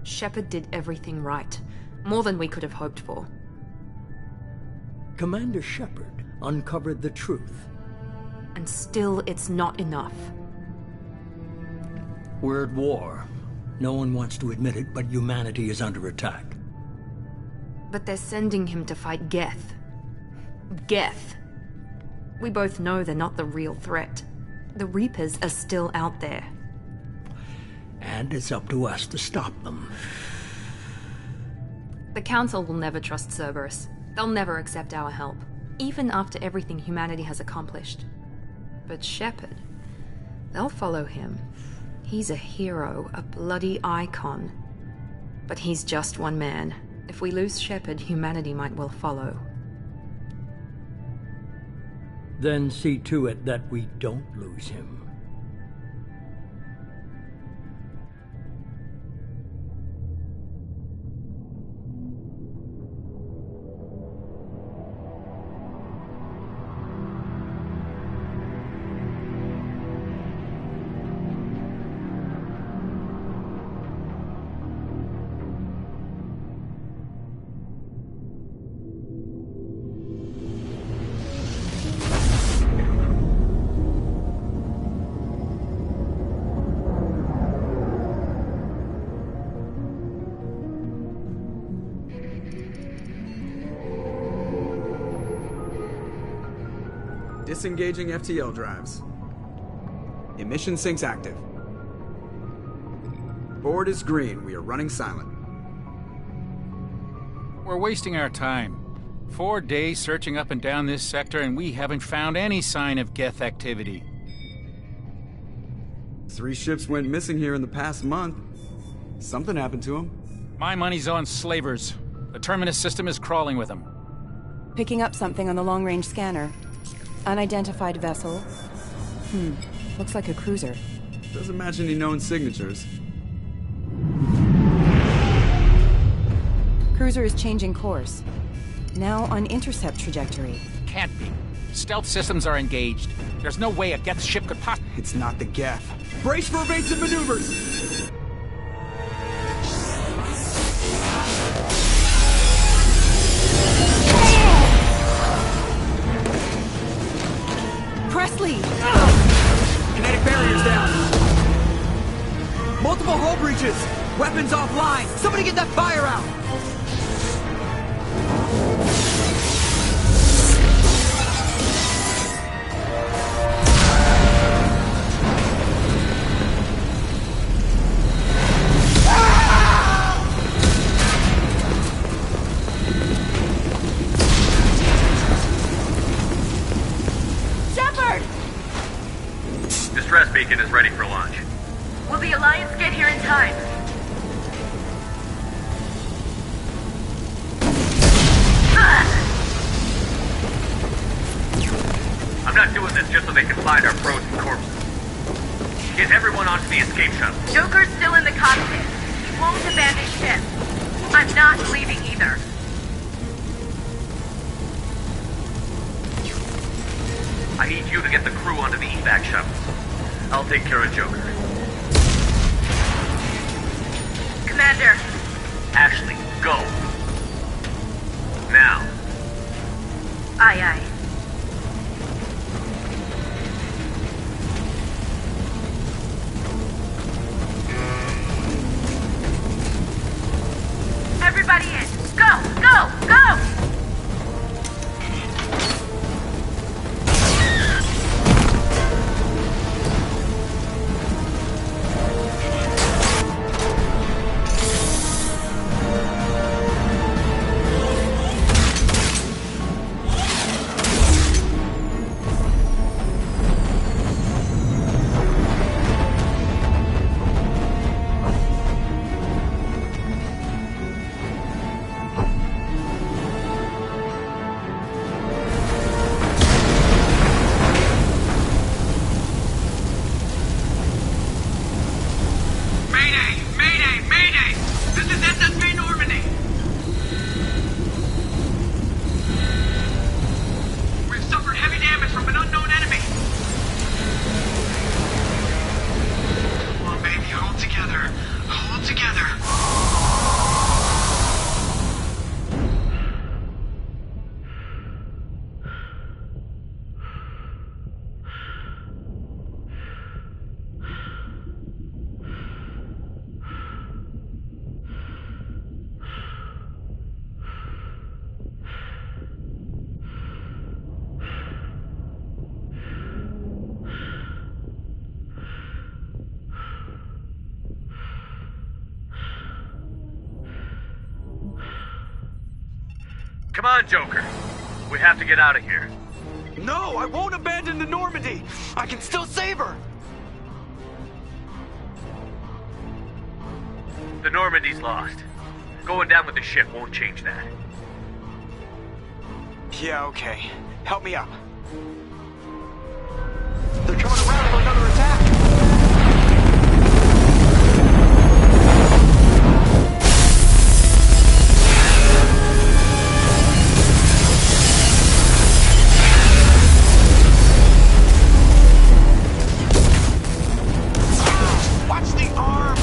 Shepard did everything right. More than we could have hoped for. Commander Shepard uncovered the truth. And still, it's not enough. We're at war. No one wants to admit it, but humanity is under attack. But they're sending him to fight Geth. Geth. We both know they're not the real threat. The Reapers are still out there. And it's up to us to stop them. The Council will never trust Cerberus. They'll never accept our help, even after everything humanity has accomplished. But Shepard, they'll follow him. He's a hero, a bloody icon. But he's just one man. If we lose Shepard, humanity might well follow. Then see to it that we don't lose him. Disengaging FTL drives. Emission sinks active. Board is green. We are running silent. We're wasting our time. 4 days searching up and down this sector, and we haven't found any sign of Geth activity. 3 ships went missing here in the past month. Something happened to them. My money's on slavers. The Terminus system is crawling with them. Picking up something on the long-range scanner. Unidentified vessel. Looks like a cruiser. Doesn't match any known signatures. Cruiser is changing course. Now on intercept trajectory. Can't be. Stealth systems are engaged. There's no way a Geth ship could possibly... It's not the Geth. Brace for evasive maneuvers! Presley! Kinetic barriers down. Multiple hull breaches. Weapons offline. Somebody get that fire out. Distress beacon is ready for launch. Will the Alliance get here in time? I'm not doing this just so they can find our frozen corpses. Get everyone onto the escape shuttle. Joker's still in the cockpit. He won't abandon ship. I'm not leaving either. I need you to get the crew onto the evac shuttle. I'll take care of Joker. Commander. Ashley, go. Now. Aye, aye. Everybody in. Go, go, go! Come on, Joker. We have to get out of here. No, I won't abandon the Normandy! I can still save her! The Normandy's lost. Going down with the ship won't change that. Yeah, okay. Help me up. They're coming around for another attack! Watch the arm!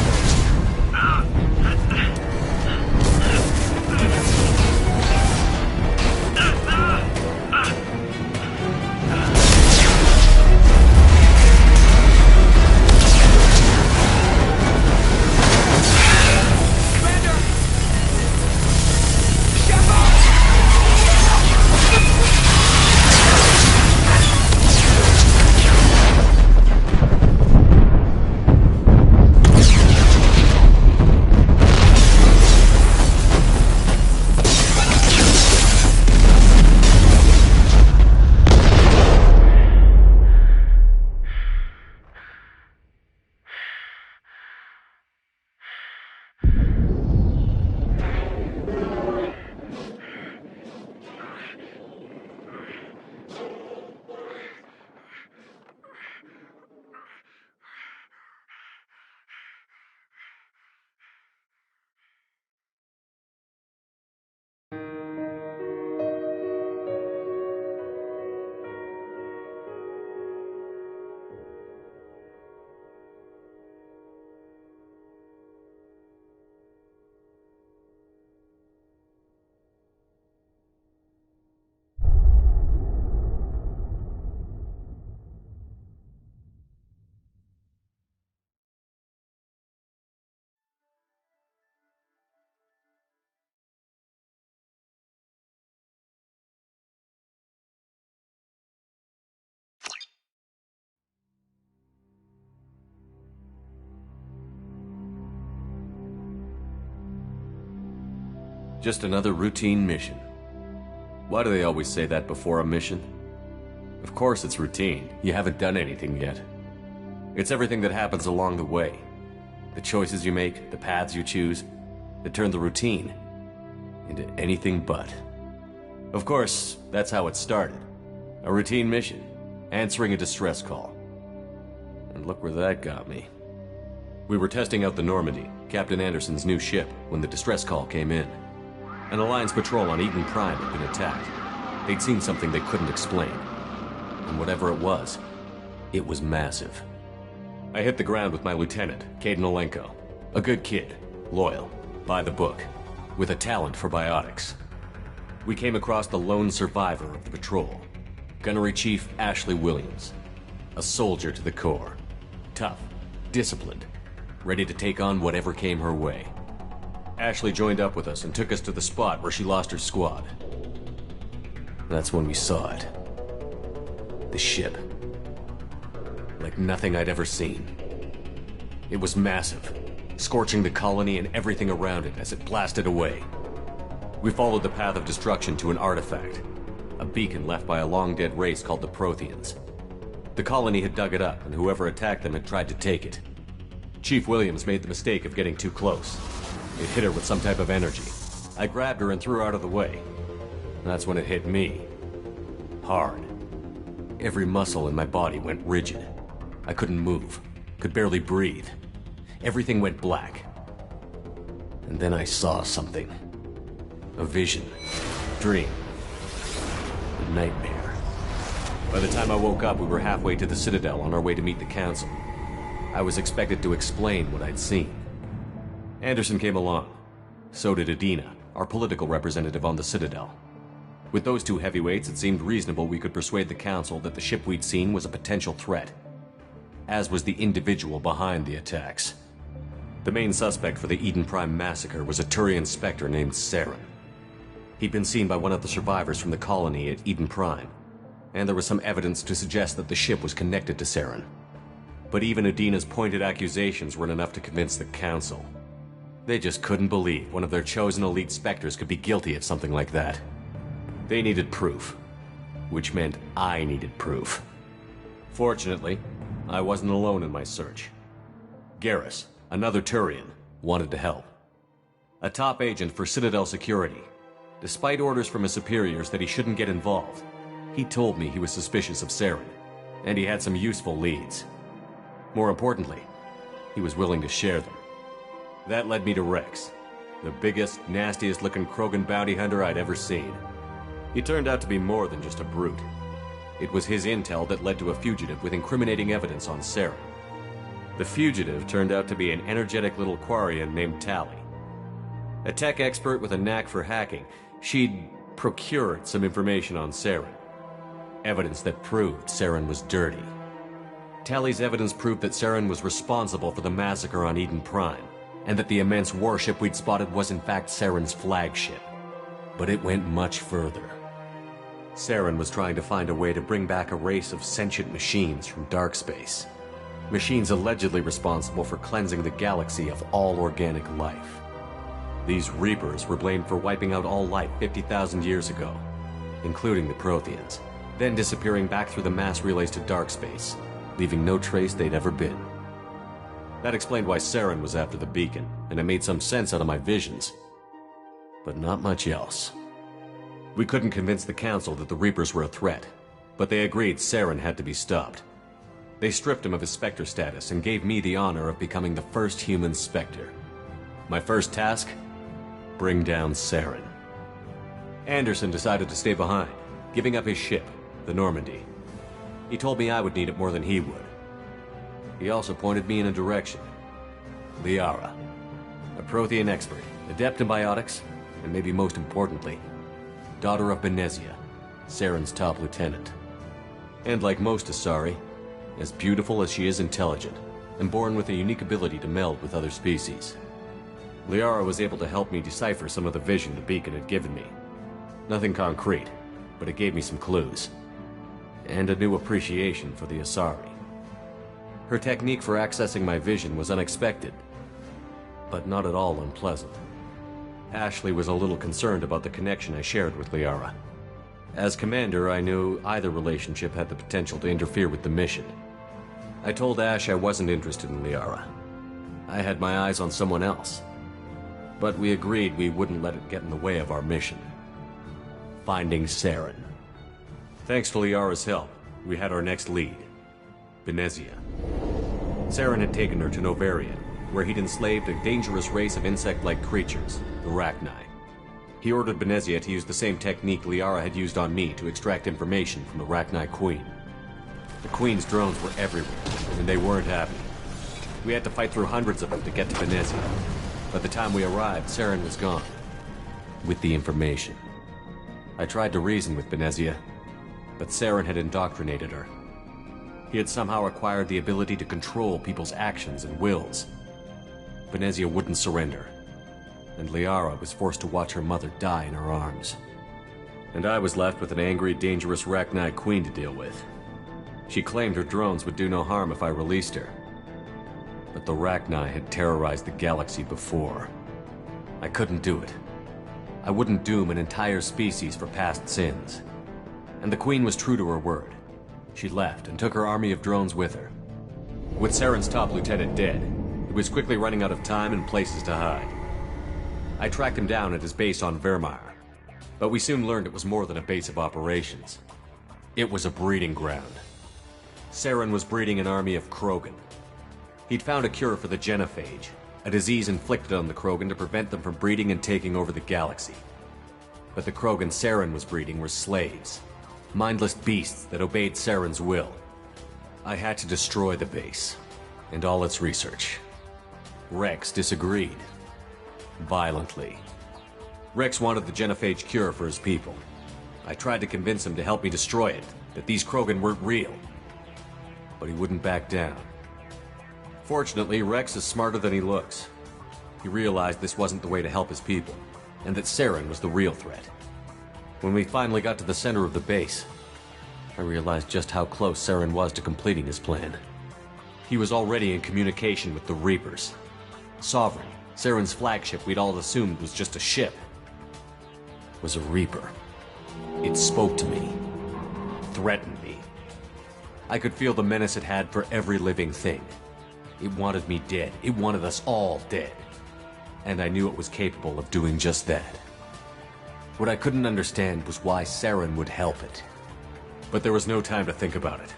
Just another routine mission. Why do they always say that before a mission? Of course it's routine. You haven't done anything yet. It's everything that happens along the way. The choices you make, the paths you choose, that turn the routine into anything but. Of course, that's how it started. A routine mission, answering a distress call. And look where that got me. We were testing out the Normandy, Captain Anderson's new ship, when the distress call came in. An Alliance patrol on Eden Prime had been attacked. They'd seen something they couldn't explain. And whatever it was massive. I hit the ground with my lieutenant, Caden Olenko. A good kid, loyal, by the book, with a talent for biotics. We came across the lone survivor of the patrol, Gunnery Chief Ashley Williams. A soldier to the core. Tough, disciplined, ready to take on whatever came her way. Ashley joined up with us and took us to the spot where she lost her squad. That's when we saw it. The ship. Like nothing I'd ever seen. It was massive, scorching the colony and everything around it as it blasted away. We followed the path of destruction to an artifact, a beacon left by a long-dead race called the Protheans. The colony had dug it up, and whoever attacked them had tried to take it. Chief Williams made the mistake of getting too close. It hit her with some type of energy. I grabbed her and threw her out of the way. That's when it hit me. Hard. Every muscle in my body went rigid. I couldn't move, could barely breathe. Everything went black. And then I saw something. A vision. Dream. A nightmare. By the time I woke up, we were halfway to the Citadel on our way to meet the Council. I was expected to explain what I'd seen. Anderson came along. So did Adina, our political representative on the Citadel. With those two heavyweights, it seemed reasonable we could persuade the Council that the ship we'd seen was a potential threat. As was the individual behind the attacks. The main suspect for the Eden Prime massacre was a Turian Spectre named Saren. He'd been seen by one of the survivors from the colony at Eden Prime, and there was some evidence to suggest that the ship was connected to Saren. But even Adina's pointed accusations weren't enough to convince the Council. They just couldn't believe one of their chosen elite Spectres could be guilty of something like that. They needed proof, which meant I needed proof. Fortunately, I wasn't alone in my search. Garrus, another Turian, wanted to help. A top agent for Citadel Security. Despite orders from his superiors that he shouldn't get involved, he told me he was suspicious of Saren, and he had some useful leads. More importantly, he was willing to share them. That led me to Rex, the biggest, nastiest-looking Krogan bounty hunter I'd ever seen. He turned out to be more than just a brute. It was his intel that led to a fugitive with incriminating evidence on Saren. The fugitive turned out to be an energetic little Quarian named Tali. A tech expert with a knack for hacking, she'd procured some information on Saren. Evidence that proved Saren was dirty. Tali's evidence proved that Saren was responsible for the massacre on Eden Prime, and that the immense warship we'd spotted was in fact Saren's flagship. But it went much further. Saren was trying to find a way to bring back a race of sentient machines from dark space. Machines allegedly responsible for cleansing the galaxy of all organic life. These Reapers were blamed for wiping out all life 50,000 years ago, including the Protheans, then disappearing back through the mass relays to dark space, leaving no trace they'd ever been. That explained why Saren was after the beacon, and it made some sense out of my visions. But not much else. We couldn't convince the Council that the Reapers were a threat, but they agreed Saren had to be stopped. They stripped him of his Spectre status and gave me the honor of becoming the first human Spectre. My first task? Bring down Saren. Anderson decided to stay behind, giving up his ship, the Normandy. He told me I would need it more than he would. He also pointed me in a direction. Liara, a Prothean expert, adept in biotics, and maybe most importantly, daughter of Benezia, Saren's top lieutenant. And like most Asari, as beautiful as she is intelligent, and born with a unique ability to meld with other species. Liara was able to help me decipher some of the vision the beacon had given me. Nothing concrete, but it gave me some clues. And a new appreciation for the Asari. Her technique for accessing my vision was unexpected, but not at all unpleasant. Ashley was a little concerned about the connection I shared with Liara. As commander, I knew either relationship had the potential to interfere with the mission. I told Ash I wasn't interested in Liara. I had my eyes on someone else. But we agreed we wouldn't let it get in the way of our mission. Finding Saren. Thanks to Liara's help, we had our next lead. Benezia. Saren had taken her to Novaria, where he'd enslaved a dangerous race of insect-like creatures, the Rachni. He ordered Benezia to use the same technique Liara had used on me to extract information from the Rachni Queen. The Queen's drones were everywhere, and they weren't happy. We had to fight through hundreds of them to get to Benezia. By the time we arrived, Saren was gone. With the information. I tried to reason with Benezia, but Saren had indoctrinated her. He had somehow acquired the ability to control people's actions and wills. Benezia wouldn't surrender, and Liara was forced to watch her mother die in her arms. And I was left with an angry, dangerous Rachni Queen to deal with. She claimed her drones would do no harm if I released her. But the Rachni had terrorized the galaxy before. I couldn't do it. I wouldn't doom an entire species for past sins. And the Queen was true to her word. She left and took her army of drones with her. With Saren's top lieutenant dead, it was quickly running out of time and places to hide. I tracked him down at his base on Vermeer, but we soon learned it was more than a base of operations. It was a breeding ground. Saren was breeding an army of Krogan. He'd found a cure for the genophage, a disease inflicted on the Krogan to prevent them from breeding and taking over the galaxy. But the Krogan Saren was breeding were slaves, mindless beasts that obeyed Saren's will. I had to destroy the base, and all its research. Rex disagreed. Violently. Rex wanted the genophage cure for his people. I tried to convince him to help me destroy it, that these Krogan weren't real. But he wouldn't back down. Fortunately, Rex is smarter than he looks. He realized this wasn't the way to help his people, and that Saren was the real threat. When we finally got to the center of the base, I realized just how close Saren was to completing his plan. He was already in communication with the Reapers. Sovereign, Saren's flagship we'd all assumed was just a ship, was a Reaper. It spoke to me. Threatened me. I could feel the menace it had for every living thing. It wanted me dead. It wanted us all dead. And I knew it was capable of doing just that. What I couldn't understand was why Saren would help it. But there was no time to think about it.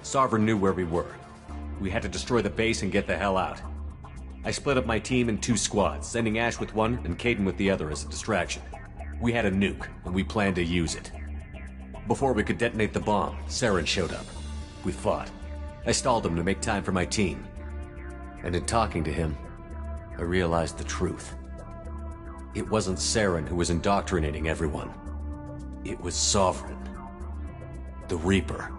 Sovereign knew where we were. We had to destroy the base and get the hell out. I split up my team in 2 squads, sending Ash with one and Kaidan with the other as a distraction. We had a nuke, and we planned to use it. Before we could detonate the bomb, Saren showed up. We fought. I stalled him to make time for my team. And in talking to him, I realized the truth. It wasn't Saren who was indoctrinating everyone. It was Sovereign. The Reaper.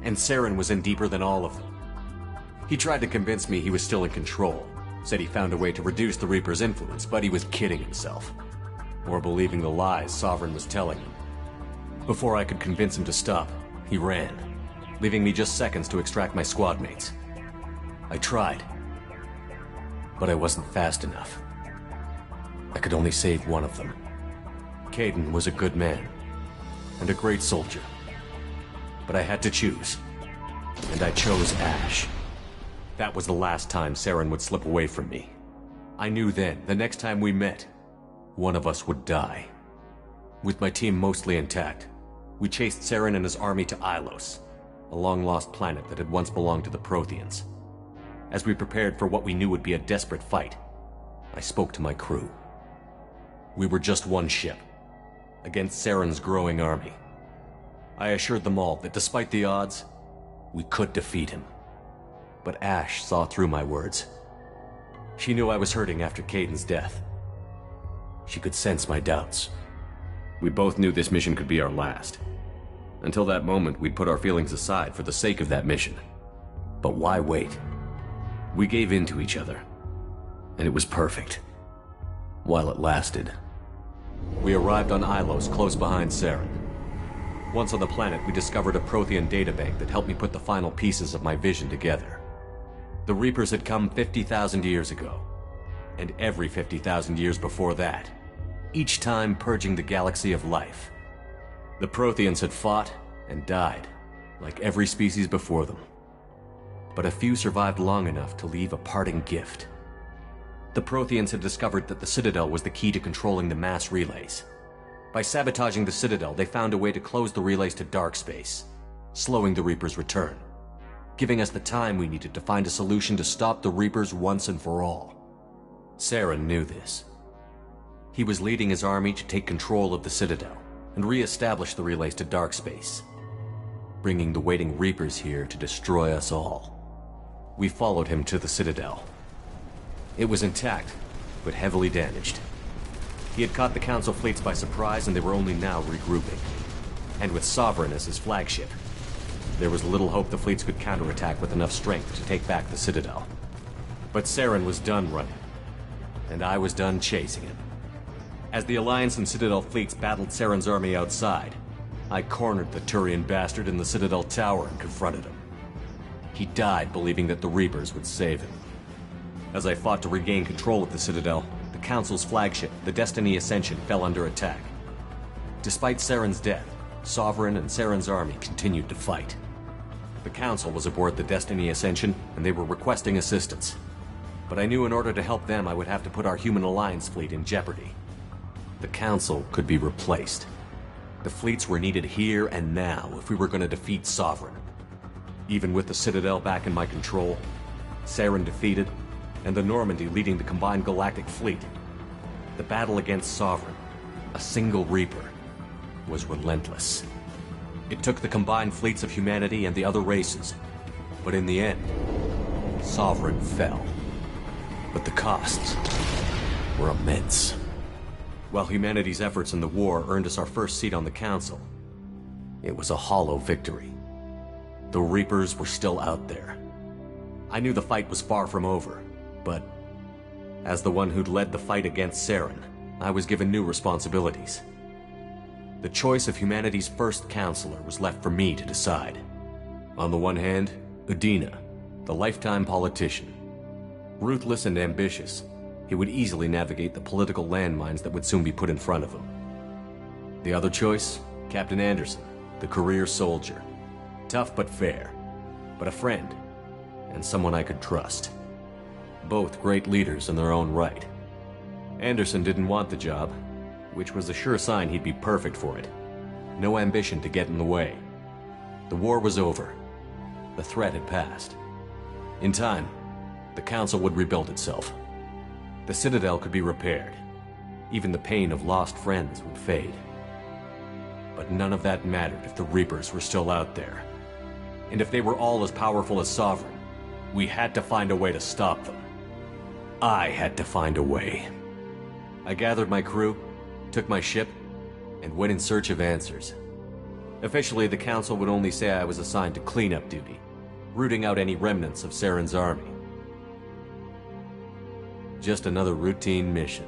And Saren was in deeper than all of them. He tried to convince me he was still in control. Said he found a way to reduce the Reaper's influence, but he was kidding himself. Or believing the lies Sovereign was telling him. Before I could convince him to stop, he ran, leaving me just seconds to extract my squad mates. I tried, but I wasn't fast enough. I could only save one of them. Kaidan was a good man, and a great soldier. But I had to choose, and I chose Ash. That was the last time Saren would slip away from me. I knew then, the next time we met, one of us would die. With my team mostly intact, we chased Saren and his army to Ilos, a long-lost planet that had once belonged to the Protheans. As we prepared for what we knew would be a desperate fight, I spoke to my crew. We were just one ship, against Saren's growing army. I assured them all that despite the odds, we could defeat him. But Ash saw through my words. She knew I was hurting after Kaidan's death. She could sense my doubts. We both knew this mission could be our last. Until that moment, we'd put our feelings aside for the sake of that mission. But why wait? We gave in to each other, and it was perfect. While it lasted. We arrived on Ilos, close behind Saren. Once on the planet, we discovered a Prothean databank that helped me put the final pieces of my vision together. The Reapers had come 50,000 years ago, and every 50,000 years before that, each time purging the galaxy of life. The Protheans had fought and died, like every species before them. But a few survived long enough to leave a parting gift. The Protheans had discovered that the Citadel was the key to controlling the mass relays. By sabotaging the Citadel, they found a way to close the relays to dark space, slowing the Reapers' return, giving us the time we needed to find a solution to stop the Reapers once and for all. Saren knew this. He was leading his army to take control of the Citadel and re-establish the relays to dark space, bringing the waiting Reapers here to destroy us all. We followed him to the Citadel. It was intact, but heavily damaged. He had caught the Council fleets by surprise, and they were only now regrouping. And with Sovereign as his flagship, there was little hope the fleets could counterattack with enough strength to take back the Citadel. But Saren was done running, and I was done chasing him. As the Alliance and Citadel fleets battled Saren's army outside, I cornered the Turian bastard in the Citadel tower and confronted him. He died believing that the Reapers would save him. As I fought to regain control of the Citadel, the Council's flagship, the Destiny Ascension, fell under attack. Despite Saren's death, Sovereign and Saren's army continued to fight. The Council was aboard the Destiny Ascension, and they were requesting assistance. But I knew in order to help them, I would have to put our human alliance fleet in jeopardy. The Council could be replaced. The fleets were needed here and now if we were going to defeat Sovereign. Even with the Citadel back in my control, Saren defeated, and the Normandy leading the combined galactic fleet, the battle against Sovereign, a single Reaper, was relentless. It took the combined fleets of humanity and the other races, but in the end, Sovereign fell. But the costs were immense. While humanity's efforts in the war earned us our first seat on the Council, it was a hollow victory. The Reapers were still out there. I knew the fight was far from over, but as the one who'd led the fight against Saren, I was given new responsibilities. The choice of humanity's first counselor was left for me to decide. On the one hand, Udina, the lifetime politician. Ruthless and ambitious, he would easily navigate the political landmines that would soon be put in front of him. The other choice? Captain Anderson, the career soldier. Tough but fair. But a friend. And someone I could trust. Both great leaders in their own right. Anderson didn't want the job, which was a sure sign he'd be perfect for it. No ambition to get in the way. The war was over. The threat had passed. In time, the Council would rebuild itself. The Citadel could be repaired. Even the pain of lost friends would fade. But none of that mattered if the Reapers were still out there. And if they were all as powerful as Sovereign, we had to find a way to stop them. I had to find a way. I gathered my crew, took my ship, and went in search of answers. Officially, the Council would only say I was assigned to cleanup duty, rooting out any remnants of Saren's army. Just another routine mission.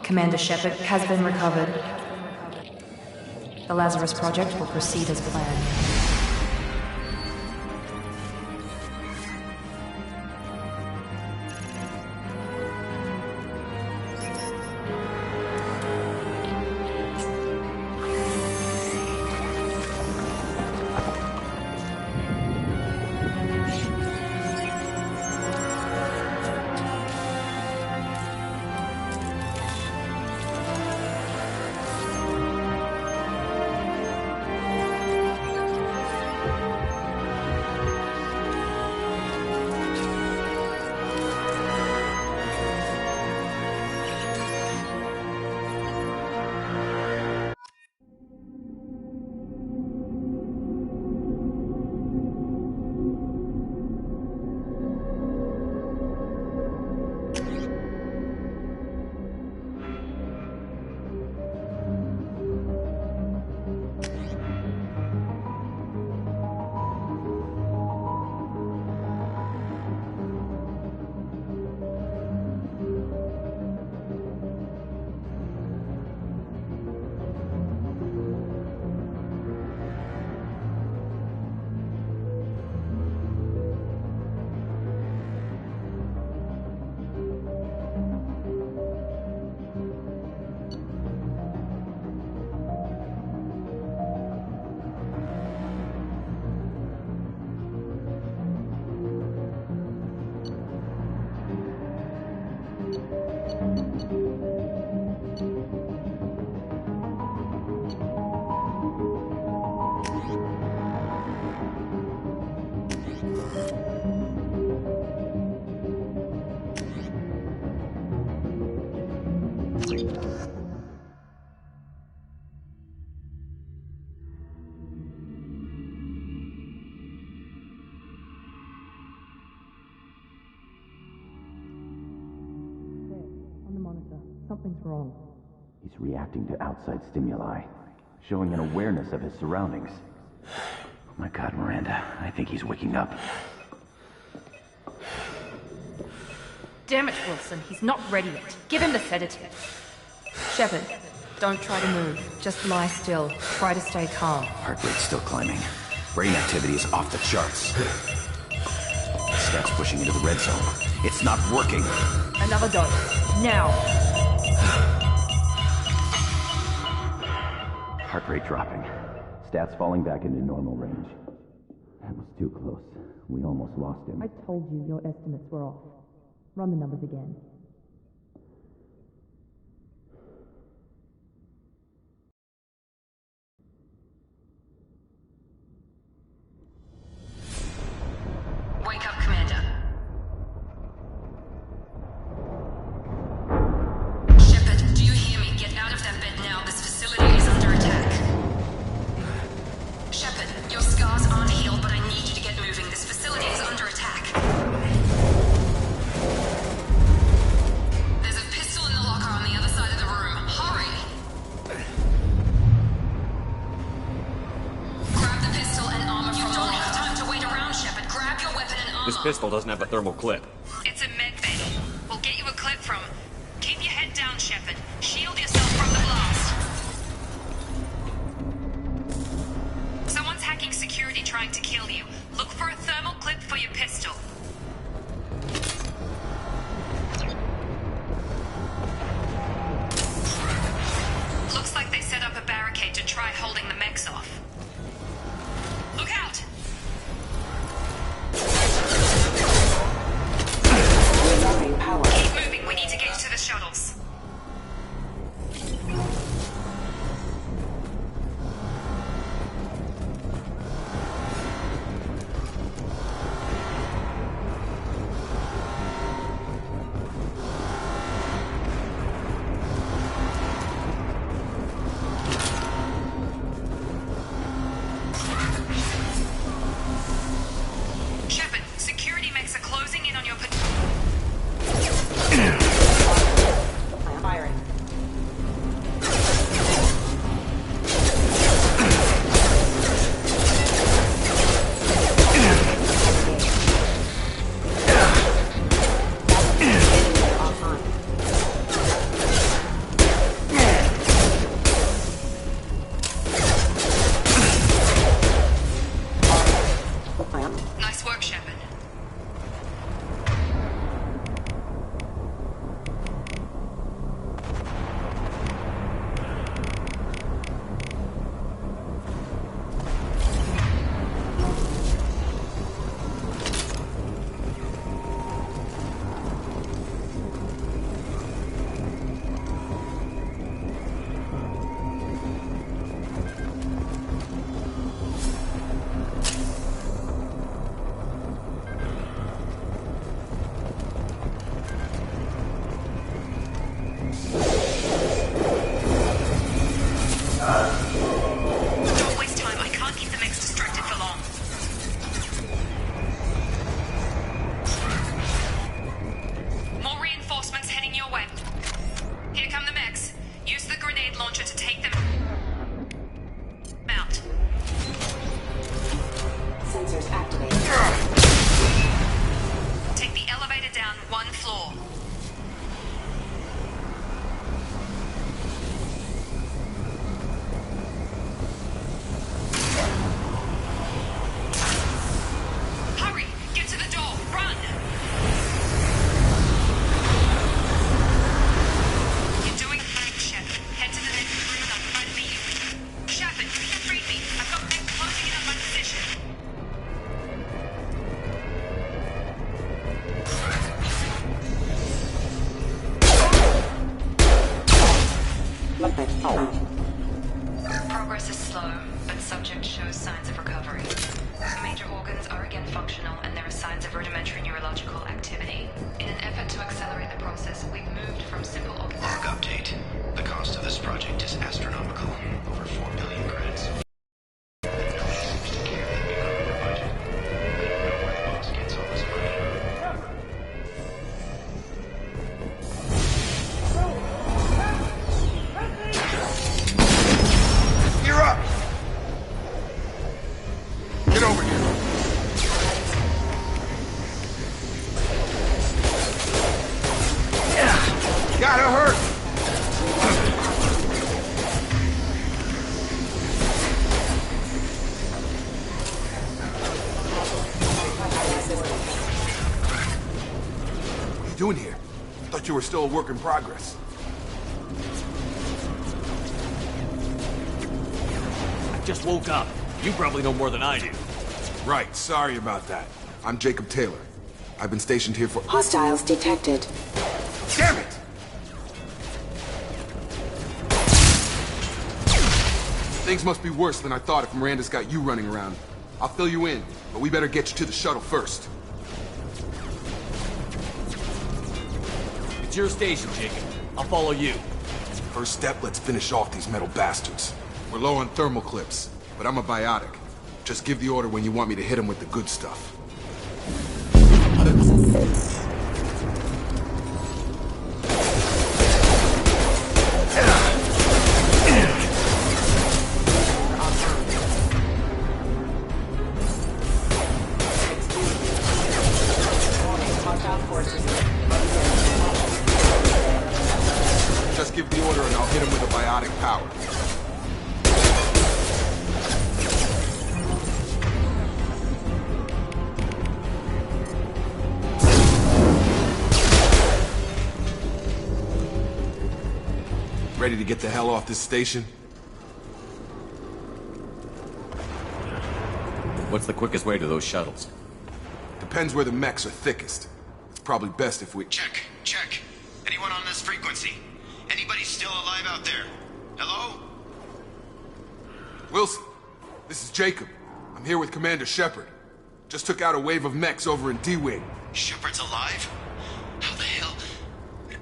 Commander Shepard has been recovered. The Lazarus Project will proceed as planned. Something's wrong. He's reacting to outside stimuli, showing an awareness of his surroundings. Oh my God, Miranda, I think he's waking up. Damn it, Wilson, he's not ready yet. Give him the sedative. Shepard, don't try to move. Just lie still. Try to stay calm. Heart rate's still climbing. Brain activity is off the charts. Stats pushing into the red zone. It's not working. Another dose. Now. Heart rate dropping. Stats falling back into normal range. That was too close. We almost lost him. I told you your estimates were off. Run the numbers again. Wake up, Commander. Shepard, do you hear me? Get out of that bed now. This facility is under attack. Shepard, your scars aren't healed, but I need you to get moving. This facility is under attack. There's a pistol in the locker on the other side of the room. Hurry! Grab the pistol and armor from the locker. You don't have time to wait around, Shepard. Grab your weapon and armor. This pistol doesn't have a thermal clip. It's a med bay. We'll get you a clip from. Keep your head down, Shepard. Progress is slow, but subject shows signs of recovery. Major organs are again functional, and there are signs of rudimentary neurological activity. In an effort to accelerate the process, we've moved from simple Log update. The cost of this project is astronomical. Over 4 billion credits. No one seems to care if we grow the budget. I don't know where the boss gets all this money. You're up! Get over here. Yeah, gotta hurt. What are you doing here? Thought you were still a work in progress. Just woke up. You probably know more than I do. Right, sorry about that. I'm Jacob Taylor. I've been stationed here for— Hostiles detected. Damn it! Things must be worse than I thought if Miranda's got you running around. I'll fill you in, but we better get you to the shuttle first. It's your station, Jacob. I'll follow you. First step, let's finish off these metal bastards. We're low on thermal clips, but I'm a biotic. Just give the order when you want me to hit them with the good stuff. Just give the order and I'll hit him with a biotic power. Ready to get the hell off this station? What's the quickest way to those shuttles? Depends where the mechs are thickest. It's probably best if we— Check. Anyone on this frequency? Anybody still alive out there? Hello? Wilson, this is Jacob. I'm here with Commander Shepard. Just took out a wave of mechs over in D-Wing. Shepard's alive? How the hell?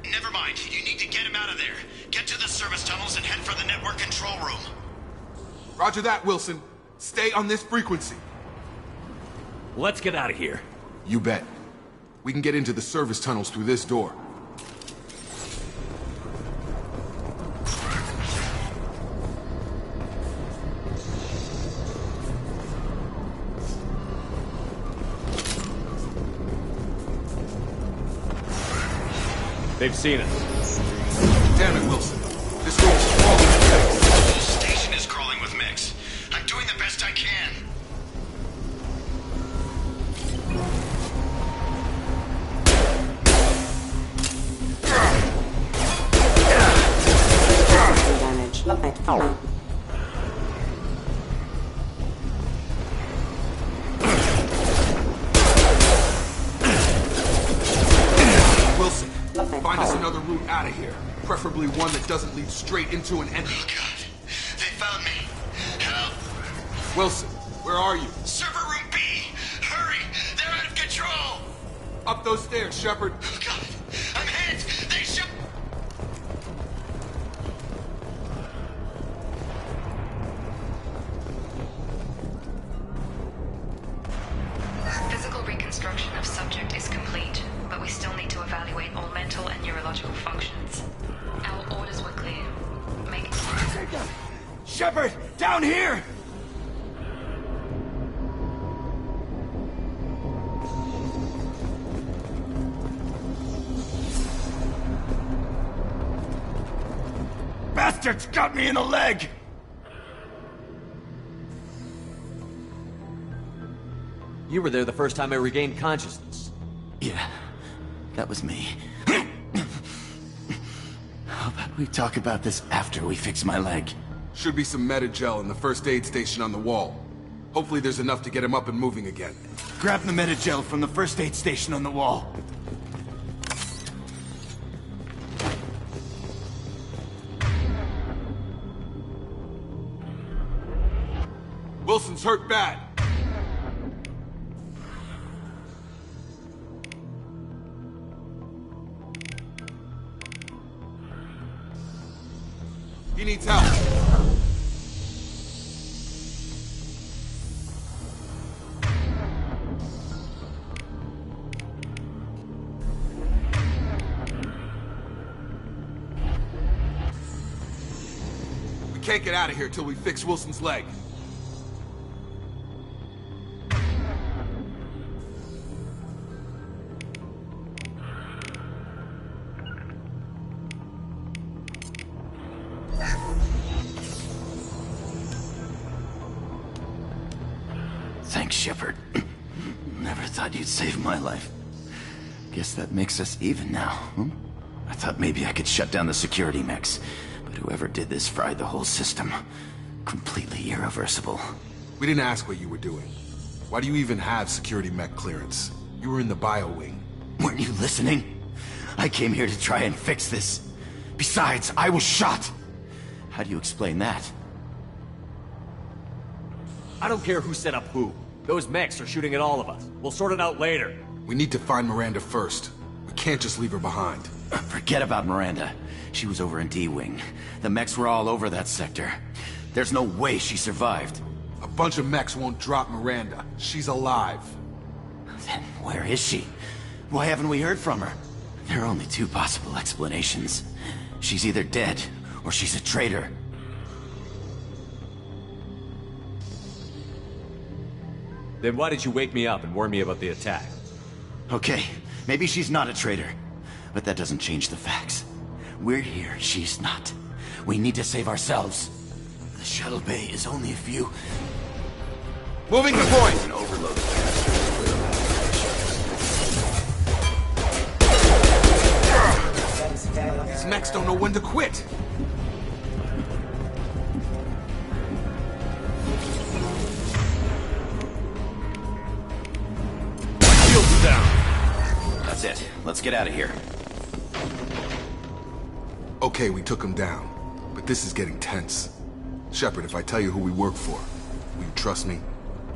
Never mind. You need to get him out of there. Get to the service tunnels and head for the network control room. Roger that, Wilson. Stay on this frequency. Let's get out of here. You bet. We can get into the service tunnels through this door. They've seen us. Damn it, Wilson. This room's crawling with mechs. The whole station is crawling with mechs. I'm doing the best I can. Damage. Wilson, find us another route out of here. Preferably one that doesn't lead straight into an entrance. Oh, God. They found me. Help. Wilson, where are you? Server room B. Hurry. They're out of control. Up those stairs, Shepard. Oh, God. I'm hit. They shot. Physical reconstruction of subject is complete, but we still need to evaluate all mental and neurological functions. Our orders were clear. Make it. Shepard, down here! Bastards got me in the leg! You were there the first time I regained consciousness. Yeah, that was me. How about we talk about this after we fix my leg? Should be some meta-gel in the first aid station on the wall. Hopefully there's enough to get him up and moving again. Grab the meta-gel from the first aid station on the wall. Wilson's hurt bad. He needs help. We can't get out of here till we fix Wilson's leg. Thanks, Shepard. Never thought you'd save my life. Guess that makes us even now, huh? I thought maybe I could shut down the security mechs, but whoever did this fried the whole system. Completely irreversible. We didn't ask what you were doing. Why do you even have security mech clearance? You were in the bio wing. Weren't you listening? I came here to try and fix this. Besides, I was shot. How do you explain that? I don't care who set up who. Those mechs are shooting at all of us. We'll sort it out later. We need to find Miranda first. We can't just leave her behind. Forget about Miranda. She was over in D-Wing. The mechs were all over that sector. There's no way she survived. A bunch of mechs won't drop Miranda. She's alive. Then where is she? Why haven't we heard from her? There are only two possible explanations. She's either dead, or she's a traitor. Then why did you wake me up and warn me about the attack? Okay, maybe she's not a traitor. But that doesn't change the facts. We're here, she's not. We need to save ourselves. The shuttle bay is only a few... Moving the point! An overload. These mechs don't know when to quit. Shields down. That's it. Let's get out of here. Okay, we took him down. But this is getting tense. Shepard, if I tell you who we work for, will you trust me?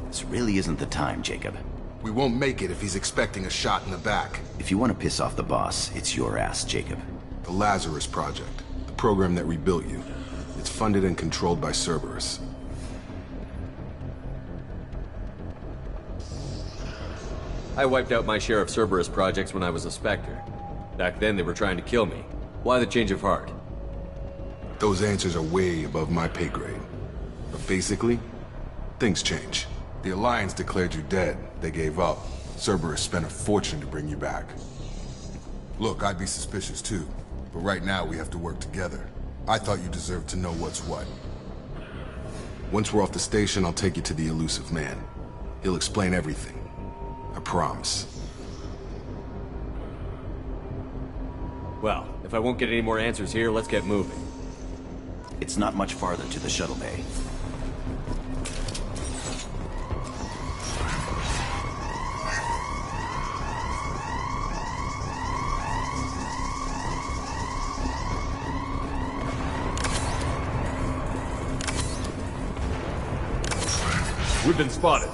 This really isn't the time, Jacob. We won't make it if he's expecting a shot in the back. If you want to piss off the boss, it's your ass, Jacob. The Lazarus Project. The program that rebuilt you. It's funded and controlled by Cerberus. I wiped out my share of Cerberus projects when I was a Spectre. Back then they were trying to kill me. Why the change of heart? Those answers are way above my pay grade. But basically, things change. The Alliance declared you dead. They gave up. Cerberus spent a fortune to bring you back. Look, I'd be suspicious too. But right now we have to work together. I thought you deserved to know what's what. Once we're off the station, I'll take you to the elusive man. He'll explain everything. I promise. Well, if I won't get any more answers here, let's get moving. It's not much farther to the shuttle bay. We've been spotted.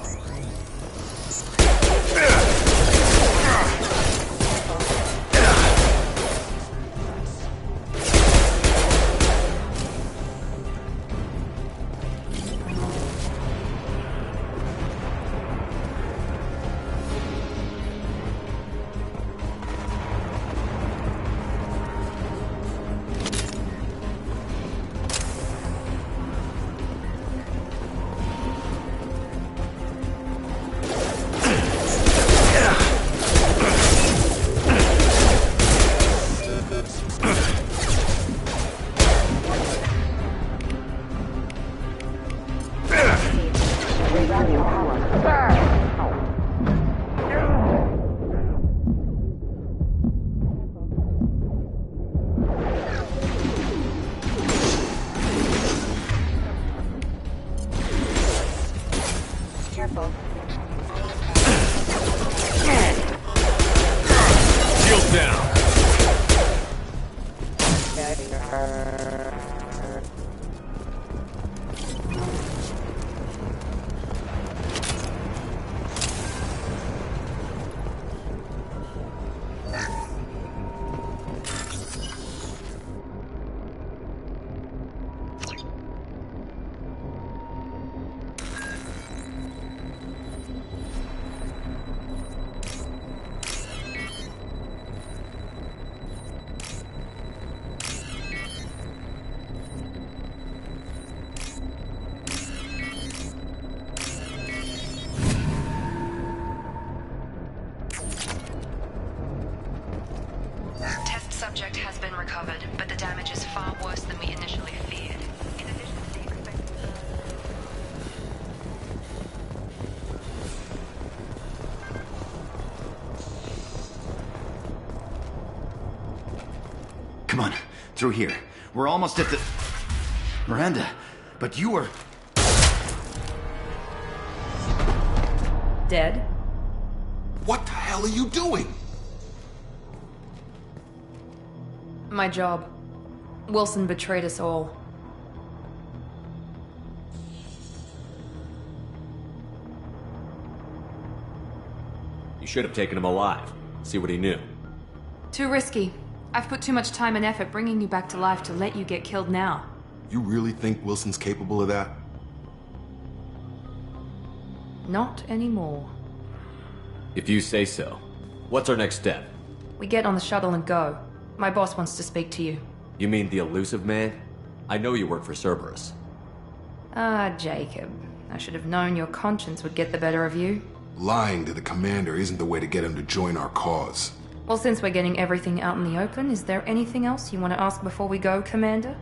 subject has been recovered, but the damage is far worse than we initially feared. In addition to the expected... Come on, through here. We're almost at the... Miranda, but you were... Dead? What the hell are you doing? My job. Wilson betrayed us all. You should have taken him alive. See what he knew. Too risky. I've put too much time and effort bringing you back to life to let you get killed now. You really think Wilson's capable of that? Not anymore. If you say so. What's our next step? We get on the shuttle and go. My boss wants to speak to you. You mean the elusive man? I know you work for Cerberus. Ah, Jacob. I should have known your conscience would get the better of you. Lying to the commander isn't the way to get him to join our cause. Well, since we're getting everything out in the open, is there anything else you want to ask before we go, Commander?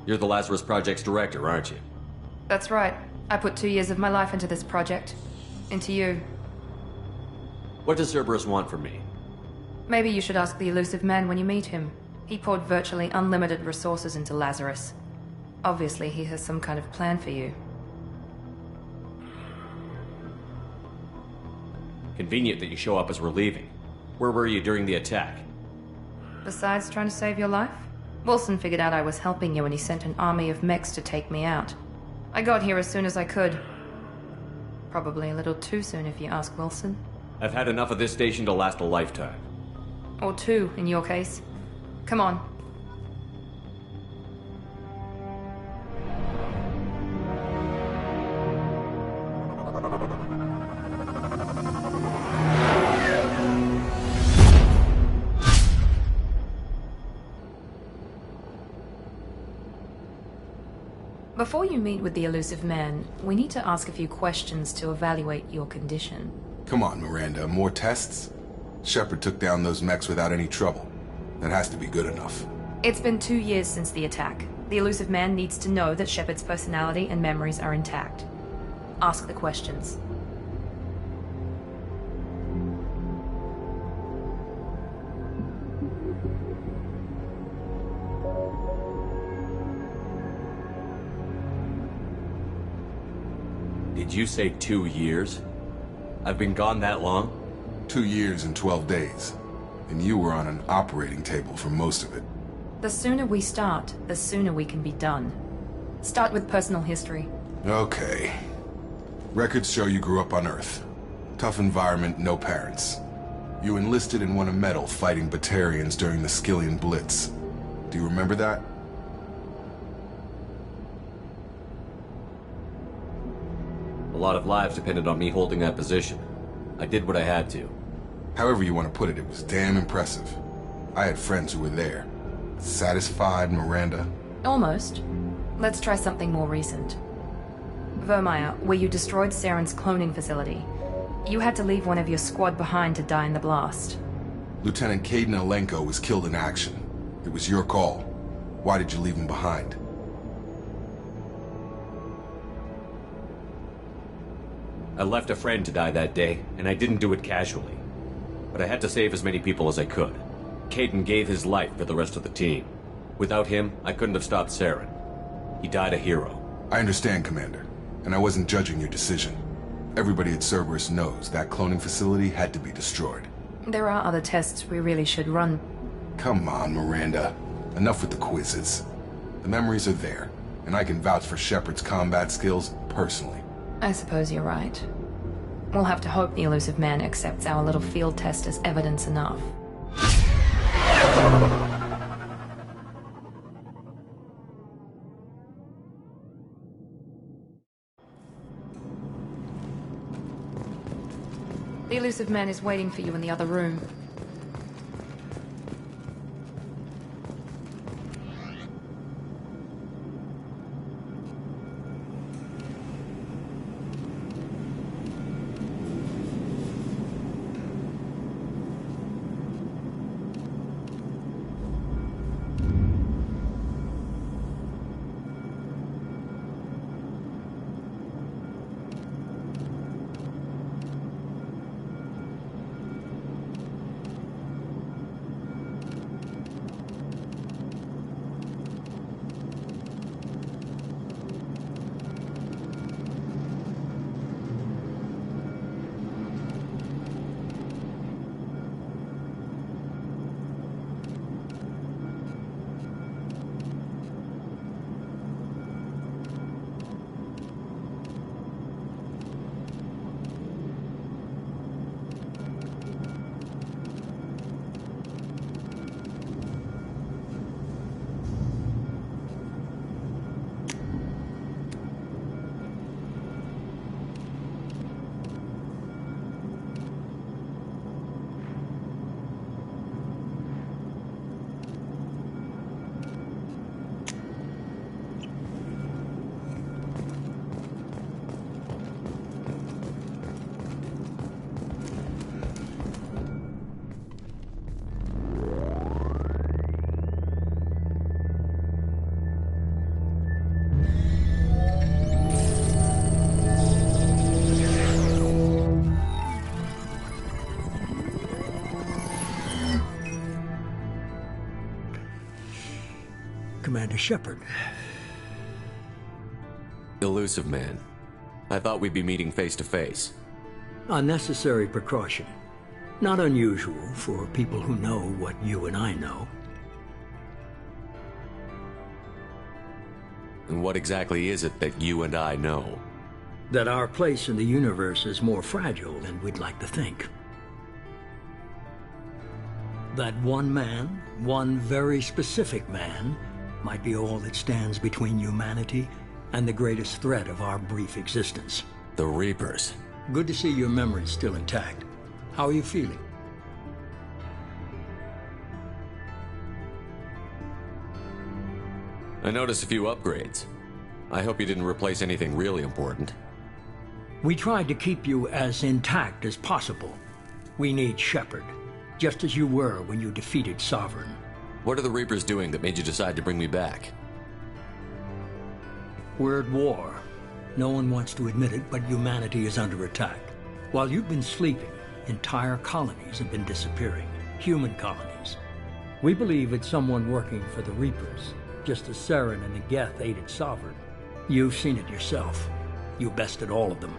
You're the Lazarus Project's director, aren't you? That's right. I put 2 years of my life into this project. Into you. What does Cerberus want from me? Maybe you should ask the elusive man when you meet him. He poured virtually unlimited resources into Lazarus. Obviously, he has some kind of plan for you. Convenient that you show up as we're leaving. Where were you during the attack? Besides trying to save your life, Wilson figured out I was helping you when he sent an army of mechs to take me out. I got here as soon as I could. Probably a little too soon if you ask Wilson. I've had enough of this station to last a lifetime. Or 2, in your case. Come on. Before you meet with the elusive man, we need to ask a few questions to evaluate your condition. Come on, Miranda, more tests? Shepard took down those mechs without any trouble. That has to be good enough. It's been 2 years since the attack. The elusive man needs to know that Shepard's personality and memories are intact. Ask the questions. Did you say 2 years? I've been gone that long? 2 years and 12 days. And you were on an operating table for most of it. The sooner we start, the sooner we can be done. Start with personal history. Okay. Records show you grew up on Earth. Tough environment, no parents. You enlisted and won a medal fighting Batarians during the Skillian Blitz. Do you remember that? A lot of lives depended on me holding that position. I did what I had to. However you want to put it, it was damn impressive. I had friends who were there. Satisfied, Miranda? Almost. Let's try something more recent. Vermeer, where you destroyed Saren's cloning facility. You had to leave one of your squad behind to die in the blast. Lieutenant Caden Alenko was killed in action. It was your call. Why did you leave him behind? I left a friend to die that day, and I didn't do it casually. But I had to save as many people as I could. Caden gave his life for the rest of the team. Without him, I couldn't have stopped Saren. He died a hero. I understand, Commander, and I wasn't judging your decision. Everybody at Cerberus knows that cloning facility had to be destroyed. There are other tests we really should run. Come on, Miranda. Enough with the quizzes. The memories are there, and I can vouch for Shepard's combat skills personally. I suppose you're right. We'll have to hope the elusive man accepts our little field test as evidence enough. The elusive man is waiting for you in the other room. Commander Shepard. Elusive man. I thought we'd be meeting face to face. Unnecessary precaution. Not unusual for people who know what you and I know. And what exactly is it that you and I know? That our place in the universe is more fragile than we'd like to think. That one man, one very specific man, might be all that stands between humanity and the greatest threat of our brief existence. The Reapers. Good to see your memory's still intact. How are you feeling? I noticed a few upgrades. I hope you didn't replace anything really important. We tried to keep you as intact as possible. We need Shepard, just as you were when you defeated Sovereign. What are the Reapers doing that made you decide to bring me back? We're at war. No one wants to admit it, but humanity is under attack. While you've been sleeping, entire colonies have been disappearing. Human colonies. We believe it's someone working for the Reapers, just as Saren and the Geth aided Sovereign. You've seen it yourself. You bested all of them.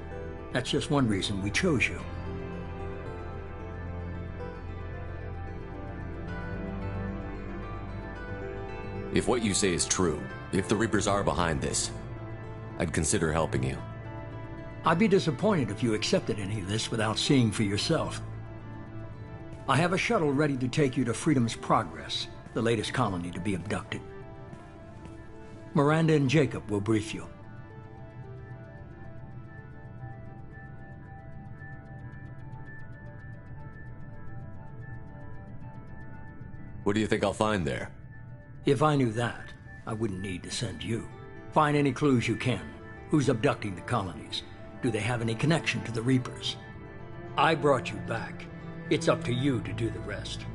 That's just one reason we chose you. If what you say is true, if the Reapers are behind this, I'd consider helping you. I'd be disappointed if you accepted any of this without seeing for yourself. I have a shuttle ready to take you to Freedom's Progress, the latest colony to be abducted. Miranda and Jacob will brief you. What do you think I'll find there? If I knew that, I wouldn't need to send you. Find any clues you can. Who's abducting the colonies? Do they have any connection to the Reapers? I brought you back. It's up to you to do the rest.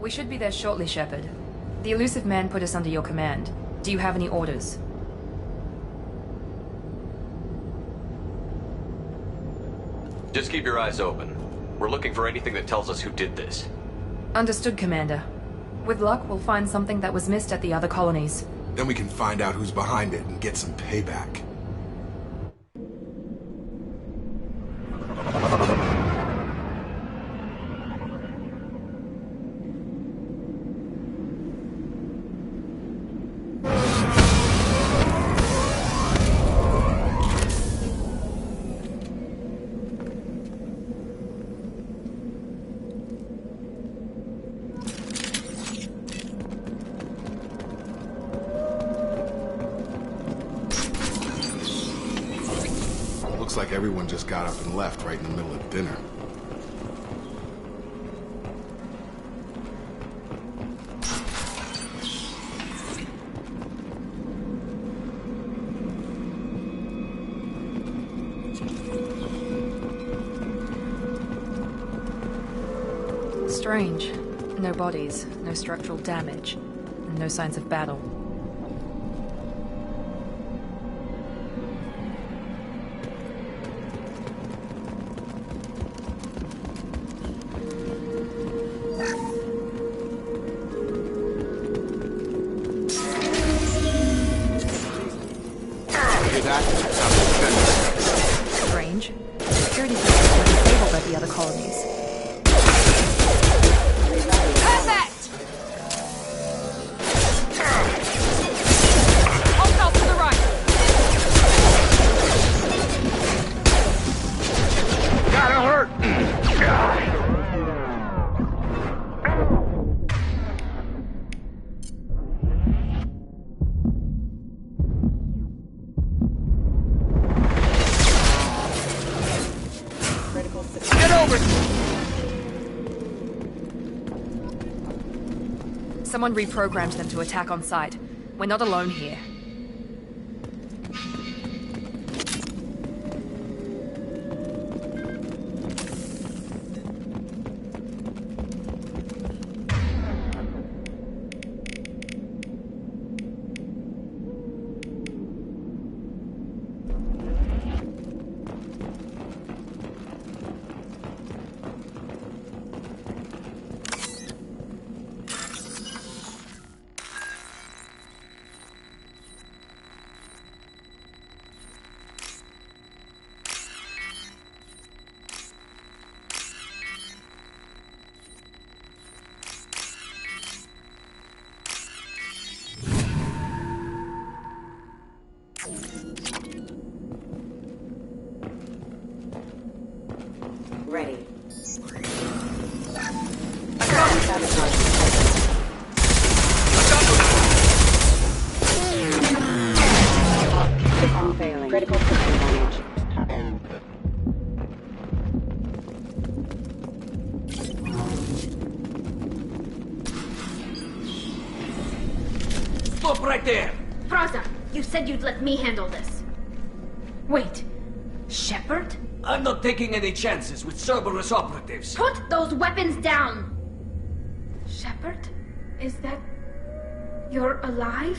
We should be there shortly, Shepard. The elusive man put us under your command. Do you have any orders? Just keep your eyes open. We're looking for anything that tells us who did this. Understood, Commander. With luck, we'll find something that was missed at the other colonies. Then we can find out who's behind it and get some payback. Looks like everyone just got up and left right in the middle of dinner. Strange. No bodies, no structural damage, and no signs of battle. Strange. Security systems were disabled by the other colonies. Perfect! Hostile to the right. Gotta hurt! Get over! Someone reprogrammed them to attack on sight. We're not alone here. Ready. Unfailing. Critical system damage. Stop right there! Praza, you said you'd let me handle this. Wait, Shepard? I'm not taking any chances with Cerberus operatives. Put those weapons down! Shepard? Is that... you're alive?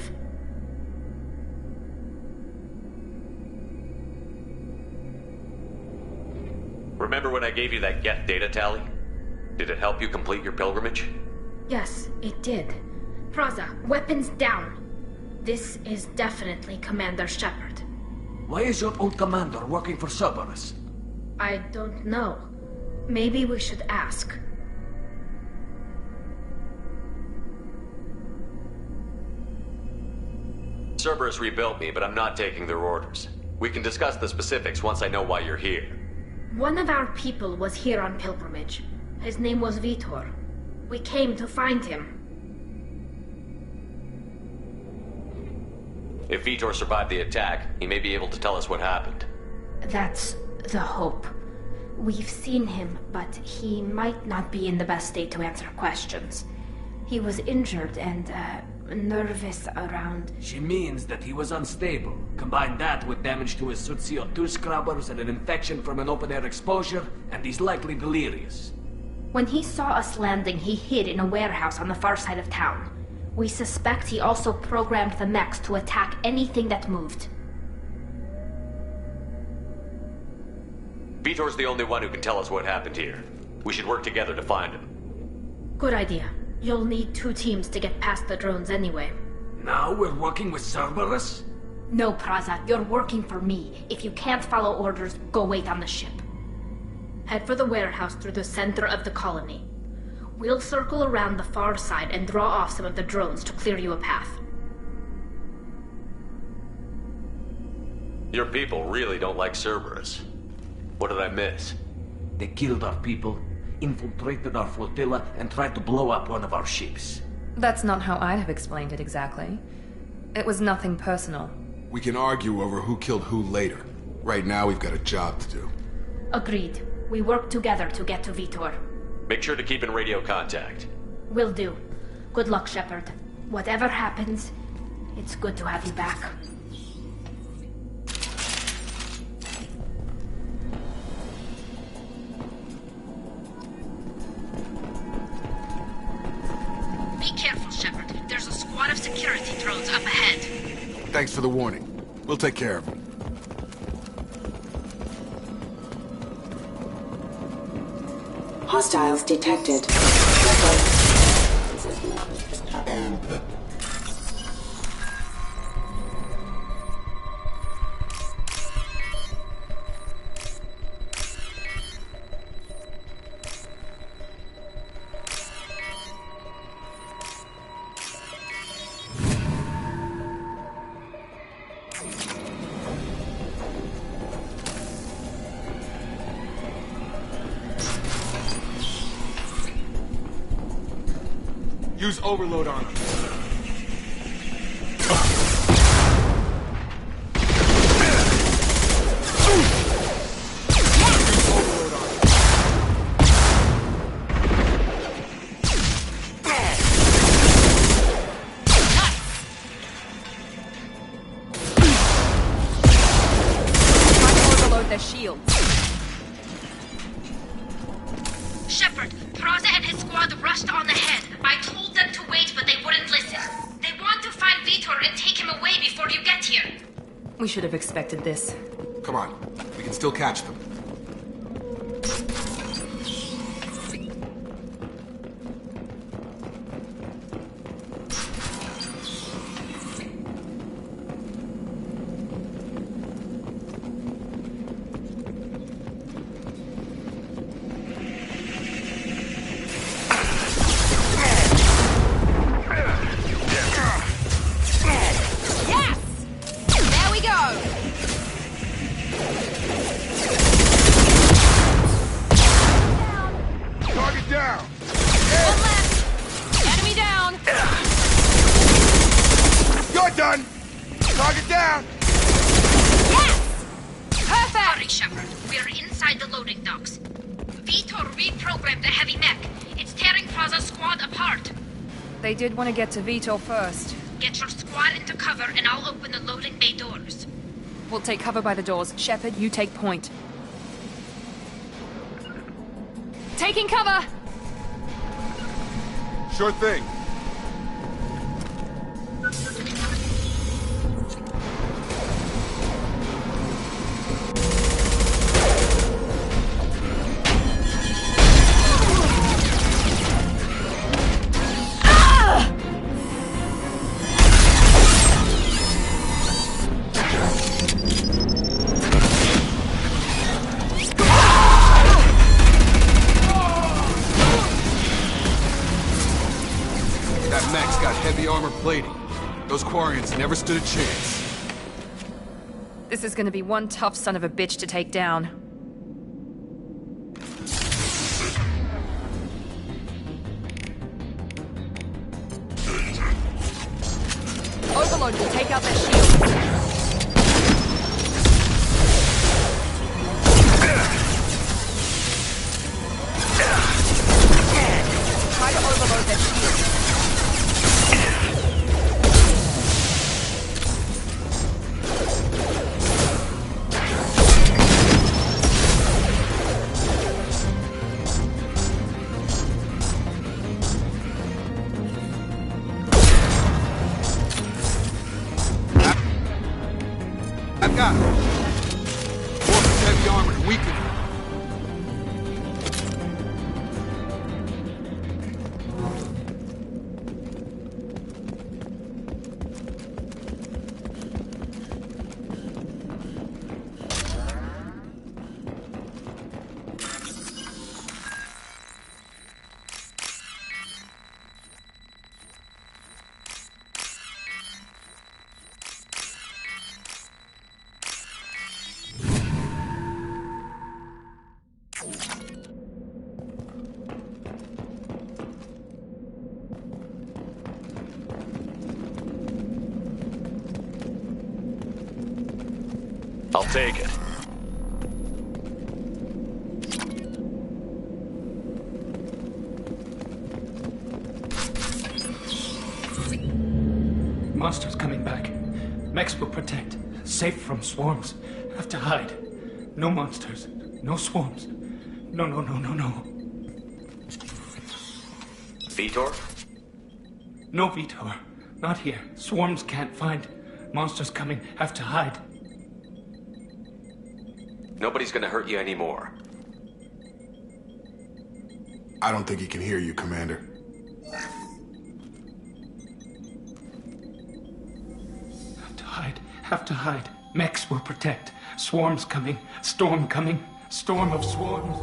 Remember when I gave you that Geth data tally? Did it help you complete your pilgrimage? Yes, it did. Praza, weapons down. This is definitely Commander Shepard. Why is your old commander working for Cerberus? I don't know. Maybe we should ask. Cerberus rebuilt me, but I'm not taking their orders. We can discuss the specifics once I know why you're here. One of our people was here on pilgrimage. His name was Vitor. We came to find him. If Vitor survived the attack, he may be able to tell us what happened. That's the hope. We've seen him, but he might not be in the best state to answer questions. He was injured and, nervous around... She means that he was unstable. Combine that with damage to his suit CO2 scrubbers and an infection from an open-air exposure, and he's likely delirious. When he saw us landing, he hid in a warehouse on the far side of town. We suspect he also programmed the mechs to attack anything that moved. Vitor's the only one who can tell us what happened here. We should work together to find him. Good idea. You'll need 2 teams to get past the drones anyway. Now we're working with Cerberus? No, Praza, you're working for me. If you can't follow orders, go wait on the ship. Head for the warehouse through the center of the colony. We'll circle around the far side and draw off some of the drones to clear you a path. Your people really don't like Cerberus. What did I miss? They killed our people, infiltrated our flotilla, and tried to blow up one of our ships. That's not how I'd have explained it exactly. It was nothing personal. We can argue over who killed who later. Right now, we've got a job to do. Agreed. We work together to get to Vitor. Make sure to keep in radio contact. Will do. Good luck, Shepard. Whatever happens, it's good to have you back. security drones up ahead. Thanks for the warning. We'll take care of them. Hostiles detected. Use overload on them. Their shields. Shepard, Praza and his squad rushed on ahead. I told them to wait, but they wouldn't listen. They want to find Vitor and take him away before you get here. We should have expected this. Come on, we can still catch them. They did want to get to Vitor first. Get your squad into cover and I'll open the loading bay doors. We'll take cover by the doors. Shepard, you take point. Taking cover! Sure thing. Plating. Those Quarians never stood a chance. This is gonna be one tough son of a bitch to take down. Overload will take out their shields. Try to overload their shields. I've got it. Forces heavy armor to weaken it. I'll take it. Monsters coming back. Mechs will protect. Safe from swarms. Have to hide. No monsters. No swarms. No. Vitor? No Vitor. Not here. Swarms can't find. Monsters coming. Have to hide. Nobody's gonna hurt you anymore. I don't think he can hear you, Commander. Have to hide. Have to hide. Mechs will protect. Swarms coming. Storm coming. Storm of swarms.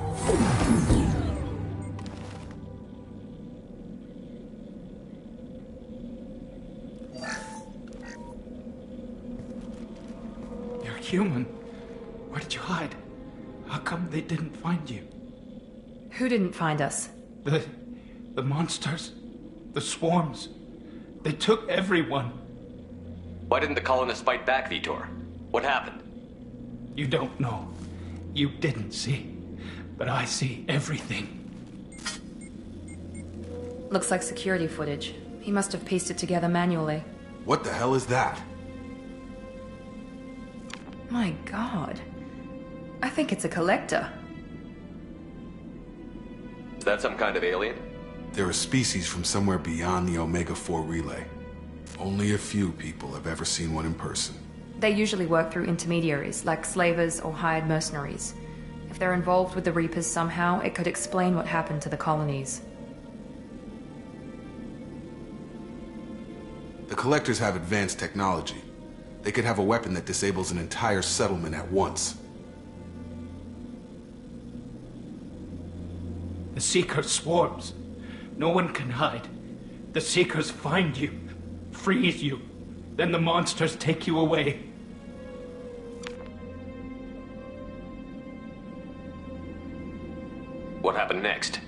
You're human. Where did you hide? How come they didn't find you? Who didn't find us? The monsters. The swarms. They took everyone. Why didn't the colonists fight back, Vitor? What happened? You don't know. You didn't see. But I see everything. Looks like security footage. He must have pieced it together manually. What the hell is that? My God. I think it's a collector. Is that some kind of alien? They're a species from somewhere beyond the Omega-4 relay. Only a few people have ever seen one in person. They usually work through intermediaries, like slavers or hired mercenaries. If they're involved with the Reapers somehow, it could explain what happened to the colonies. The Collectors have advanced technology. They could have a weapon that disables an entire settlement at once. The Seeker swarms. No one can hide. The Seekers find you, freeze you. Then the monsters take you away. What happened next?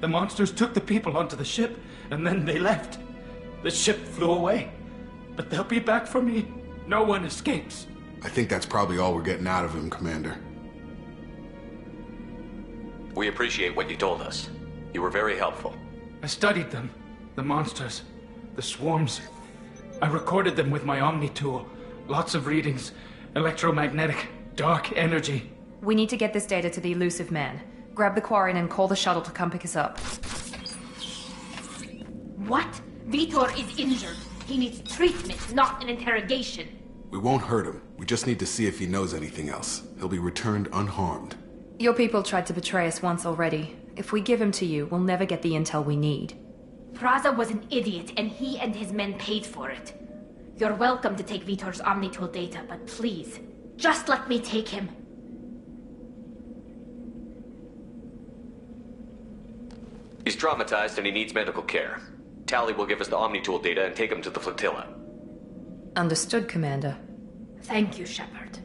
The monsters took the people onto the ship, and then they left. The ship flew away. But they'll be back for me. No one escapes. I think that's probably all we're getting out of him, Commander. We appreciate what you told us. You were very helpful. I studied them. The monsters. The swarms. I recorded them with my Omni tool. Lots of readings. Electromagnetic. Dark energy. We need to get this data to the elusive man. Grab the Quarian and call the shuttle to come pick us up. What? Vitor is injured. He needs treatment, not an interrogation. We won't hurt him. We just need to see if he knows anything else. He'll be returned unharmed. Your people tried to betray us once already. If we give him to you, we'll never get the intel we need. Praza was an idiot, and he and his men paid for it. You're welcome to take Vitor's Omnitool data, but please, just let me take him. He's traumatized and he needs medical care. Tally will give us the Omnitool data and take him to the flotilla. Understood, Commander. Thank you, Shepard.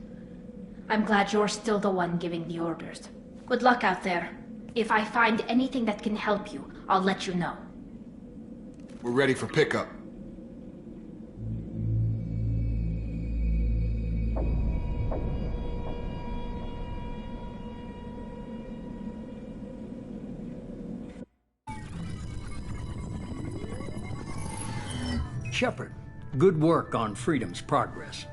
I'm glad you're still the one giving the orders. Good luck out there. If I find anything that can help you, I'll let you know. We're ready for pickup. Shepard, good work on Freedom's progress.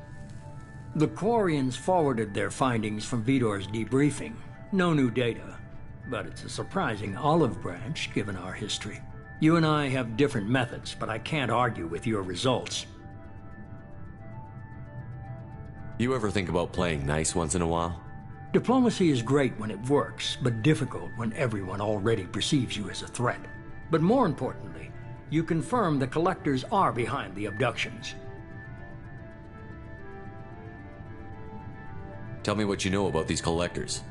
The Quarians forwarded their findings from Vitor's debriefing. No new data, but it's a surprising olive branch given our history. You and I have different methods, but I can't argue with your results. You ever think about playing nice once in a while? Diplomacy is great when it works, but difficult when everyone already perceives you as a threat. But more importantly, you confirm the Collectors are behind the abductions. Tell me what you know about these Collectors.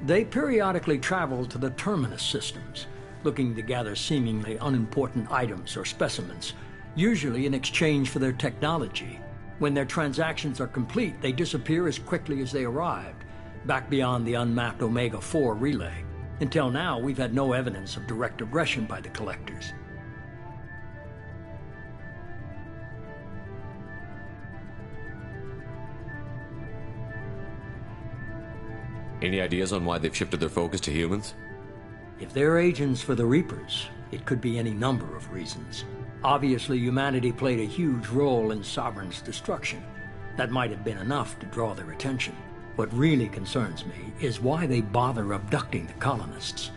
They periodically travel to the Terminus systems, looking to gather seemingly unimportant items or specimens, usually in exchange for their technology. When their transactions are complete, they disappear as quickly as they arrived, back beyond the unmapped Omega-4 relay. Until now, we've had no evidence of direct aggression by the Collectors. Any ideas on why they've shifted their focus to humans? If they're agents for the Reapers, it could be any number of reasons. Obviously, humanity played a huge role in Sovereign's destruction. That might have been enough to draw their attention. What really concerns me is why they bother abducting the colonists.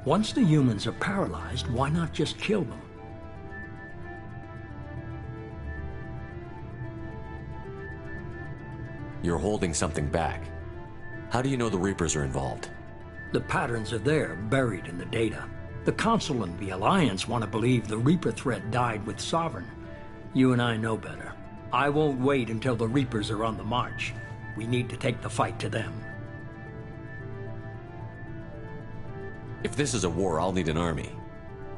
Once the humans are paralyzed, why not just kill them? You're holding something back. How do you know the Reapers are involved? The patterns are there, buried in the data. The Council and the Alliance want to believe the Reaper threat died with Sovereign. You and I know better. I won't wait until the Reapers are on the march. We need to take the fight to them. If this is a war, I'll need an army.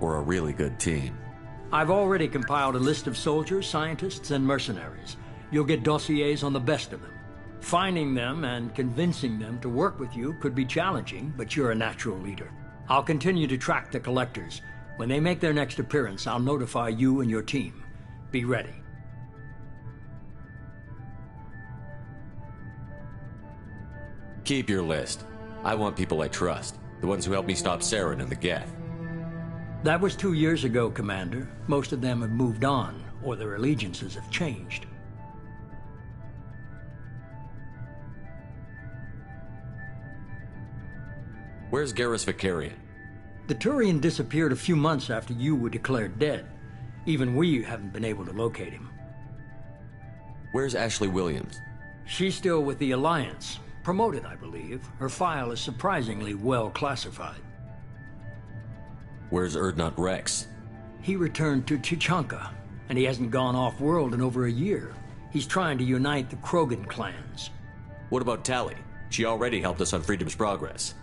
Or a really good team. I've already compiled a list of soldiers, scientists, and mercenaries. You'll get dossiers on the best of them. Finding them and convincing them to work with you could be challenging, but you're a natural leader. I'll continue to track the collectors. When they make their next appearance, I'll notify you and your team. Be ready. Keep your list. I want people I trust. The ones who helped me stop Saren and the Geth. That was 2 years ago, Commander. Most of them have moved on, or their allegiances have changed. Where's Garrus Vicarian? The Turian disappeared a few months after you were declared dead. Even we haven't been able to locate him. Where's Ashley Williams? She's still with the Alliance. Promoted, I believe. Her file is surprisingly well classified. Where's Erdnot Rex? He returned to Chichanka, and he hasn't gone off-world in over a year. He's trying to unite the Krogan clans. What about Tali? She already helped us on Freedom's Progress.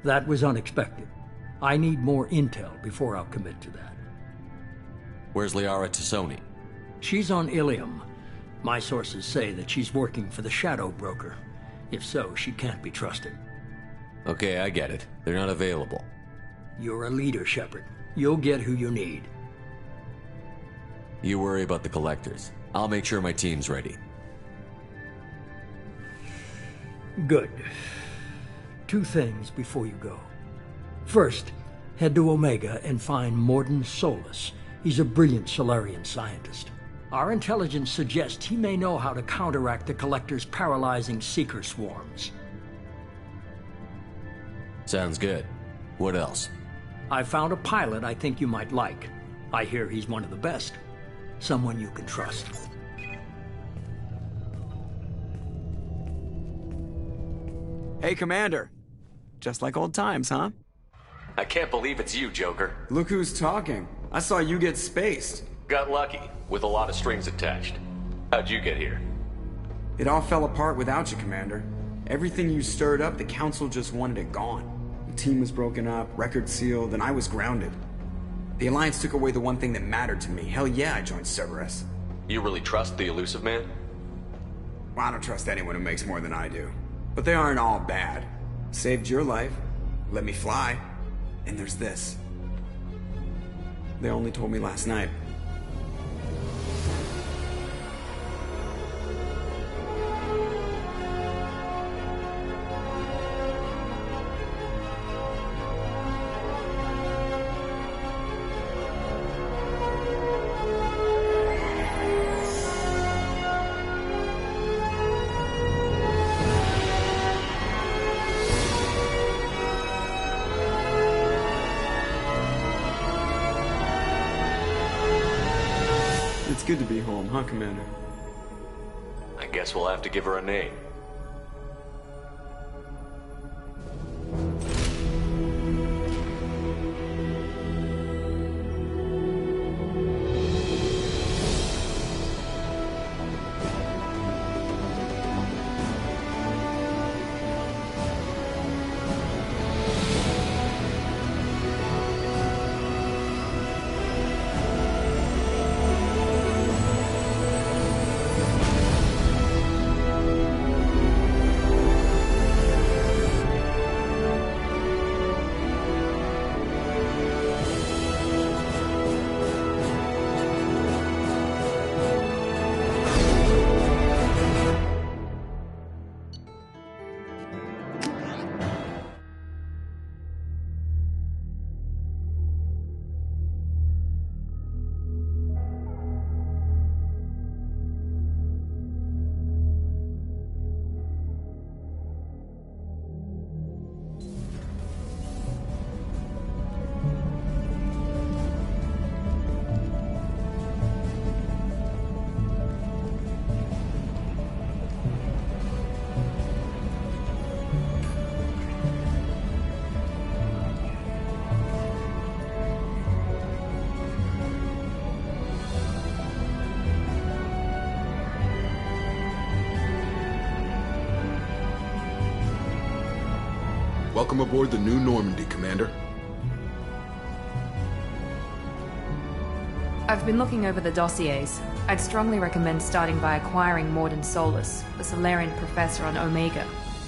That was unexpected. I need more intel before I'll commit to that. Where's Liara Tassoni? She's on Ilium. My sources say that she's working for the Shadow Broker. If so, she can't be trusted. Okay, I get it. They're not available. You're a leader, Shepard. You'll get who you need. You worry about the collectors. I'll make sure my team's ready. Good. 2 things before you go. First, head to Omega and find Mordin Solus. He's a brilliant Solarian scientist. Our intelligence suggests he may know how to counteract the Collector's paralyzing Seeker swarms. Sounds good. What else? I found a pilot I think you might like. I hear he's one of the best. Someone you can trust. Hey, Commander. Just like old times, huh? I can't believe it's you, Joker. Look who's talking. I saw you get spaced. Got lucky, with a lot of strings attached. How'd you get here? It all fell apart without you, Commander. Everything you stirred up, the Council just wanted it gone. The team was broken up, record sealed, and I was grounded. The Alliance took away the one thing that mattered to me. Hell yeah, I joined Cerberus. You really trust the Elusive Man? Well, I don't trust anyone who makes more than I do. But they aren't all bad. Saved your life, let me fly, and there's this. They only told me last night. It's good to be home, huh, Commander? I guess we'll have to give her a name. Welcome aboard the New Normandy, Commander. I've been looking over the dossiers. I'd strongly recommend starting by acquiring Morden Solus, the Solarian professor on Omega.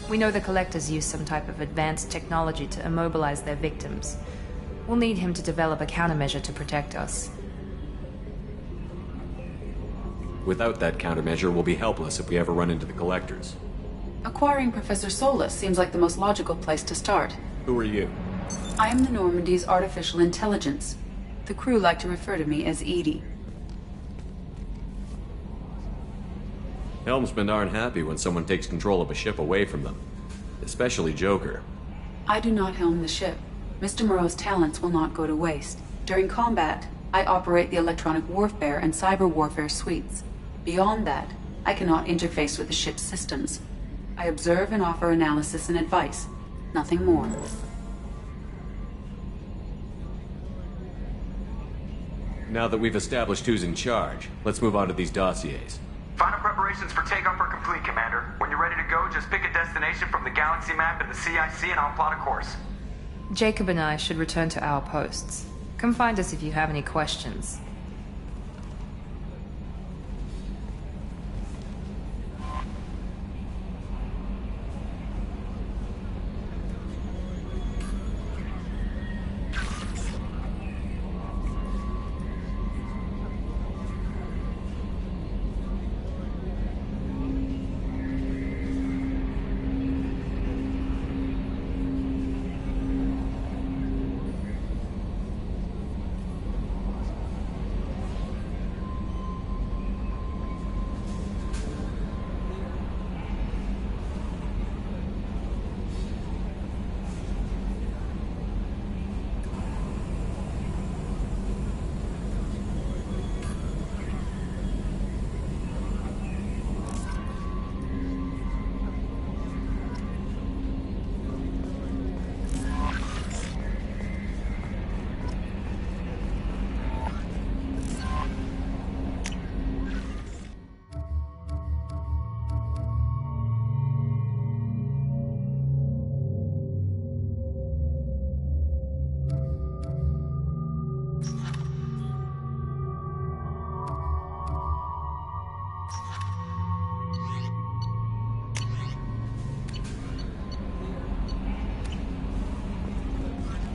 We know the Collectors use some type of advanced technology to immobilize their victims. We'll need him to develop a countermeasure to protect us. Without that countermeasure, we'll be helpless if we ever run into the Collectors. Acquiring Professor Solus seems like the most logical place to start. Who are you? I am the Normandy's artificial intelligence. The crew like to refer to me as Edie. Helmsmen aren't happy when someone takes control of a ship away from them. Especially Joker. I do not helm the ship. Mr. Moreau's talents will not go to waste. During combat, I operate the electronic warfare and cyber warfare suites. Beyond that, I cannot interface with the ship's systems. I observe and offer analysis and advice. Nothing more. Now that we've established who's in charge, let's move on to these dossiers. Final preparations for takeoff are complete, Commander. When you're ready to go, just pick a destination from the galaxy map and the CIC and I'll plot a course. Jacob and I should return to our posts. Come find us if you have any questions.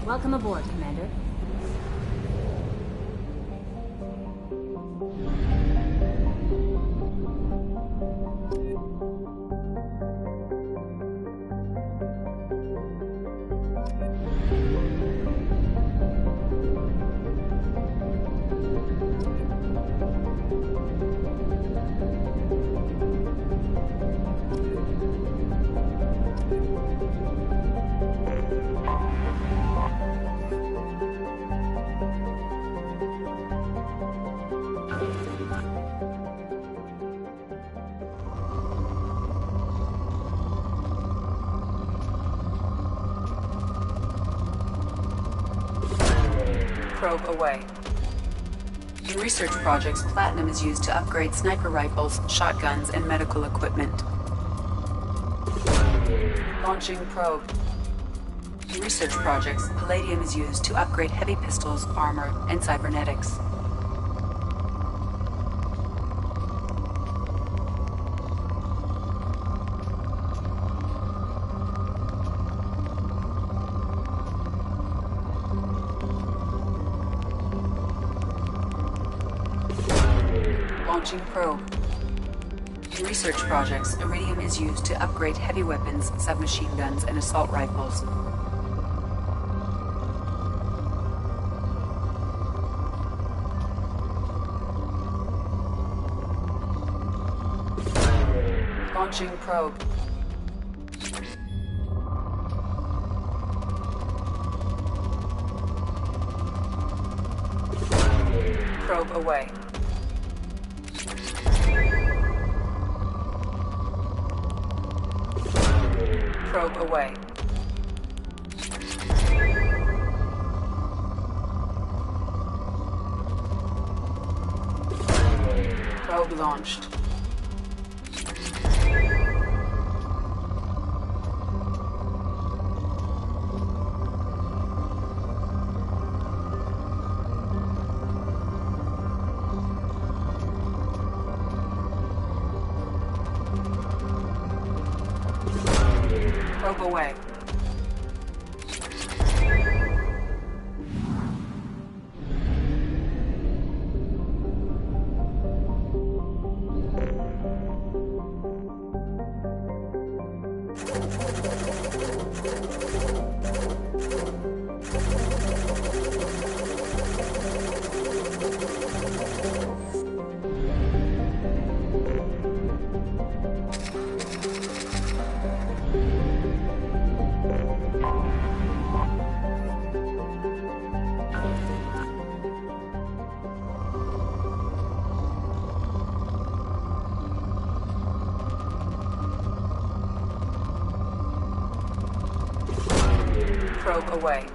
Welcome aboard, Commander. Probe away. In research projects, platinum is used to upgrade sniper rifles, shotguns, and medical equipment. Launching probe. In research projects, palladium is used to upgrade heavy pistols, armor, and cybernetics. Launching probe. In research projects, iridium is used to upgrade heavy weapons, submachine guns, and assault rifles. Launching probe. Probe away. Probe away. Probe launched. Probe away. Probe away.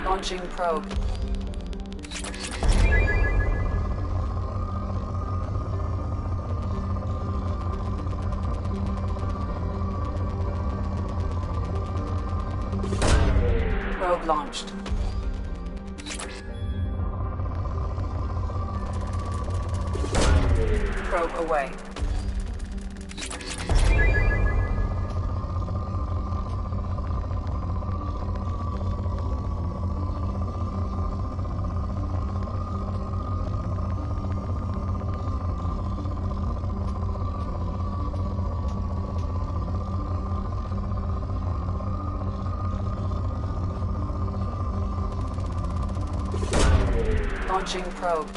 Launching probe. Probe launched. Probe away. Launching probe.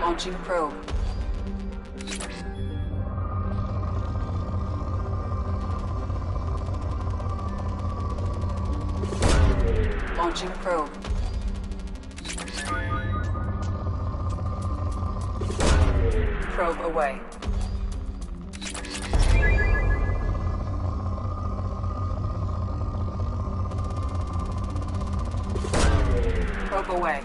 Launching probe. Launching probe. Probe away. Probe away.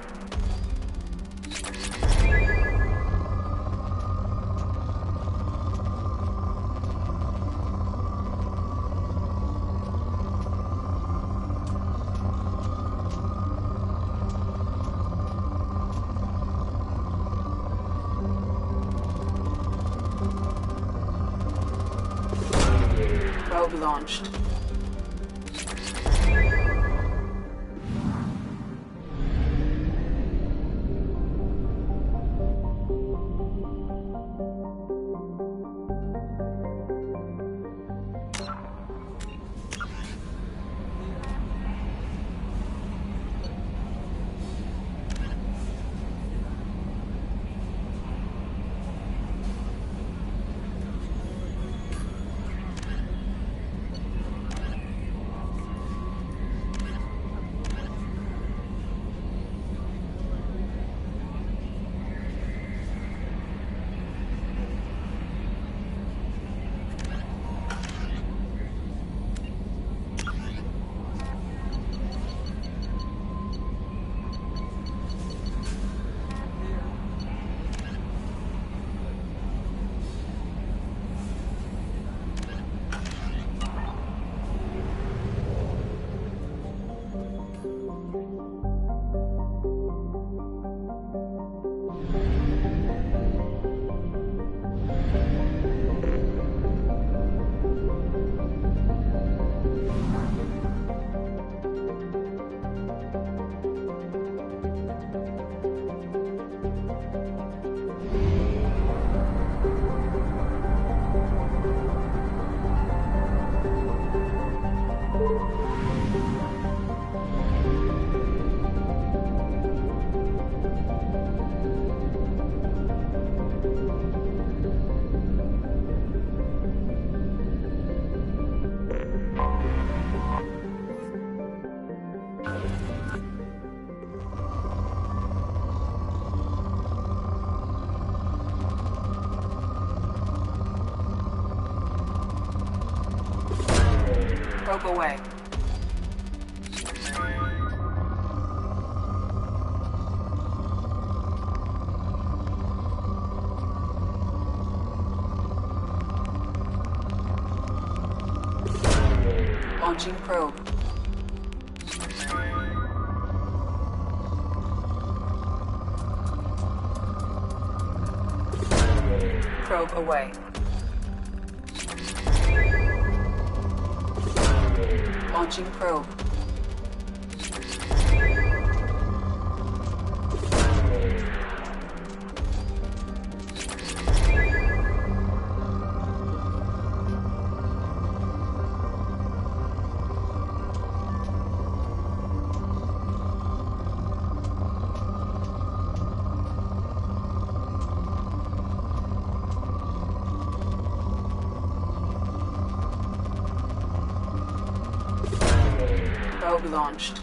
Probe launched. Probe away. Launching probe. Probe away. Launching probe. Probe launched.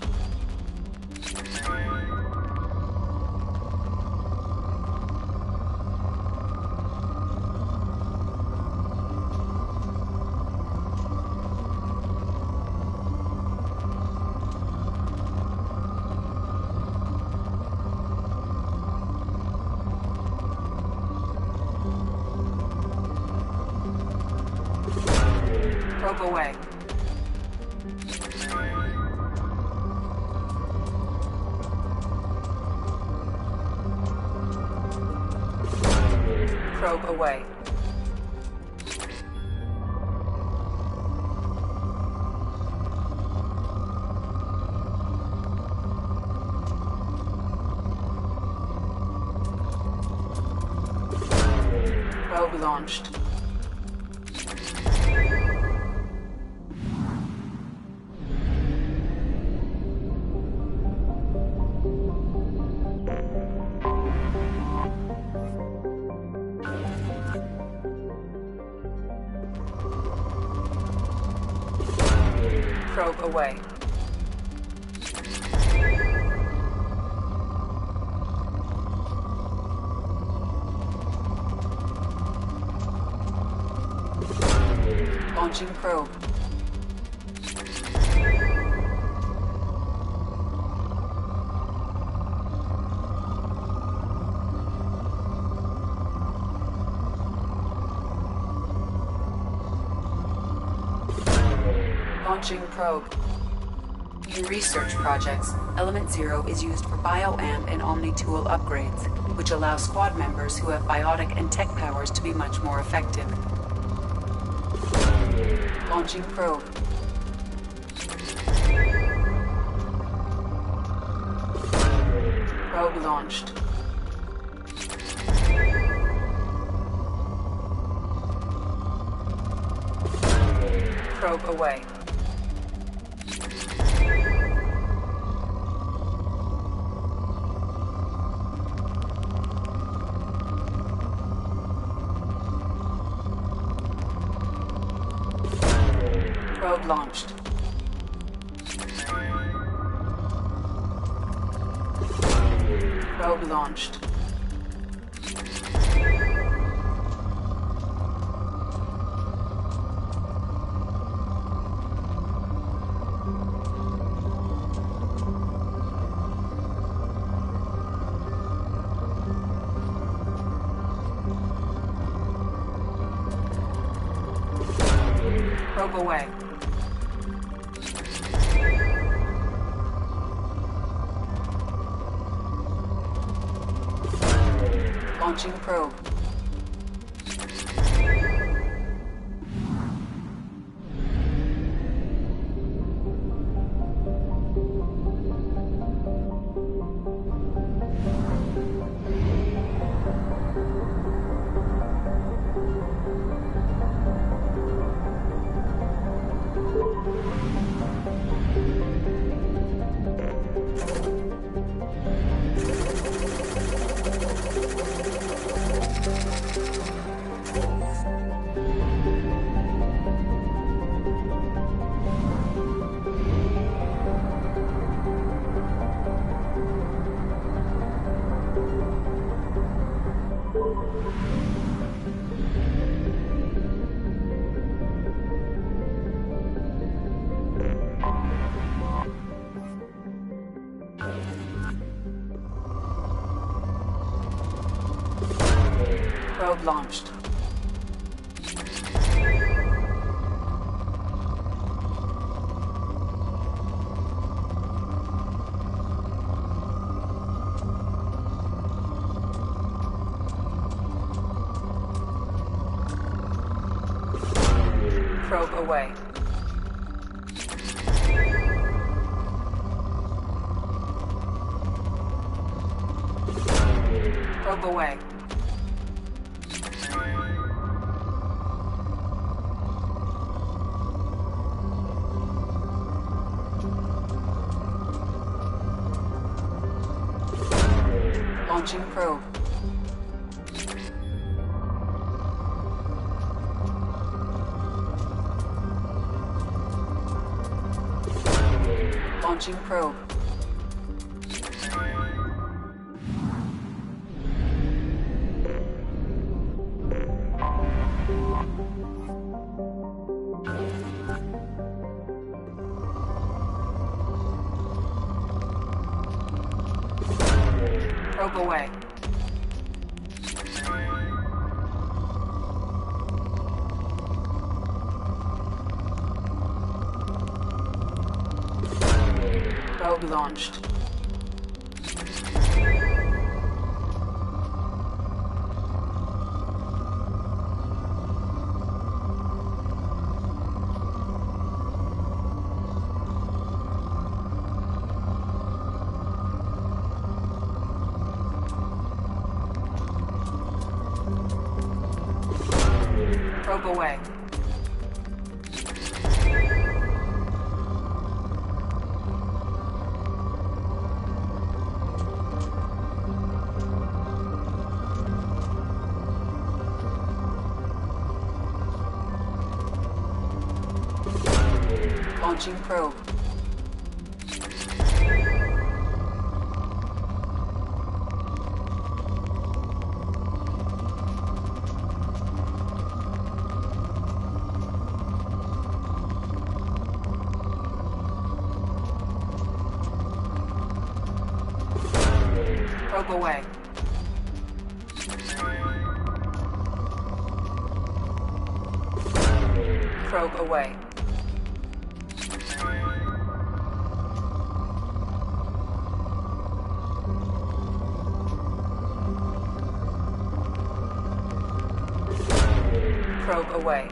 Probe away. Probe away. Probe launched. Probe away. Launching probe. Launching probe. In research projects, Element 0 is used for bioamp and omni-tool upgrades, which allow squad members who have biotic and tech powers to be much more effective. Launching probe. Probe launched. Probe away. Probe launched. Probe launched. Probe away. Launching probe. Probe launched. Probe away. Probe away. Launching probe. Launching probe. Probe away. Probe launched. Probe away. Launching probe. Probe away. Probe away. Probe away.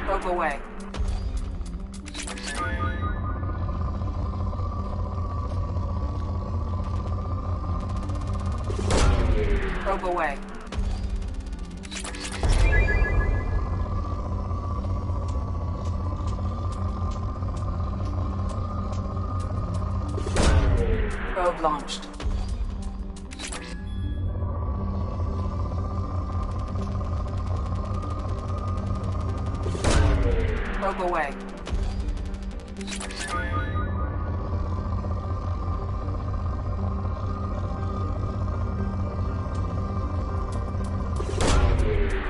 Probe away. Probe away. Probe launched. Probe away.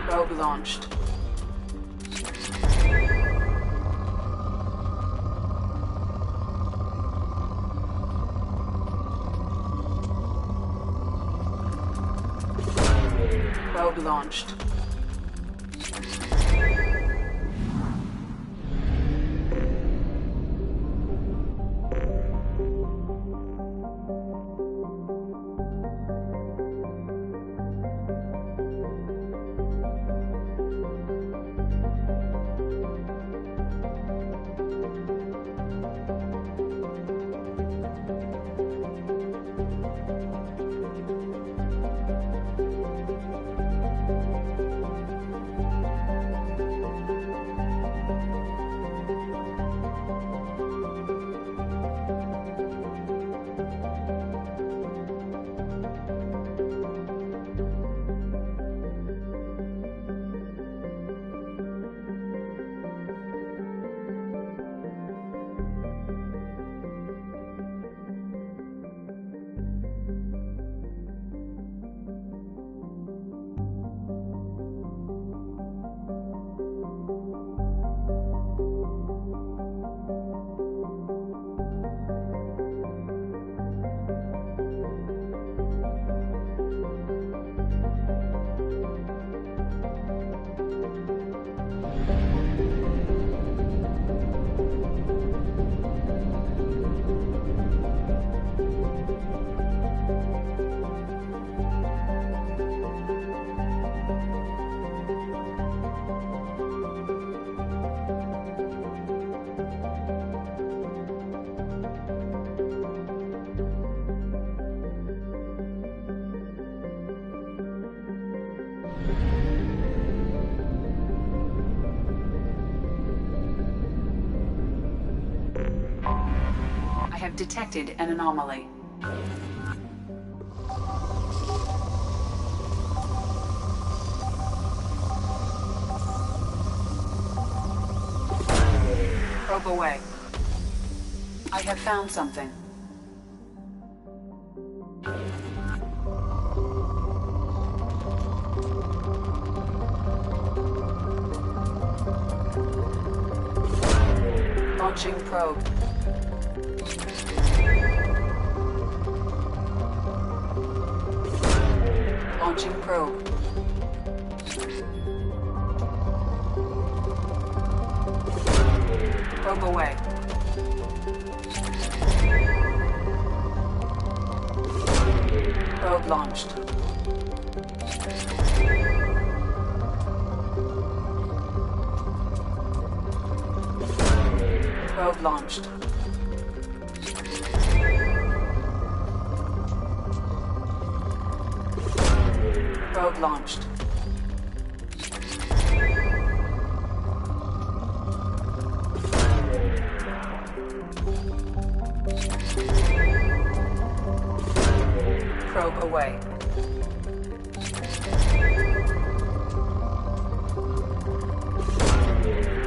Probe launched. Probe launched. I have detected an anomaly. Probe away. I have found something. Launching probe. Launching probe. Probe away. Probe launched. Probe launched. Probe launched. Probe away.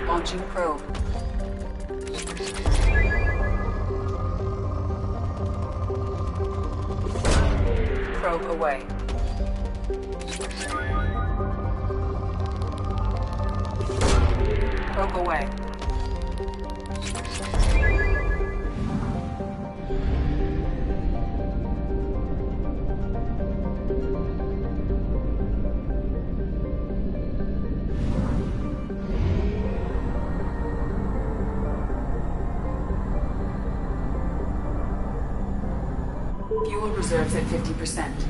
Launching probe. Probe away. Probe away. Fuel reserves at 50%.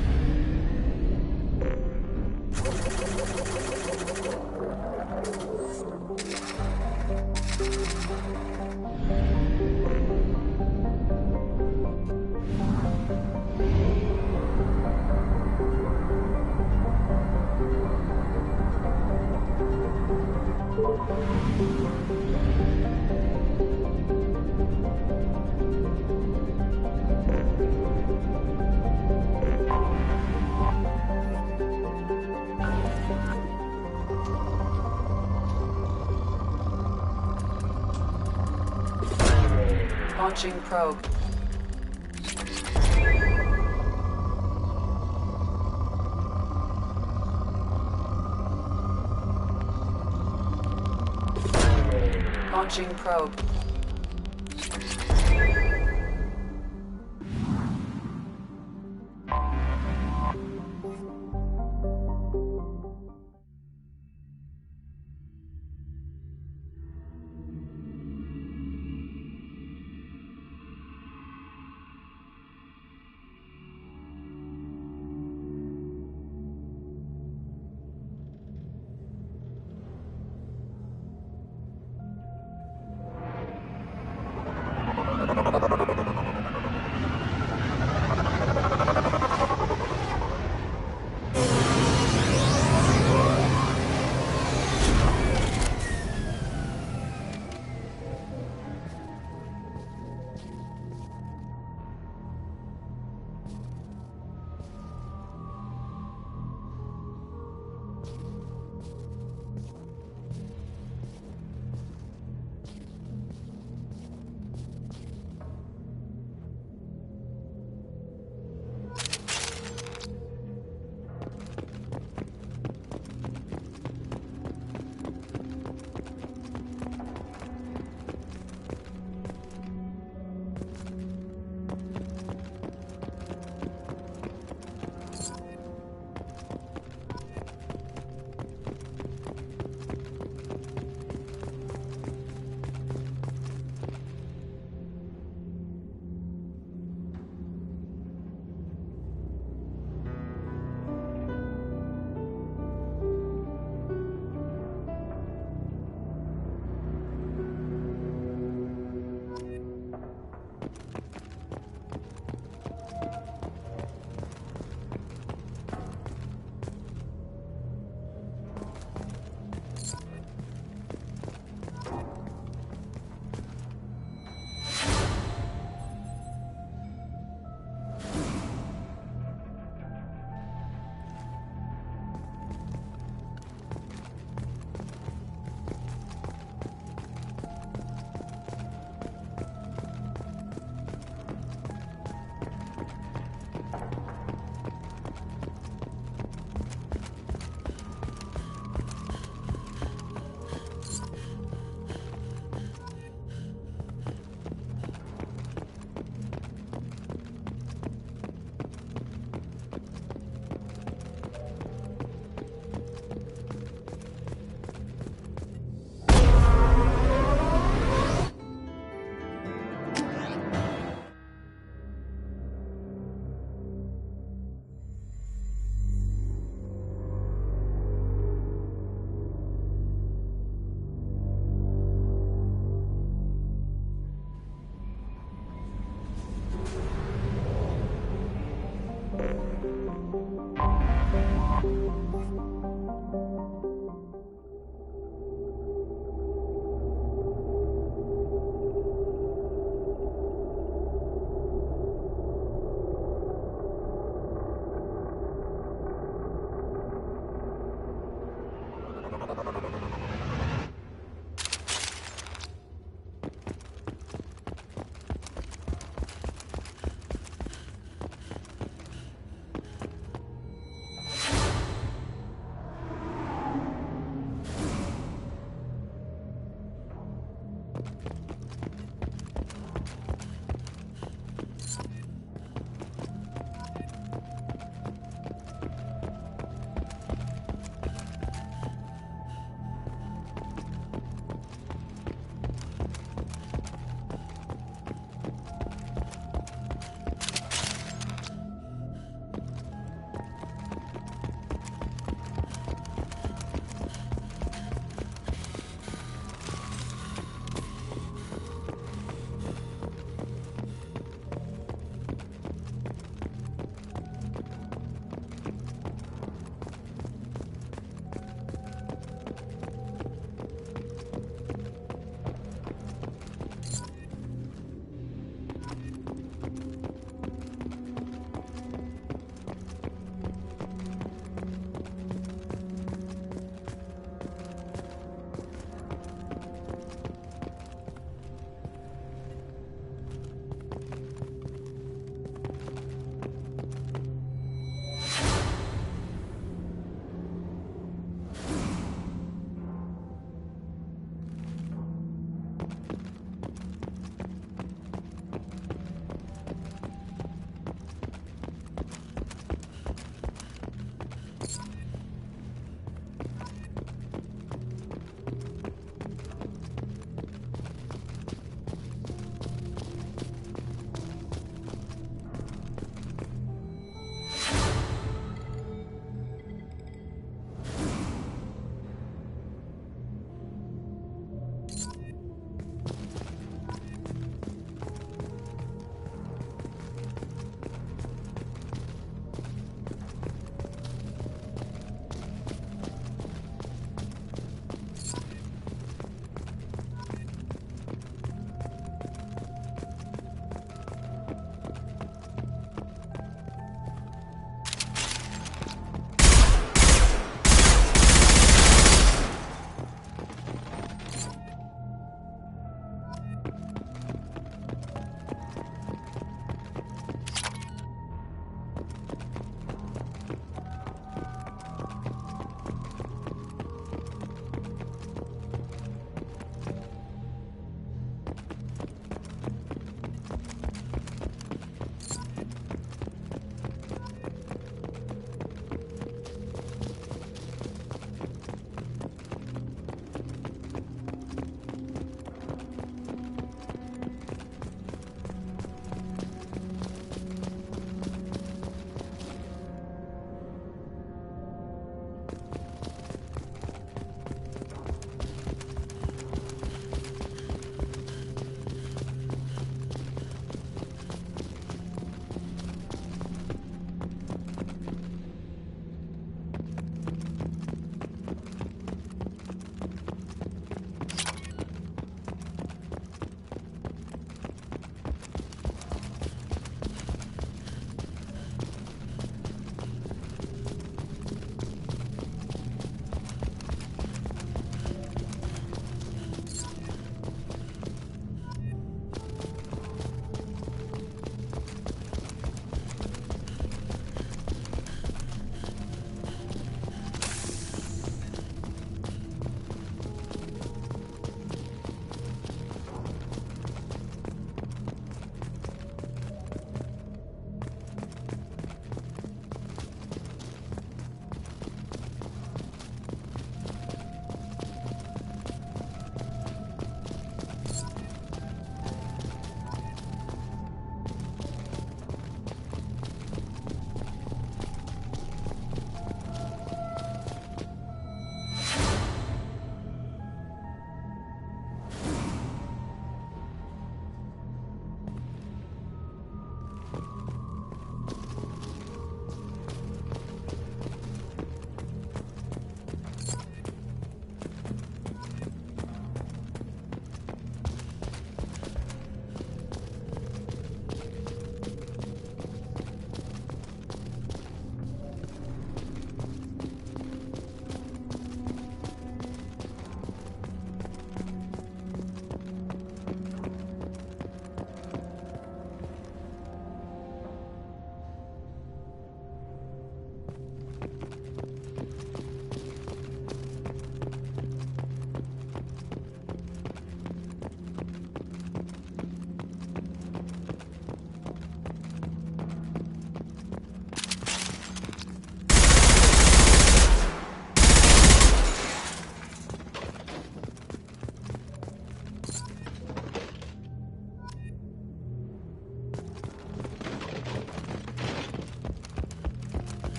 Launching probe. Launching probe.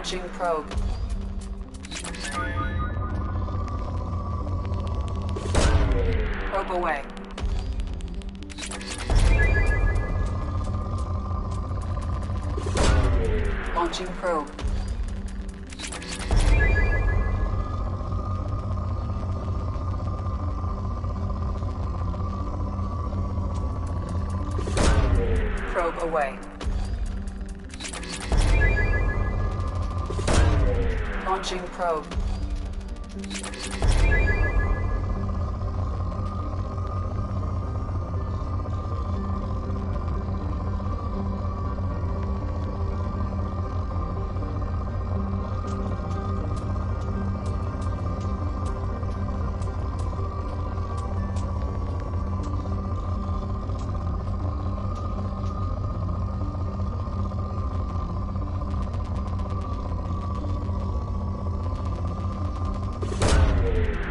Launching probe. Probe away. Launching probe. Probe away. Launching probe.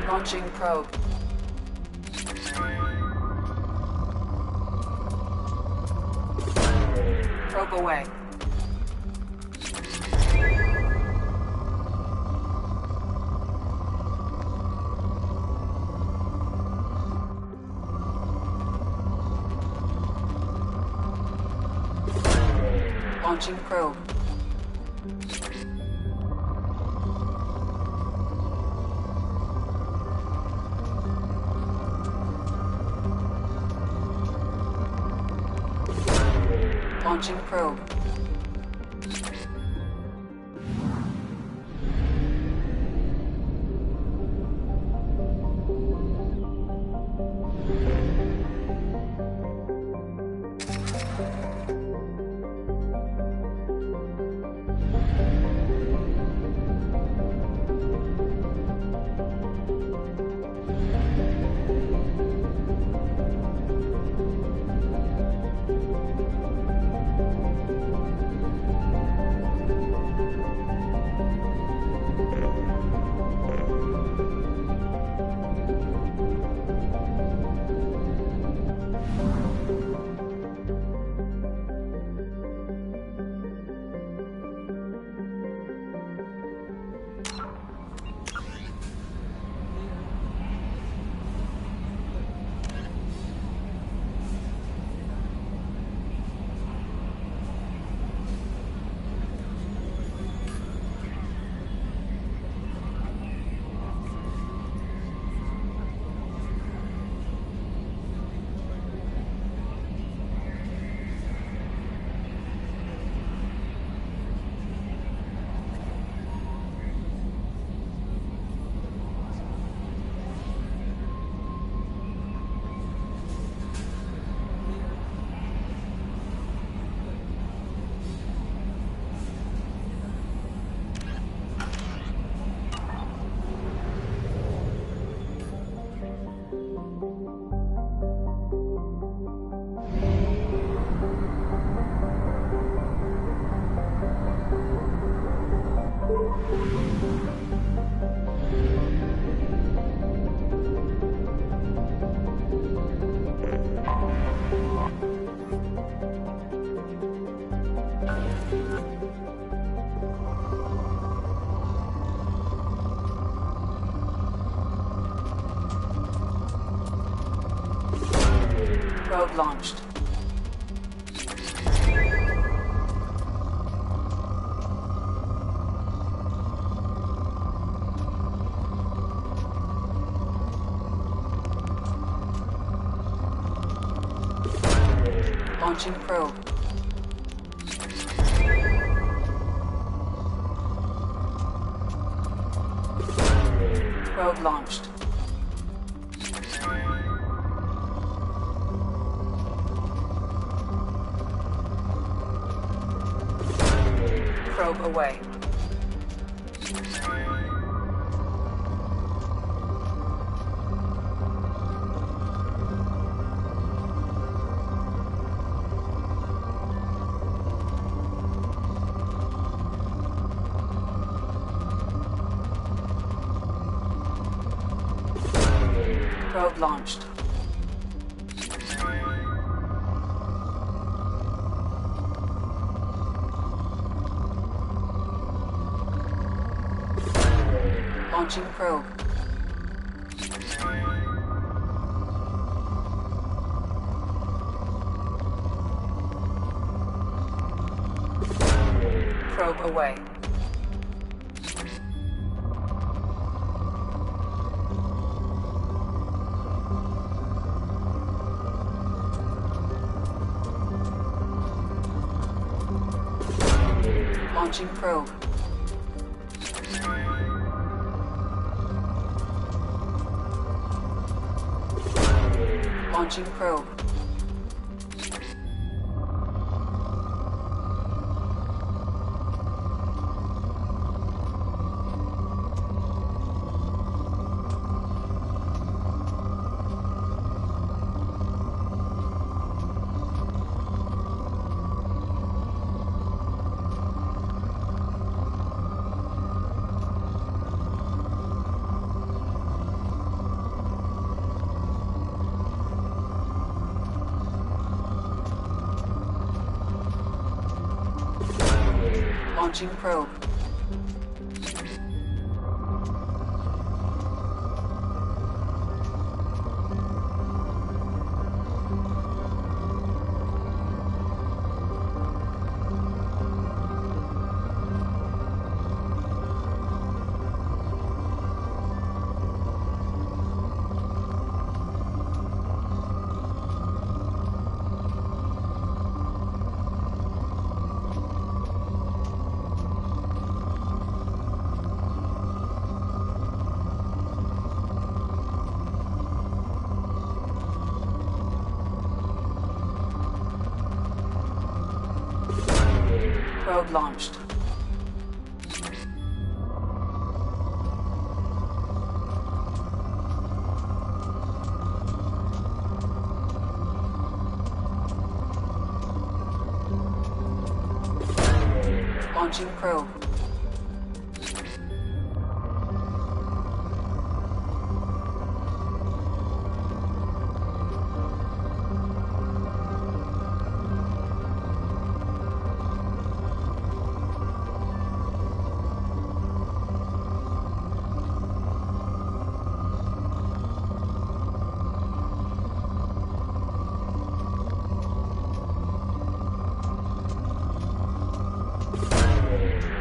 Launching probe. Probe away. Launching probe. Launching probe. Probe launched. Launching probe. Probe launched. Probe away. Probe launched. Launching probe. Probe away. Launching probe. Launching probe. Launching probe. Probe launched. Launching probe.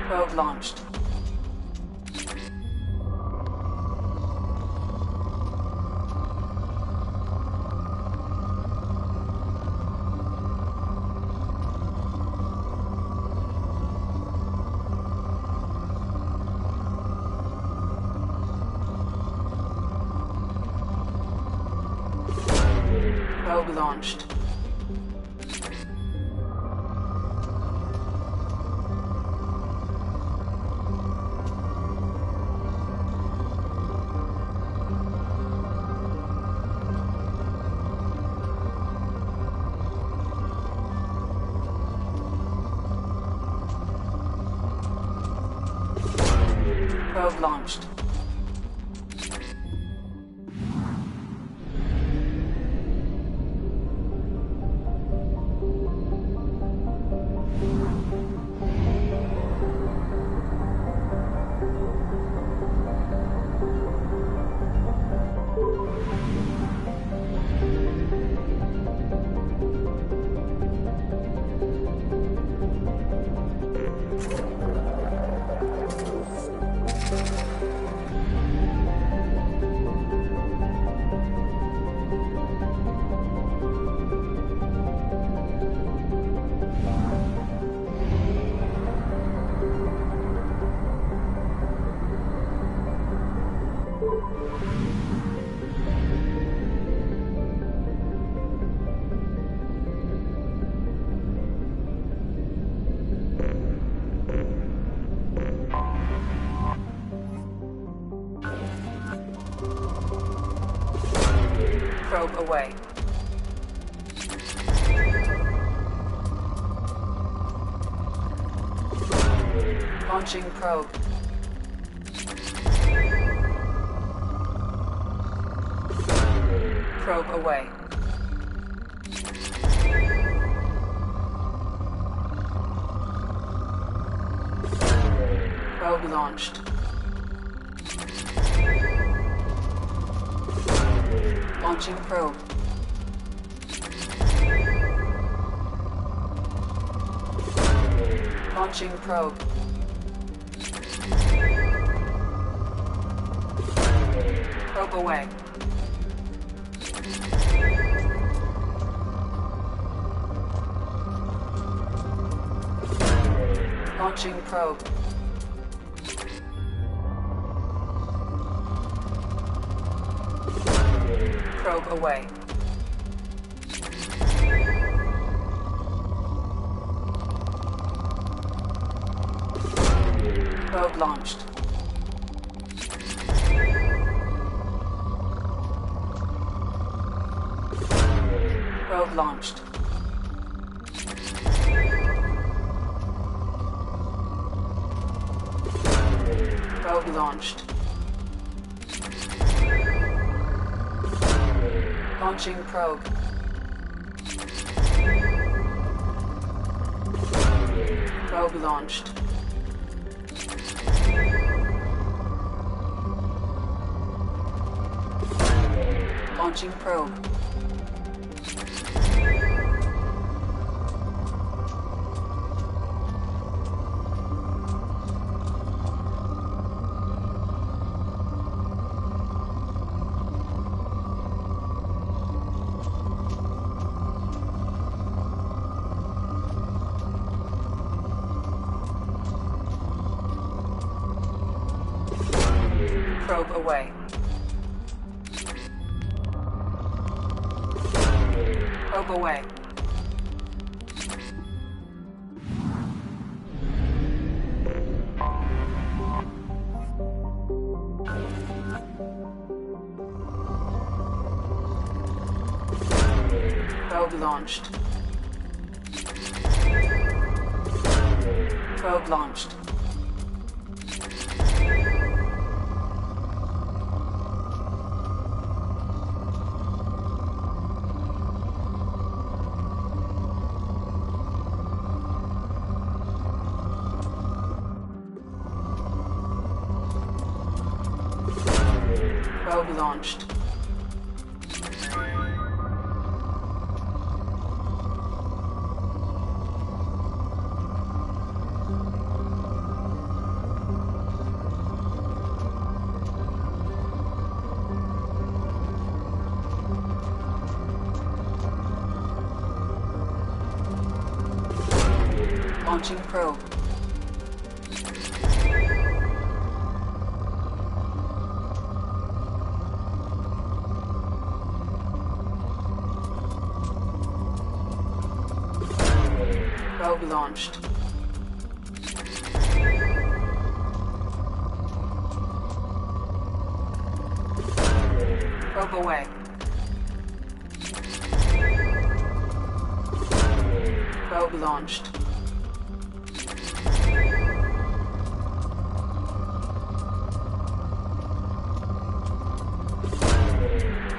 Probe launched. Probe launched. Probe launched. Probe away. Launching probe. Probe away. Probe launched. Launching probe. Launching probe. Probe away. Launching probe. Probe away. Probe launched. Probe launched. Probe launched. Launching probe. Probe launched. Launching probe. Probe away. Probe away. Probe launched. Probe launched. Probe launched. Launching probe. Probe launched. Probe away. Probe launched.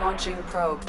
Launching probe.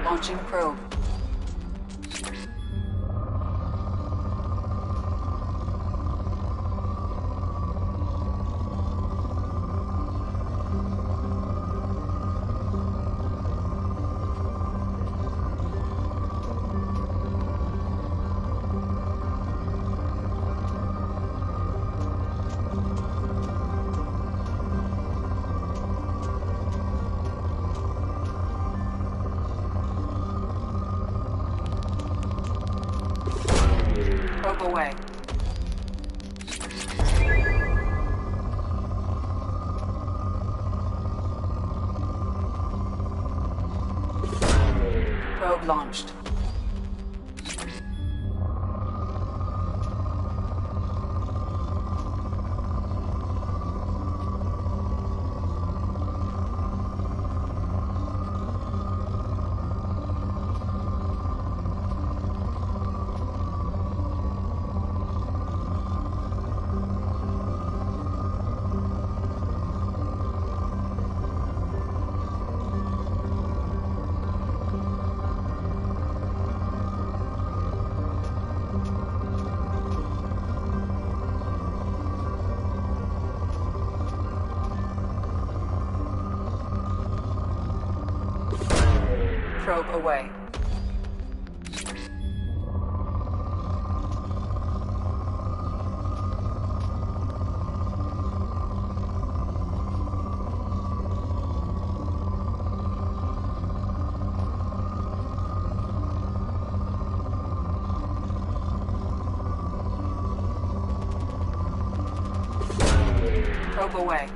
Launching probe. Probe away. Probe launched. Probe away. Probe away.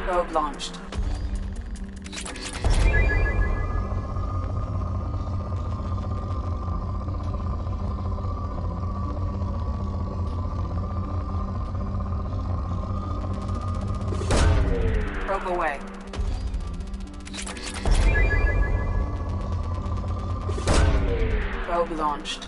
Probe launched. Probe away. Probe launched.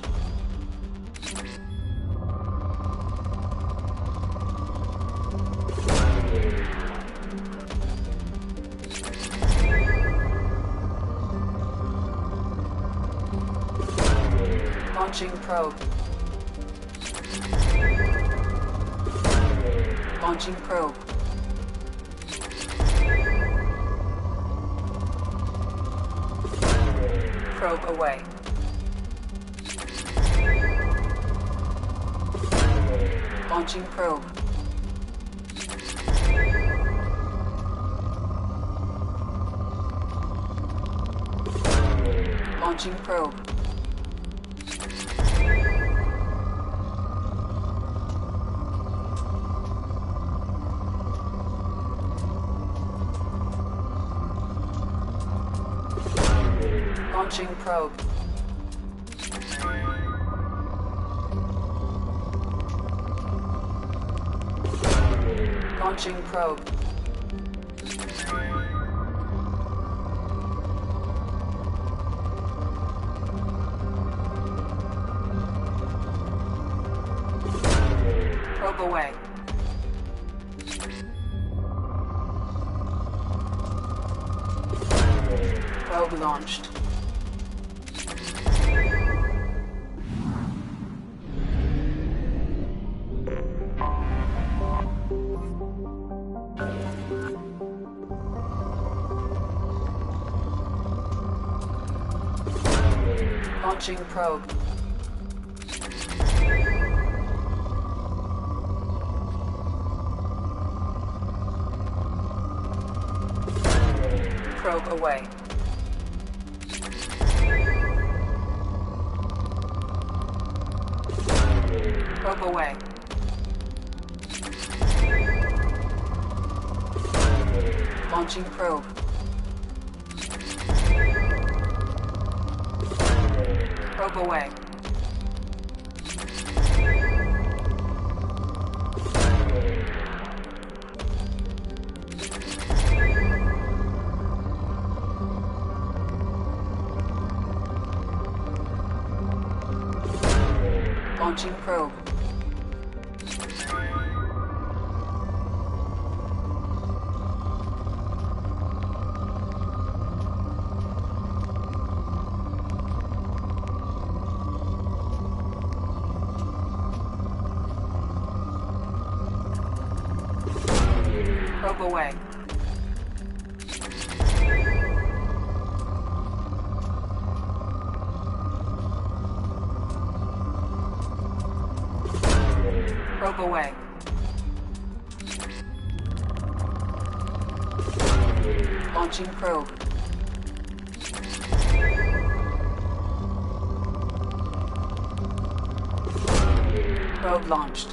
Launching probe. Launching probe. Probe away. Launching probe. Launching probe. Launching probe. Launching probe. Probe away. Probe launched. Launching probe. Probe away. Probe away. Launching probe. Probe away. Launching probe. Probe away. Probe away. Launching probe. Probe launched.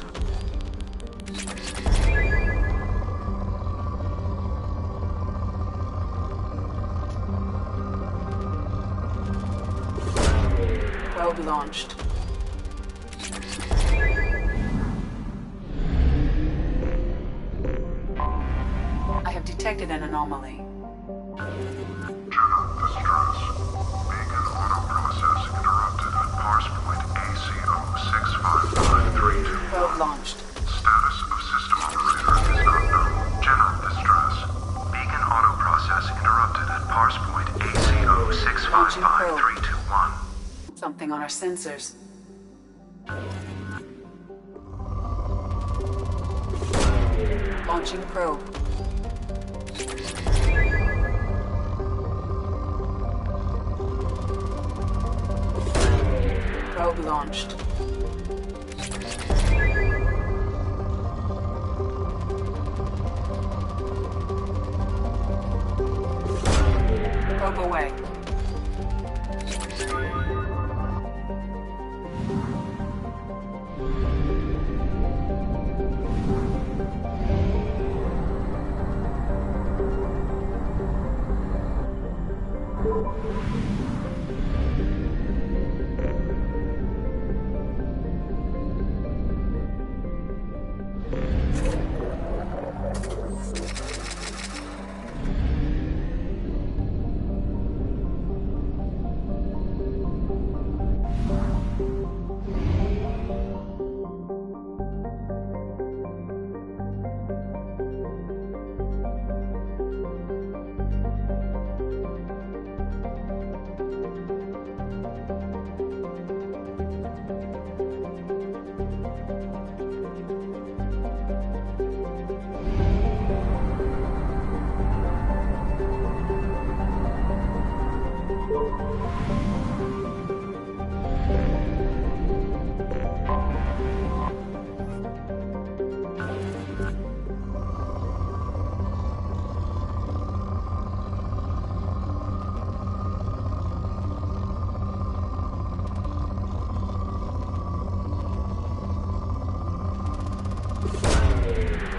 Probe launched. I have detected an anomaly. General distress. Beacon auto process interrupted at parse point ACO-65532. Probe launched. Status of system operator is not known. General distress. Beacon auto process interrupted at parse point ACO-65532. Something on our sensors. Launching probe. Probe launched. Probe away.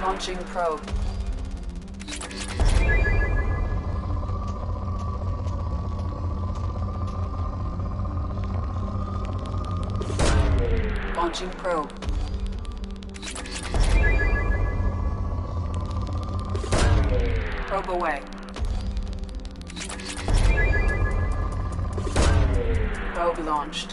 Launching probe. Launching probe. Probe away. Probe launched.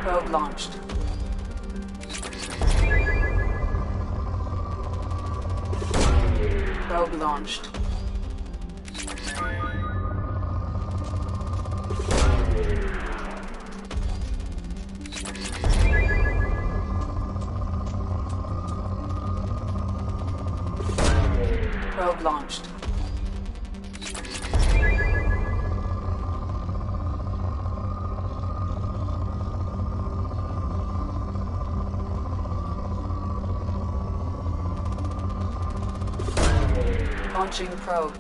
Probe launched. Probe launched. Probe launched. Launching probe.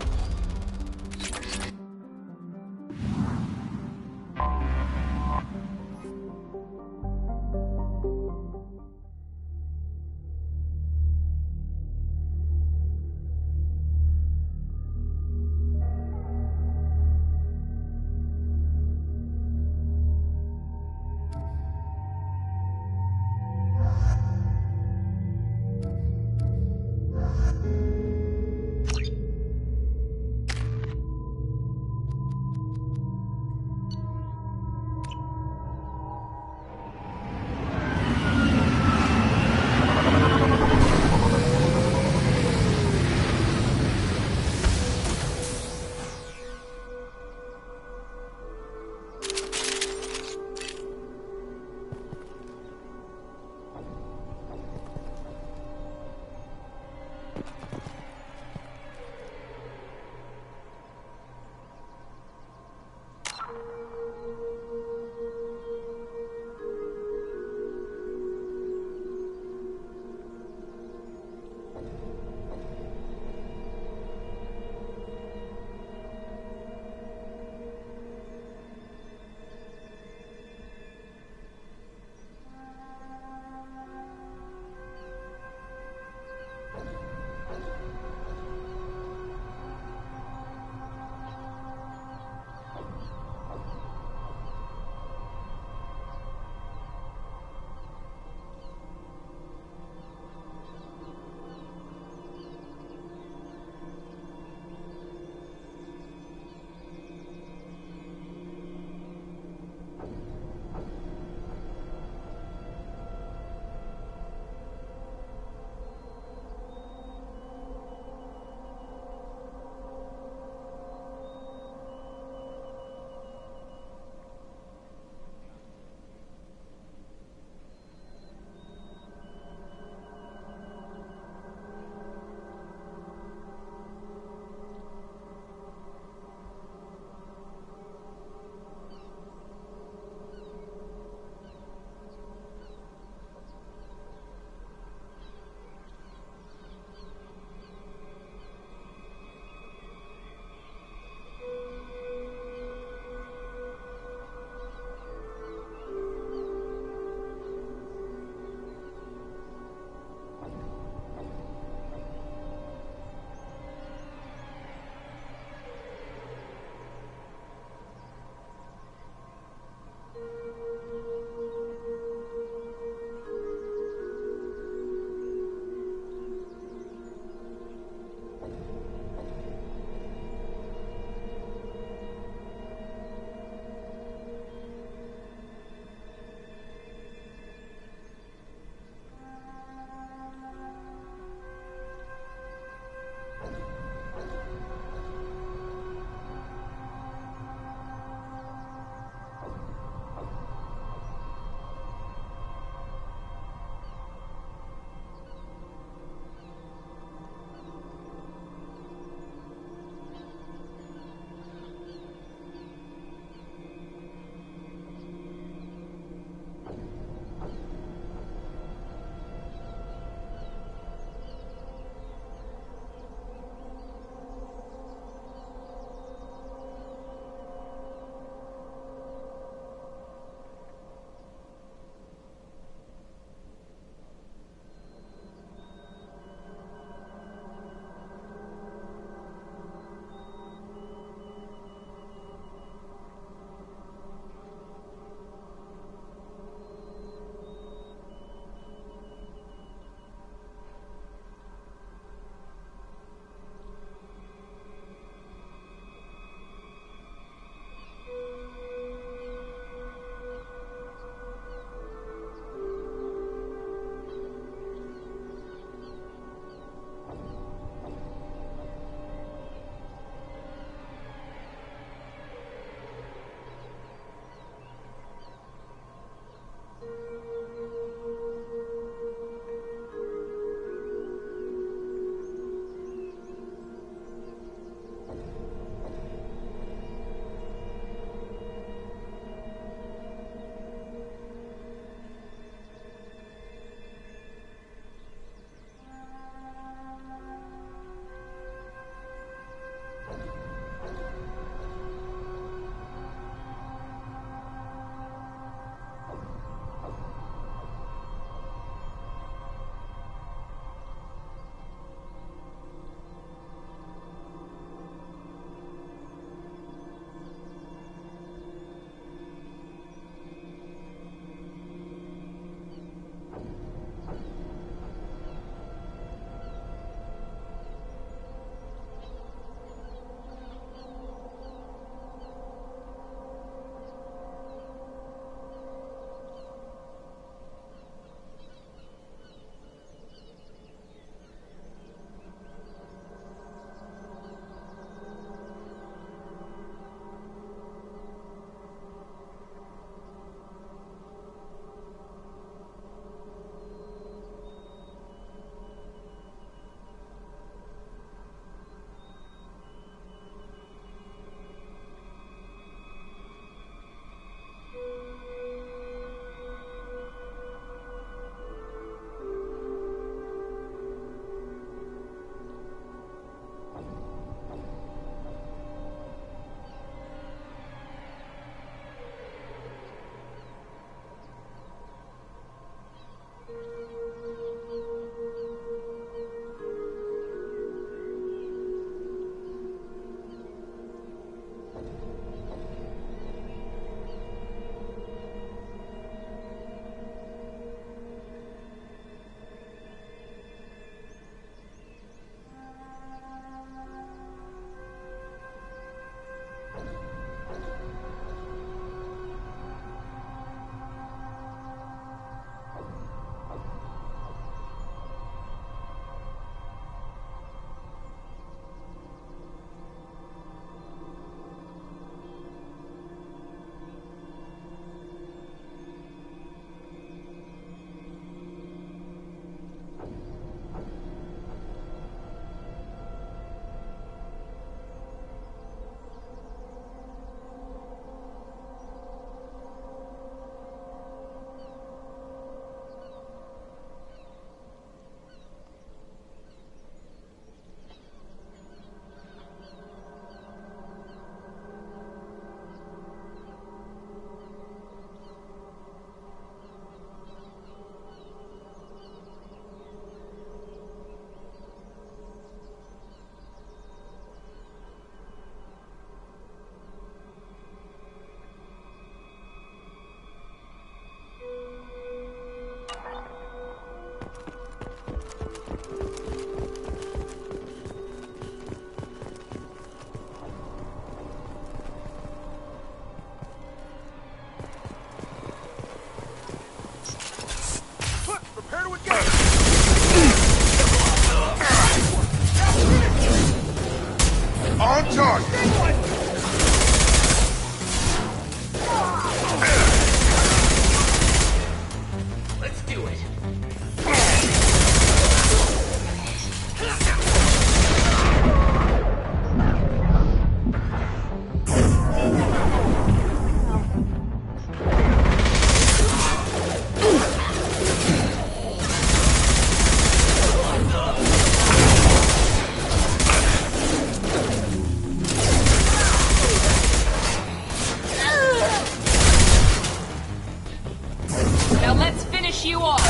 you off!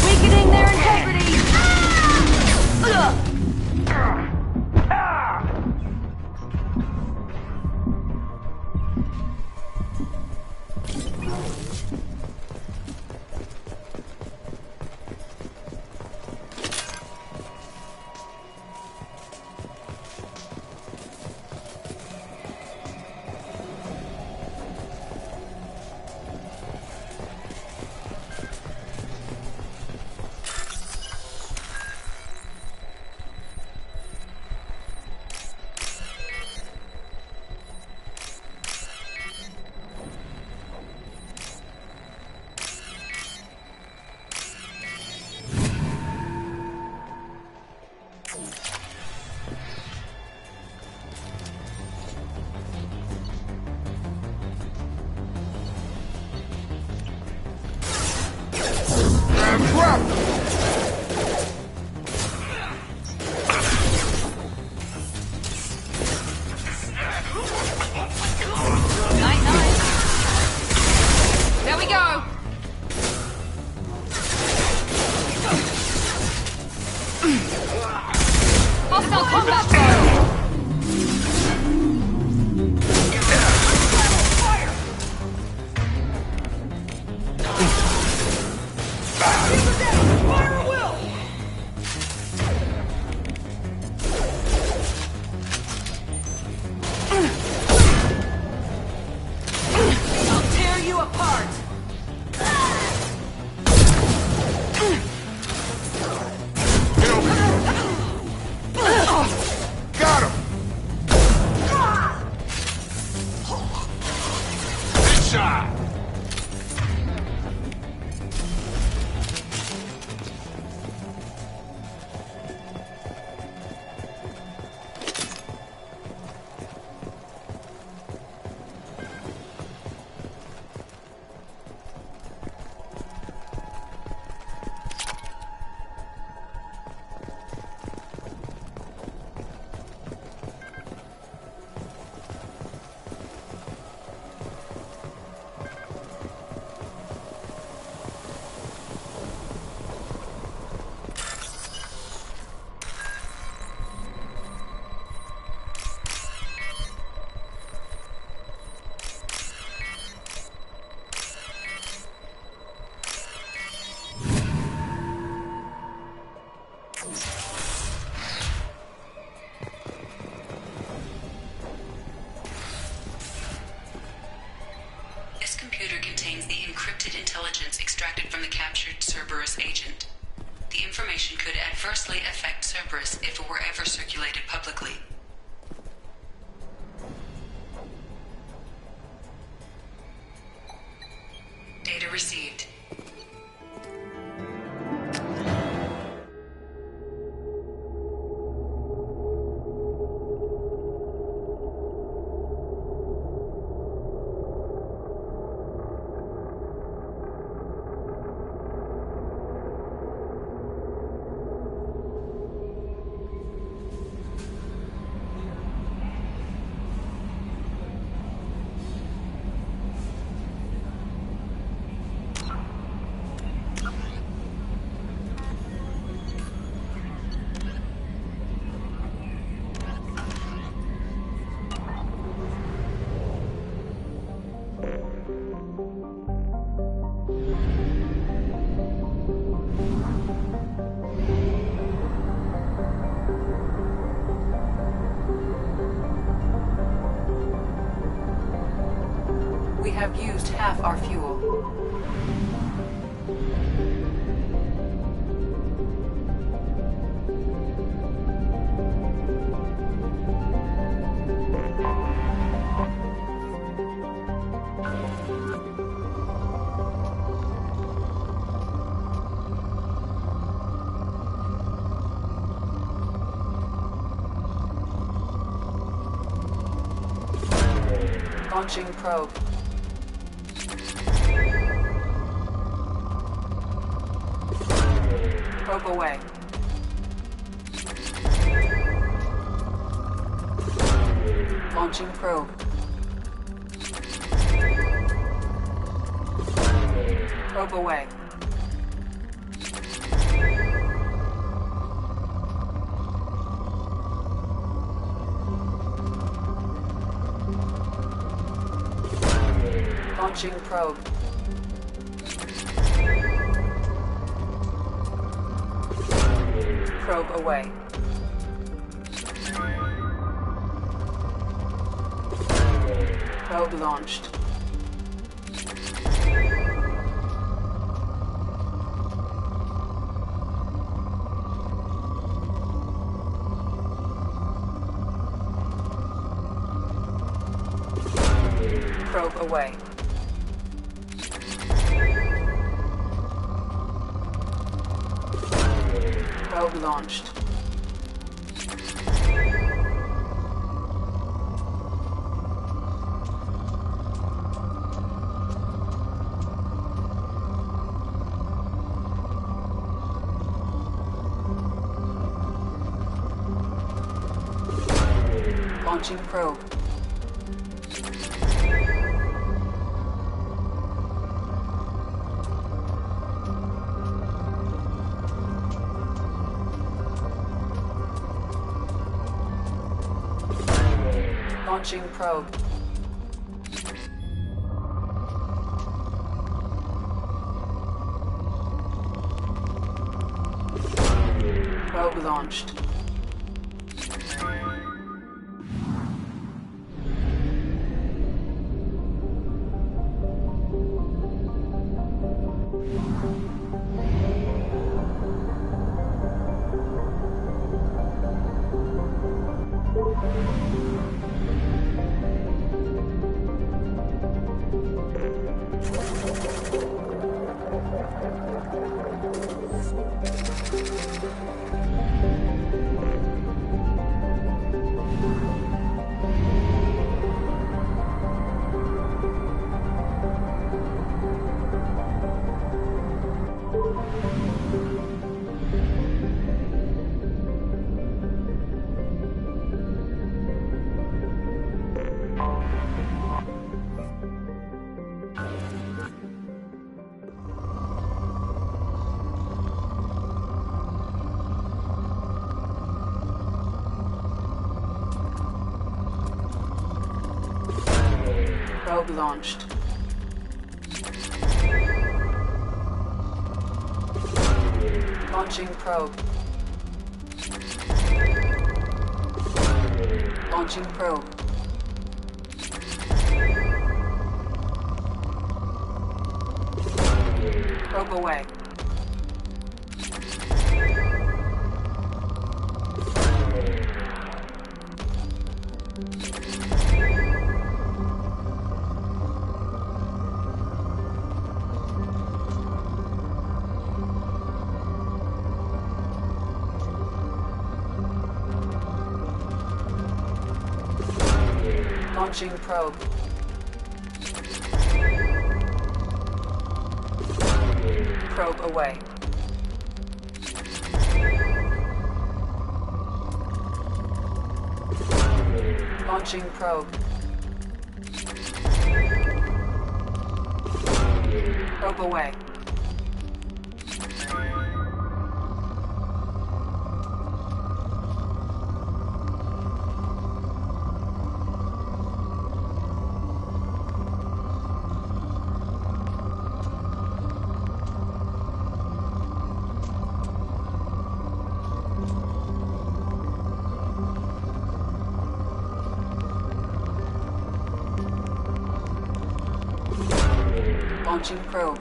Weakening their integrity! There we go! Hostile combat zone! I'll tear you apart! Got him! Headshot! This computer contains the encrypted intelligence extracted from the captured Cerberus agent. The information could adversely affect Cerberus if it were ever circulated publicly. Data received. We have used half our fuel. Launching probe. Probe away. Launching probe. Probe away. Launching probe. Probe away. Probe launched. Probe away. Probe launched. Launching probe. Launching probe. Probe launched. Probe launched. Launching probe. Launching probe. Probe away. Launching probe. Probe away. Launching probe. Probe away. Launching probe.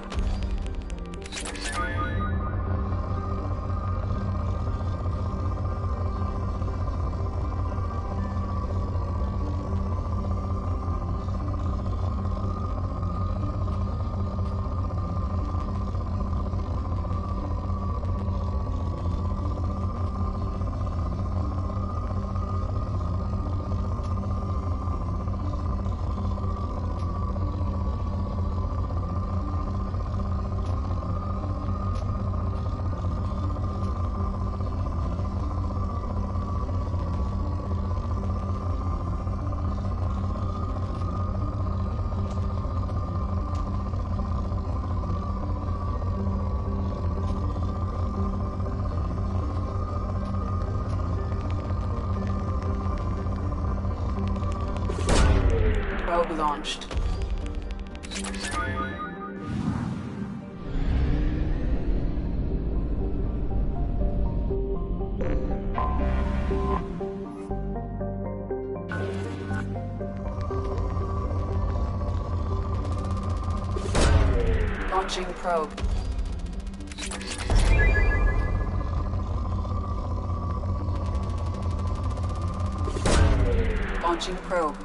Probe launched. Launching probe. Launching probe.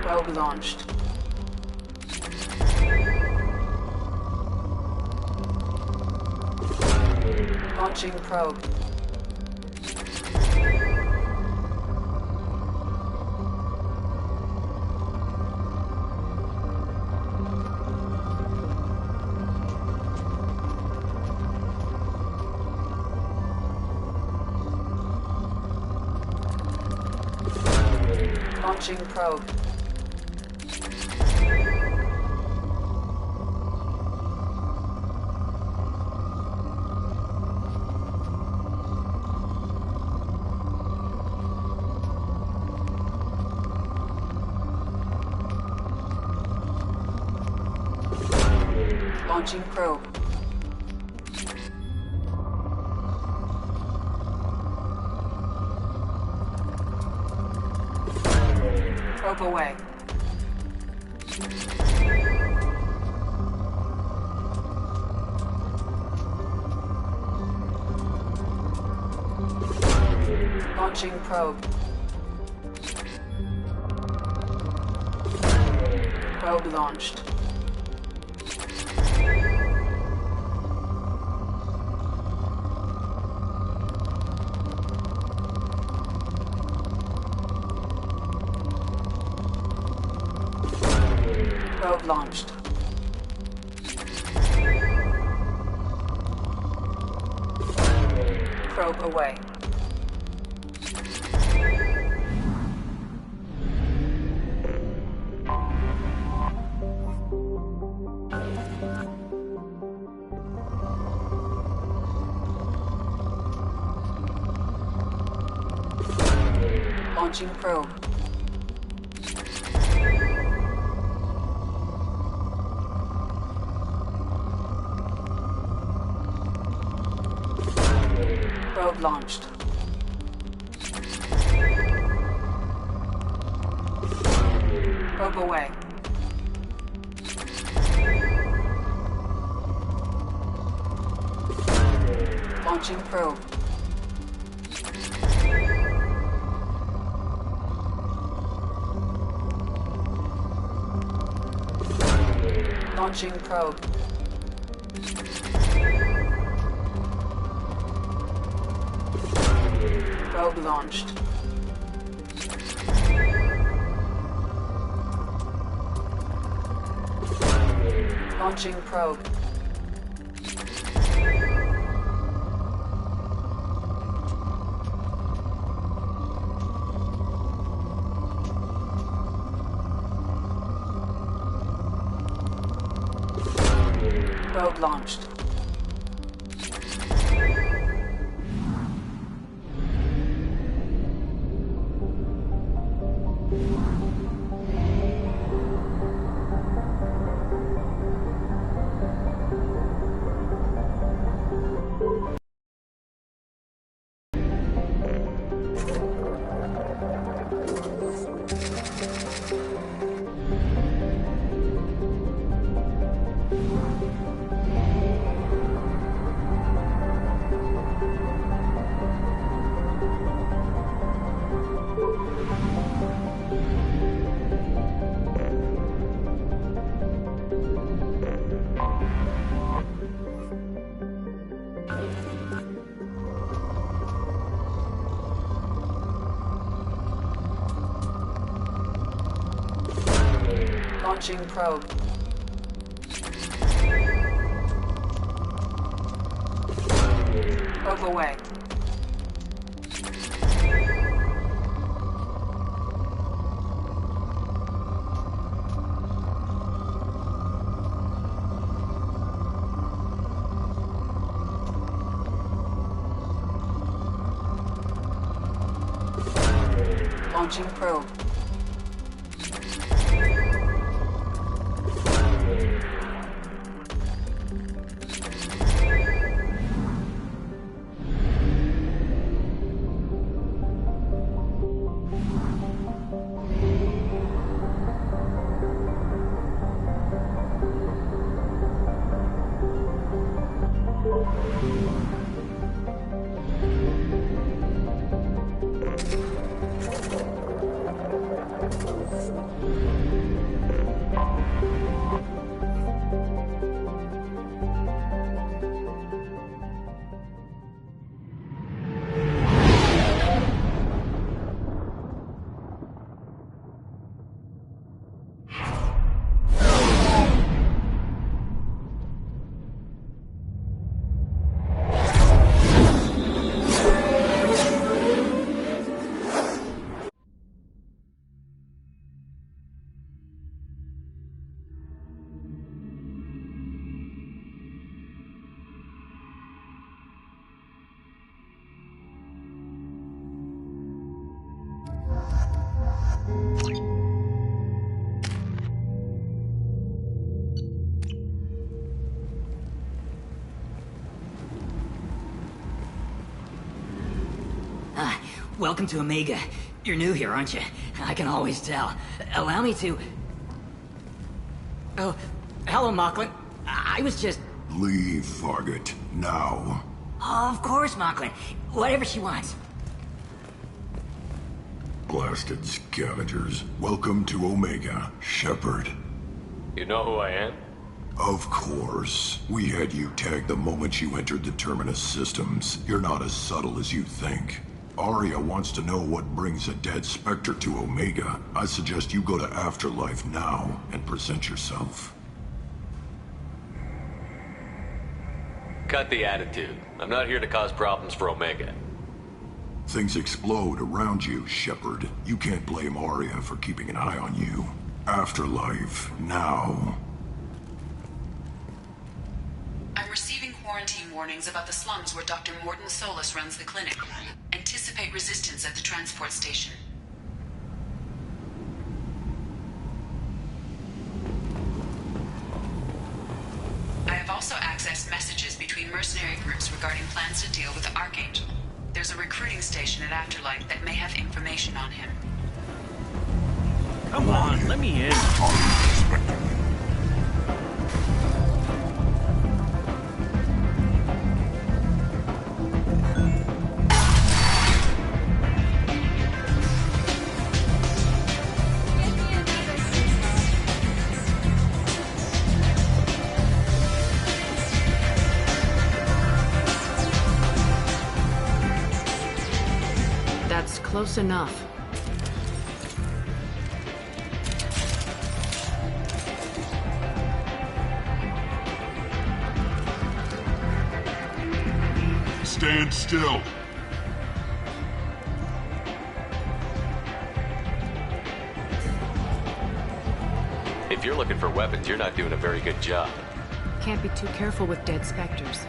Probe launched. Launching probe. Launching probe. Launching probe. Probe away. Launching probe. Probe launched. Probe launched. Probe away. Launching probe. Probe launched. Probe away. Launching probe. Launching probe. Probe launched. Launching probe. Probe launched. Launching probe. Probe away. Launching probe. Welcome to Omega. You're new here, aren't you? I can always tell. Allow me to... Oh, hello, Mocklin. I was just... Leave, Fargate. Now. Oh, of course, Mocklin. Whatever she wants. Blasted scavengers. Welcome to Omega, Shepard. You know who I am? Of course. We had you tagged the moment you entered the Terminus systems. You're not as subtle as you think. Aria wants to know what brings a dead Spectre to Omega. I suggest you go to Afterlife now and present yourself. Cut the attitude. I'm not here to cause problems for Omega. Things explode around you, Shepard. You can't blame Aria for keeping an eye on you. Afterlife, now. I'm receiving quarantine warnings about the slums where Dr. Morton Solus runs the clinic. Anticipate resistance at the transport station. I have also accessed messages between mercenary groups regarding plans to deal with the Archangel. There's a recruiting station at Afterlife that may have information on him. Come on, let me in. Close enough. Stand still. If you're looking for weapons, you're not doing a very good job. Can't be too careful with dead specters.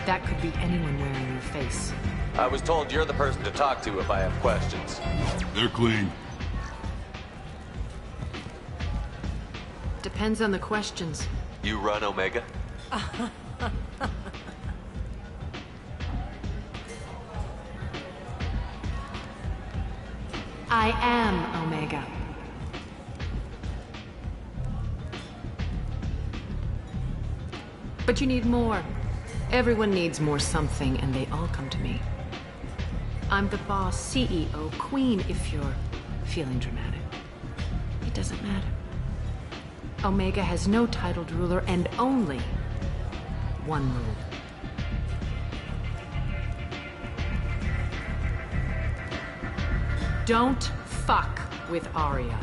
That could be anyone wearing your face. I was told you're the person to talk to if I have questions. They're clean. Depends on the questions. You run Omega? I am Omega. But you need more. Everyone needs more something, and they all come to me. I'm the boss, CEO, queen, if you're feeling dramatic. It doesn't matter. Omega has no titled ruler and only one rule. Don't fuck with Aria.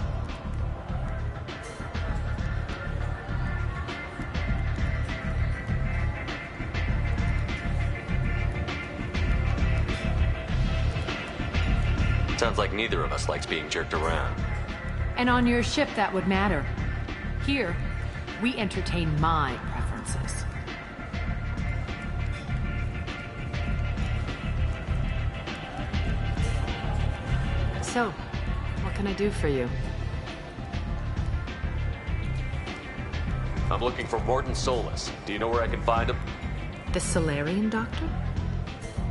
Sounds like neither of us likes being jerked around. And on your ship, that would matter. Here, we entertain my preferences. So, what can I do for you? I'm looking for Morton Solus. Do you know where I can find him? The Solarian doctor?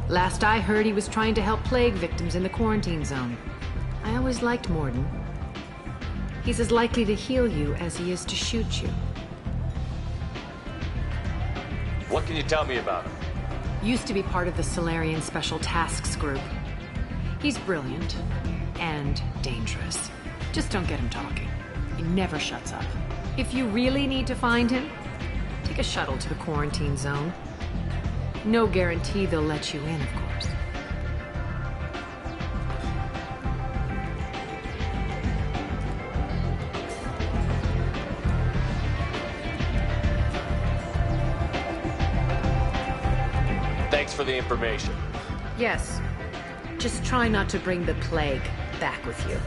Last I heard, he was trying to help plague victims in the quarantine zone. I always liked Morton. He's as likely to heal you as he is to shoot you. What can you tell me about him? Used to be part of the Solarian Special Tasks Group. He's brilliant and dangerous. Just don't get him talking. He never shuts up. If you really need to find him, take a shuttle to the quarantine zone. No guarantee they'll let you in, of course. Thanks for the information. Yes. Just try not to bring the plague back with you.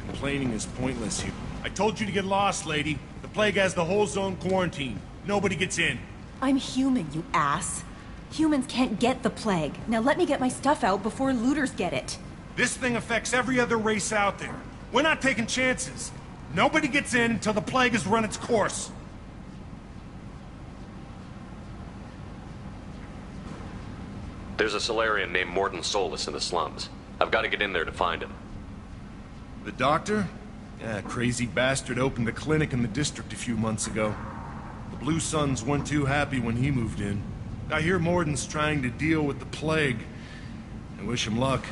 Complaining is pointless here. I told you to get lost, lady. The plague has the whole zone quarantined. Nobody gets in. I'm human, you ass. Humans can't get the plague. Now let me get my stuff out before looters get it. This thing affects every other race out there. We're not taking chances. Nobody gets in until the plague has run its course. There's a Solarian named Morton Solus in the slums. I've got to get in there to find him. The doctor? Yeah, crazy bastard opened a clinic in the district a few months ago. The Blue Suns weren't too happy when he moved in. I hear Morton's trying to deal with the plague. I wish him luck,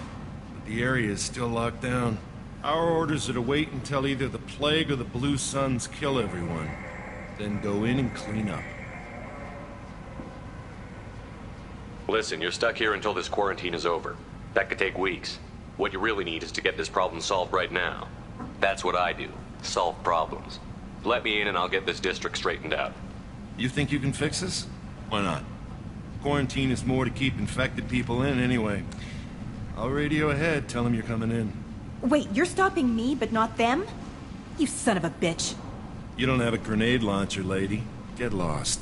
but the area is still locked down. Our orders are to wait until either the plague or the Blue Suns kill everyone, then go in and clean up. Listen, you're stuck here until this quarantine is over. That could take weeks. What you really need is to get this problem solved right now. That's what I do. Solve problems. Let me in and I'll get this district straightened out. You think you can fix this? Why not? Quarantine is more to keep infected people in anyway. I'll radio ahead, tell them you're coming in. Wait, you're stopping me, but not them? You son of a bitch. You don't have a grenade launcher, lady. Get lost.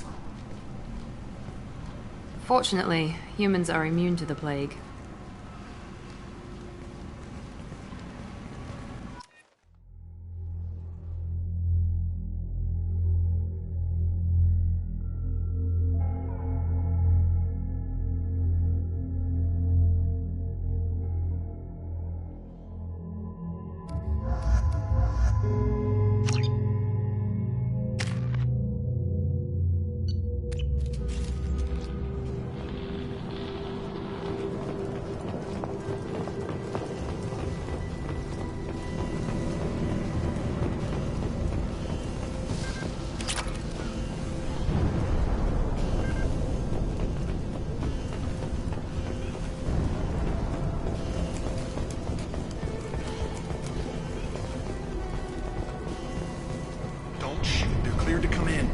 Fortunately, humans are immune to the plague. Cleared to come in.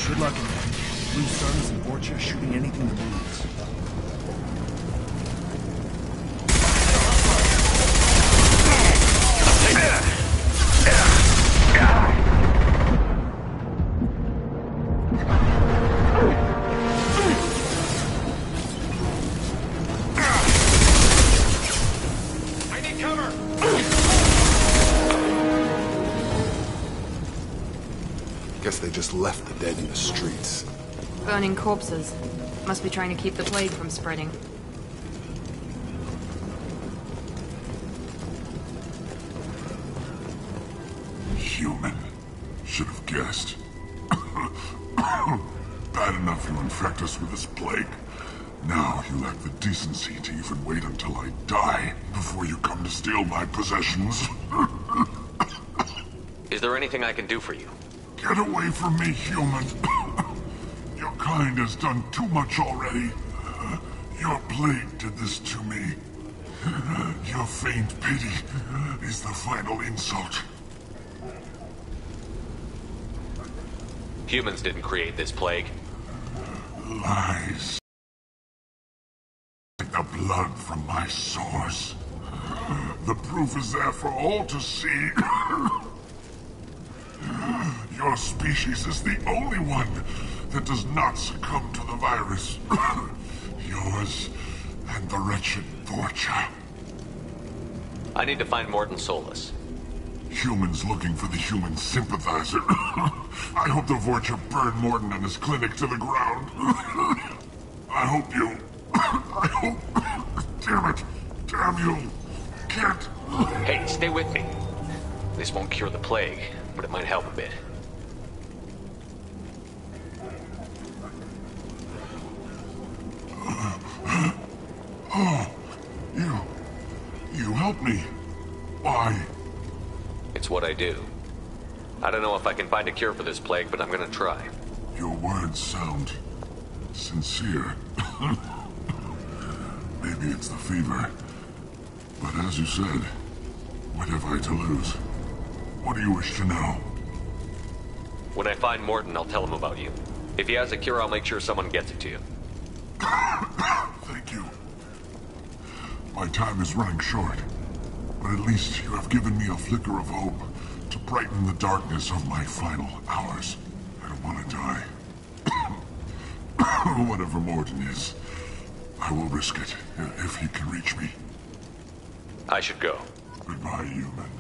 Good luck in that. Blue Suns and Vorcha shooting anything that moves. I need cover! Guess they just left the dead in the streets. Burning corpses. Must be trying to keep the plague from spreading. Human. Should have guessed. Bad enough you infect us with this plague. Now you lack the decency to even wait until I die before you come to steal my possessions. Is there anything I can do for you? Get away from me, human. Your kind has done too much already. Your plague did this to me. Your feigned pity is the final insult. Humans didn't create this plague. Lies. Like the blood from my sores. The proof is there for all to see. Your species is the only one that does not succumb to the virus. Yours and the wretched Vorcha. I need to find Morton Solus. Humans looking for the human sympathizer. I hope the Vorcha burn Morton and his clinic to the ground. I hope you... I hope... Damn it. Damn you. Can't... Hey, stay with me. This won't cure the plague, but it might help a bit. Oh, you helped me. Why? It's what I do. I don't know if I can find a cure for this plague, but I'm gonna try. Your words sound sincere. Maybe it's the fever. But as you said, what have I to lose? What do you wish to know? When I find Morton, I'll tell him about you. If he has a cure, I'll make sure someone gets it to you. Thank you. My time is running short, but at least you have given me a flicker of hope to brighten the darkness of my final hours. I don't want to die. Whatever Morton is, I will risk it if he can reach me. I should go. Goodbye, human.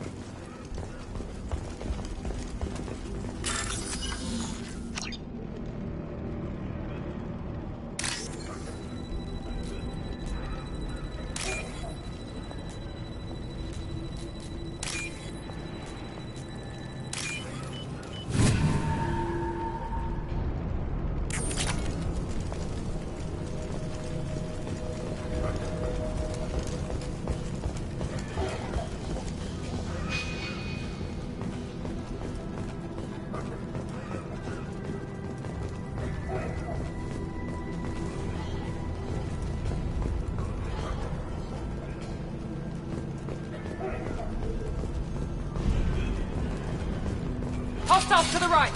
Hostiles to the right!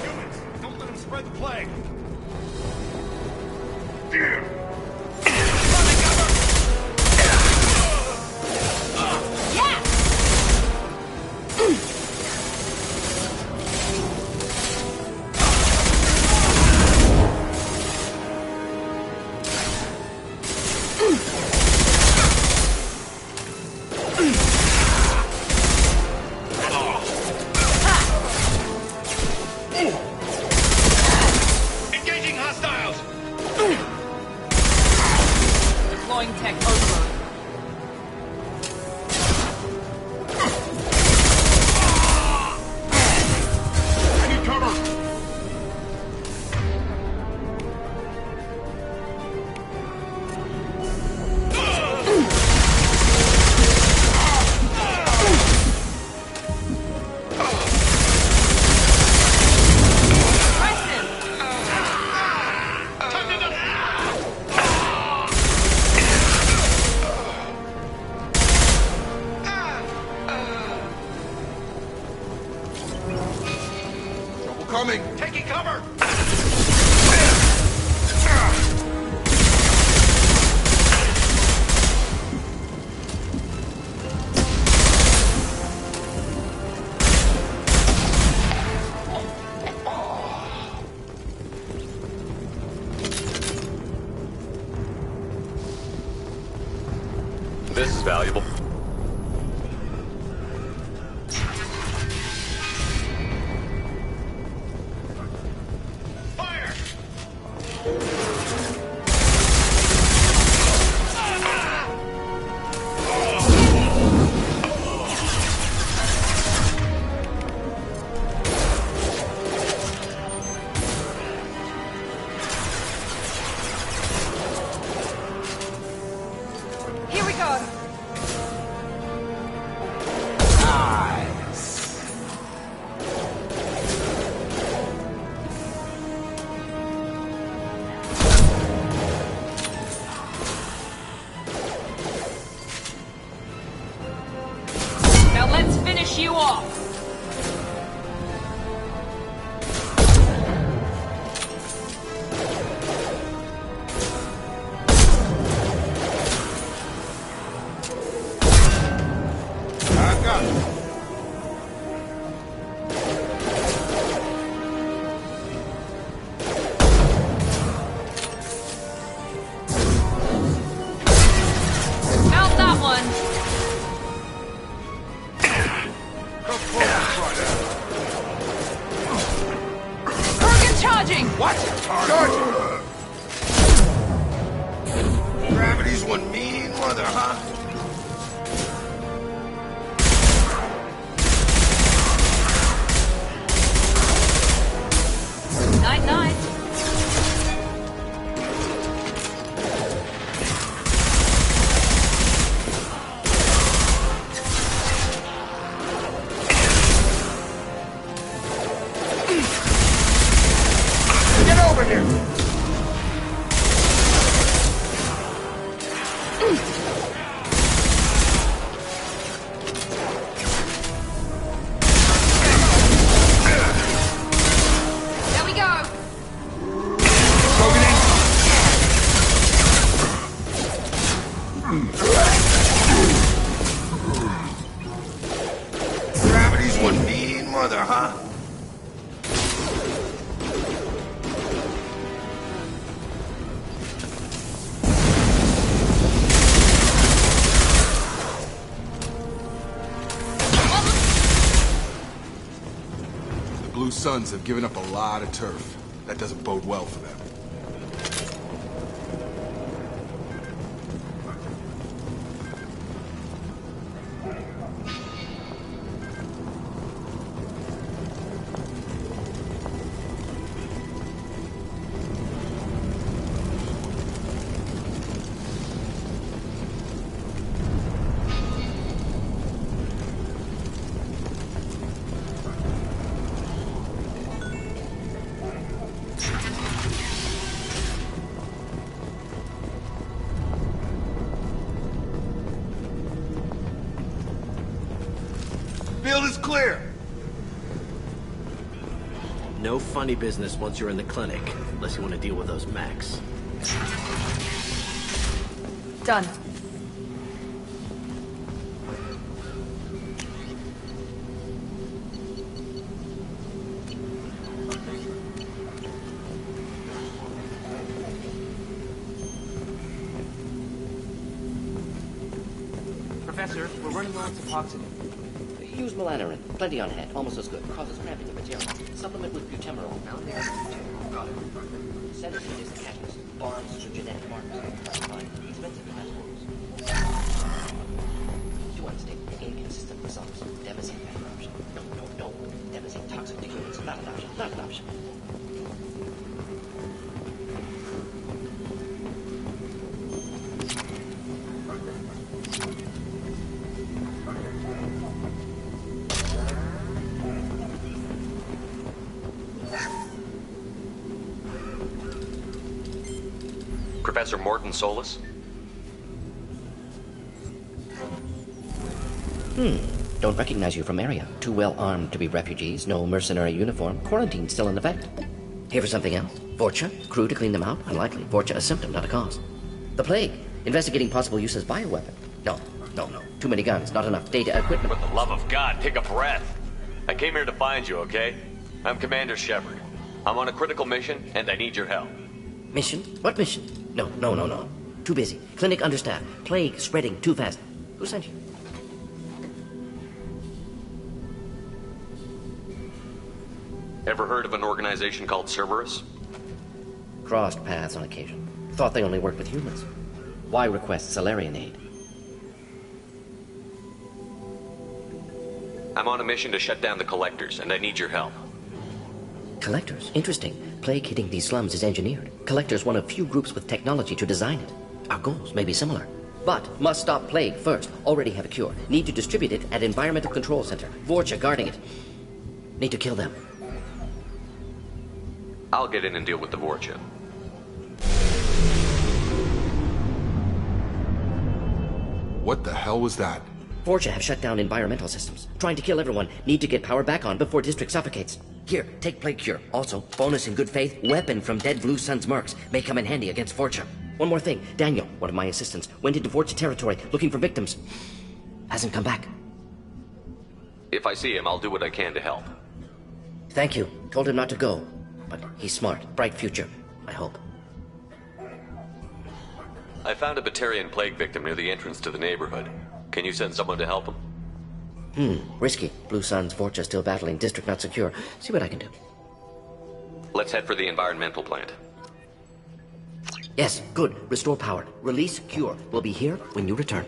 Humans, don't let him spread the plague. Engaging hostiles! Incoming! Taking cover! This is valuable. Here we go. Now let's finish you off. I've got it. Found that one. Kurgan charging. What? Charging! Gravity's one mean mother, huh? Night night. Get over here! There we go. Gravity's one mean mother, huh? The Blue Suns have given up a lot of turf. That doesn't bode well for them. Field is clear. No funny business once you're in the clinic, unless you want to deal with those mechs. Done. Professor, we're running low on suboxone. Use melanorin. Plenty on hand. Almost as good. Causes cramping of material. Supplement with butemerol. Found there. Got it. Sedative is the catalyst. Bonds to genetic markers. Fine. Expensive transports. You understand. Inconsistent results. Devastating bad option. No. Devastating toxic to humans. Not an option. Not an option. Professor Morton Solus? Don't recognize you from area. Too well armed to be refugees, no mercenary uniform, quarantine still in effect. Here for something else? Vorcha? Crew to clean them out? Unlikely. Vorcha a symptom, not a cause. The plague? Investigating possible use as bioweapon? No. Too many guns, not enough data, equipment. For the love of God, take a breath. I came here to find you, okay? I'm Commander Shepard. I'm on a critical mission, and I need your help. Mission? What mission? No. Too busy. Clinic understaffed. Plague spreading too fast. Who sent you? Ever heard of an organization called Cerberus? Crossed paths on occasion. Thought they only worked with humans. Why request Salarian aid? I'm on a mission to shut down the Collectors, and I need your help. Collectors? Interesting. Plague hitting these slums is engineered. Collectors one of few groups with technology to design it. Our goals may be similar. But must stop Plague first. Already have a cure. Need to distribute it at Environmental Control Center. Vorcha guarding it. Need to kill them. I'll get in and deal with the Vorcha. What the hell was that? Vorcha have shut down environmental systems. Trying to kill everyone. Need to get power back on before District suffocates. Here, take Plague Cure. Also, bonus in good faith, weapon from dead Blue Sun's mercs. May come in handy against Vorcha. One more thing. Daniel, one of my assistants, went into Vorcha territory looking for victims. Hasn't come back. If I see him, I'll do what I can to help. Thank you. Told him not to go. But he's smart. Bright future. I hope. I found a Batarian plague victim near the entrance to the neighborhood. Can you send someone to help him? Risky. Blue Sun's Vorcha still battling. District not secure. See what I can do. Let's head for the environmental plant. Yes, good. Restore power. Release cure. We'll be here when you return.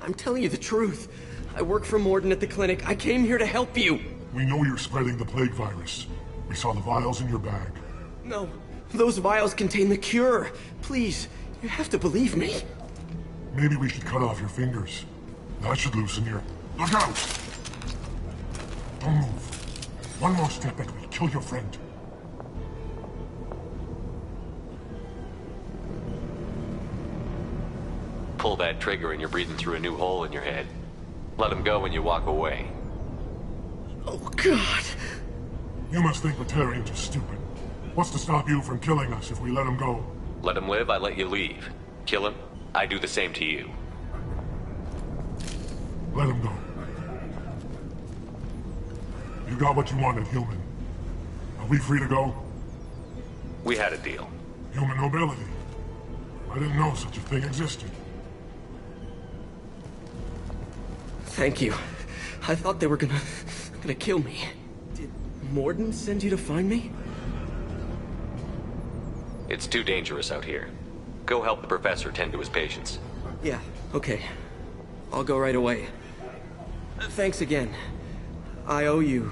I'm telling you the truth. I work for Morden at the clinic. I came here to help you. We know you're spreading the plague virus. We saw the vials in your bag. No, those vials contain the cure. Please, you have to believe me. Maybe we should cut off your fingers. That should loosen your... Look out! Don't move. One more step and we'll kill your friend. Pull that trigger and you're breathing through a new hole in your head. Let him go when you walk away. Oh, God. You must think Batarians are stupid. What's to stop you from killing us if we let him go? Let him live, I let you leave. Kill him, I do the same to you. Let him go. You got what you wanted, human. Are we free to go? We had a deal. Human nobility. I didn't know such a thing existed. Thank you. I thought they were gonna kill me. Did Morden send you to find me? It's too dangerous out here. Go help the professor tend to his patients. Yeah, okay. I'll go right away. Thanks again. I owe you...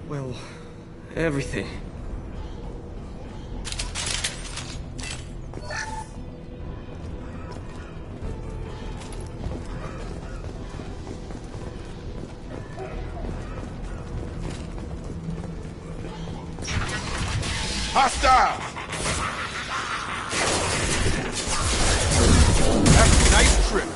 well, everything. Hostile! That's a nice trip.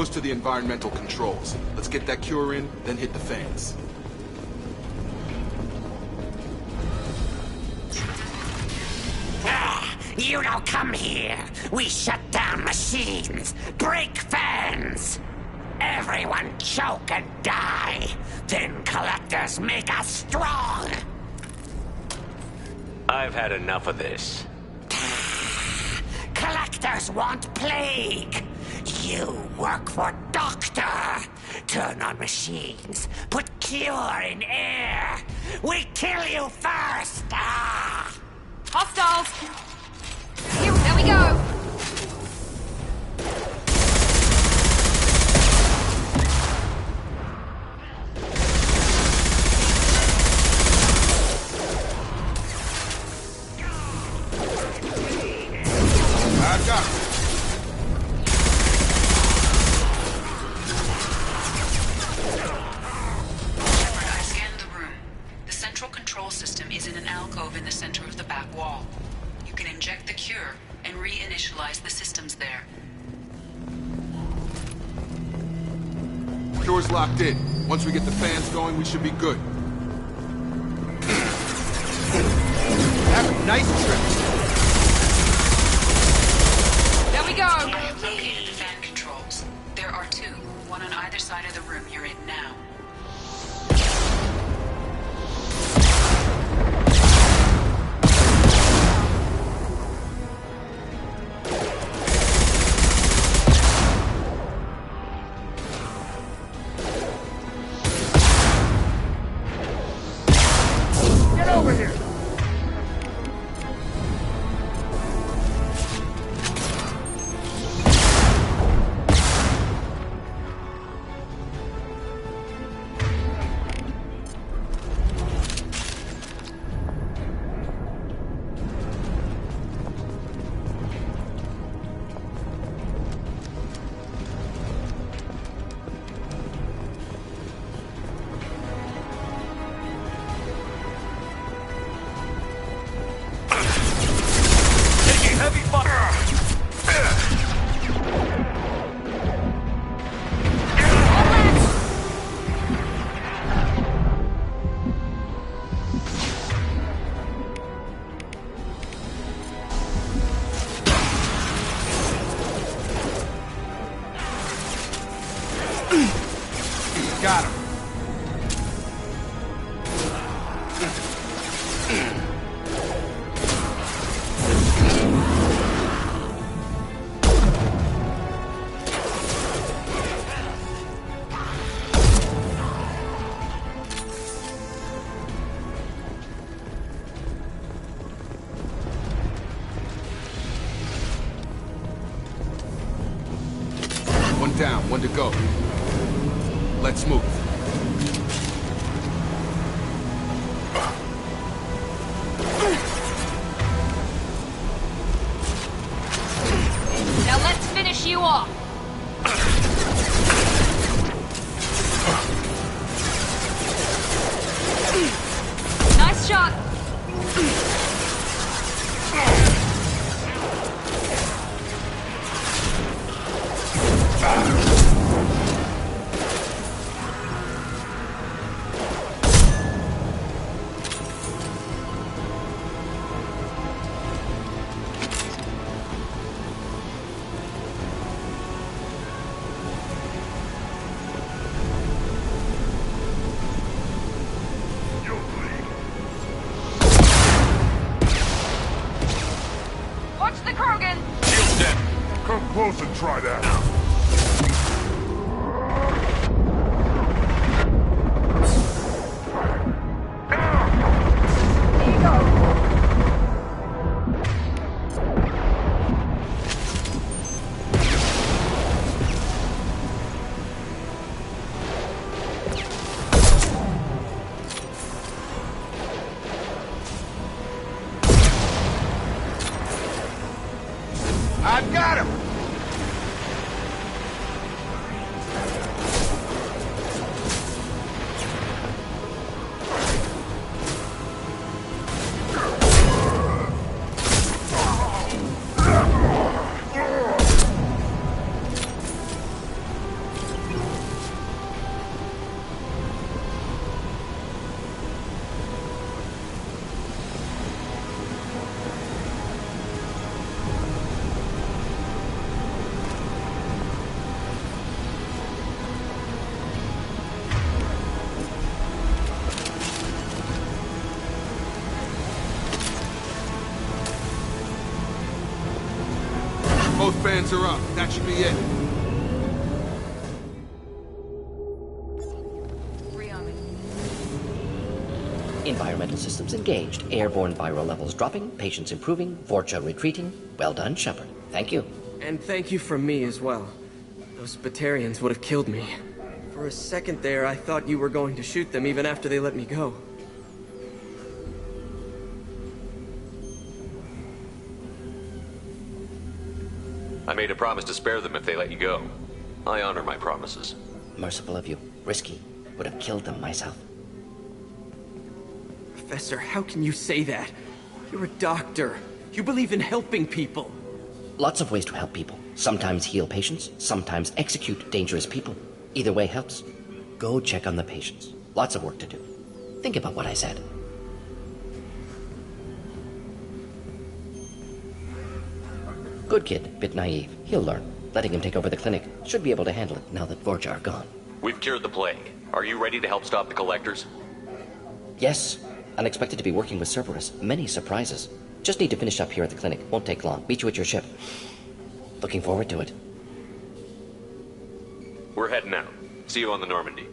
close to the environmental controls. Let's get that cure in, then hit the fans. You don't come here. We shut down machines, break fans. Everyone choke and die. Then collectors make us strong. I've had enough of this. Collectors want plague. You work for Doctor. Turn on machines. Put cure in air. We kill you first. Hostiles! Here, there we go! I've got it. I scanned the room. The central control system is in an alcove in the center of the back wall. You can inject the cure and reinitialize the systems there. Cure's locked in. Once we get the fans going, we should be good. Have a nice trip. There we go! I have located the fan controls. There are two, one on either side of the room you're in now. Get over here! Taking heavy fire! Got him. One down, one to go. Let's move. Now let's finish you off! Nice shot! Watch the Krogan! Shield dead. Come close and try that. I've got him. Both fans are up. That should be it. Environmental systems engaged. Airborne viral levels dropping. Patients improving. Vorcha retreating. Well done, Shepard. Thank you. And thank you from me as well. Those Batarians would have killed me. For a second there, I thought you were going to shoot them even after they let me go. I made a promise to spare them if they let you go. I honor my promises. Merciful of you. Risky. Would have killed them myself. Professor, how can you say that? You're a doctor. You believe in helping people. Lots of ways to help people. Sometimes heal patients, sometimes execute dangerous people. Either way helps. Go check on the patients. Lots of work to do. Think about what I said. Good kid, bit naive. He'll learn. Letting him take over the clinic. Should be able to handle it now that Vorcha are gone. We've cured the plague. Are you ready to help stop the collectors? Yes. Unexpected to be working with Cerberus. Many surprises. Just need to finish up here at the clinic. Won't take long. Meet you at your ship. Looking forward to it. We're heading out. See you on the Normandy.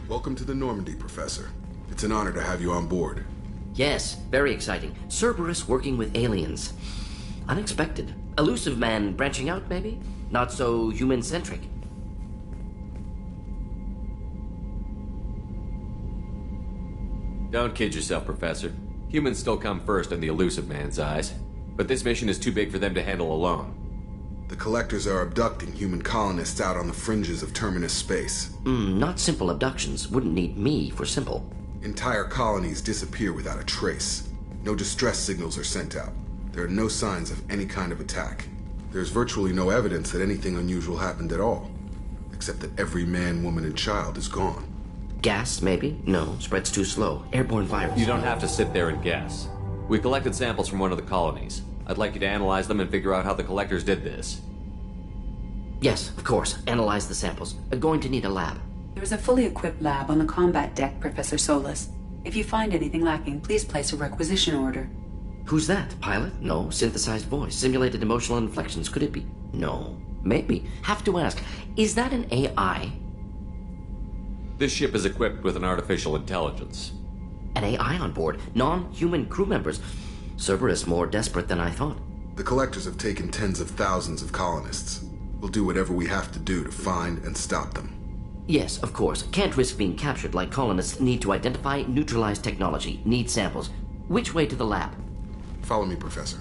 Welcome to the Normandy, Professor. It's an honor to have you on board. Yes, very exciting. Cerberus working with aliens. Unexpected. Elusive man branching out, maybe? Not so human-centric. Don't kid yourself, Professor. Humans still come first in the elusive man's eyes. But this mission is too big for them to handle alone. The Collectors are abducting human colonists out on the fringes of Terminus space. Not simple abductions. Wouldn't need me for simple. Entire colonies disappear without a trace. No distress signals are sent out. There are no signs of any kind of attack. There's virtually no evidence that anything unusual happened at all. Except that every man, woman, and child is gone. Gas, maybe? No, spreads too slow. Airborne virus. You don't have to sit there and guess. We collected samples from one of the colonies. I'd like you to analyze them and figure out how the Collectors did this. Yes, of course. Analyze the samples. Going to need a lab. There's a fully equipped lab on the combat deck, Professor Solis. If you find anything lacking, please place a requisition order. Who's that? Pilot? No. Synthesized voice. Simulated emotional inflections. Could it be? No. Maybe. Have to ask. Is that an AI? This ship is equipped with an artificial intelligence. An AI on board? Non-human crew members? Cerberus more desperate than I thought. The Collectors have taken tens of thousands of colonists. We'll do whatever we have to do to find and stop them. Yes, of course. Can't risk being captured like colonists. Need to identify, neutralize technology. Need samples. Which way to the lab? Follow me, Professor.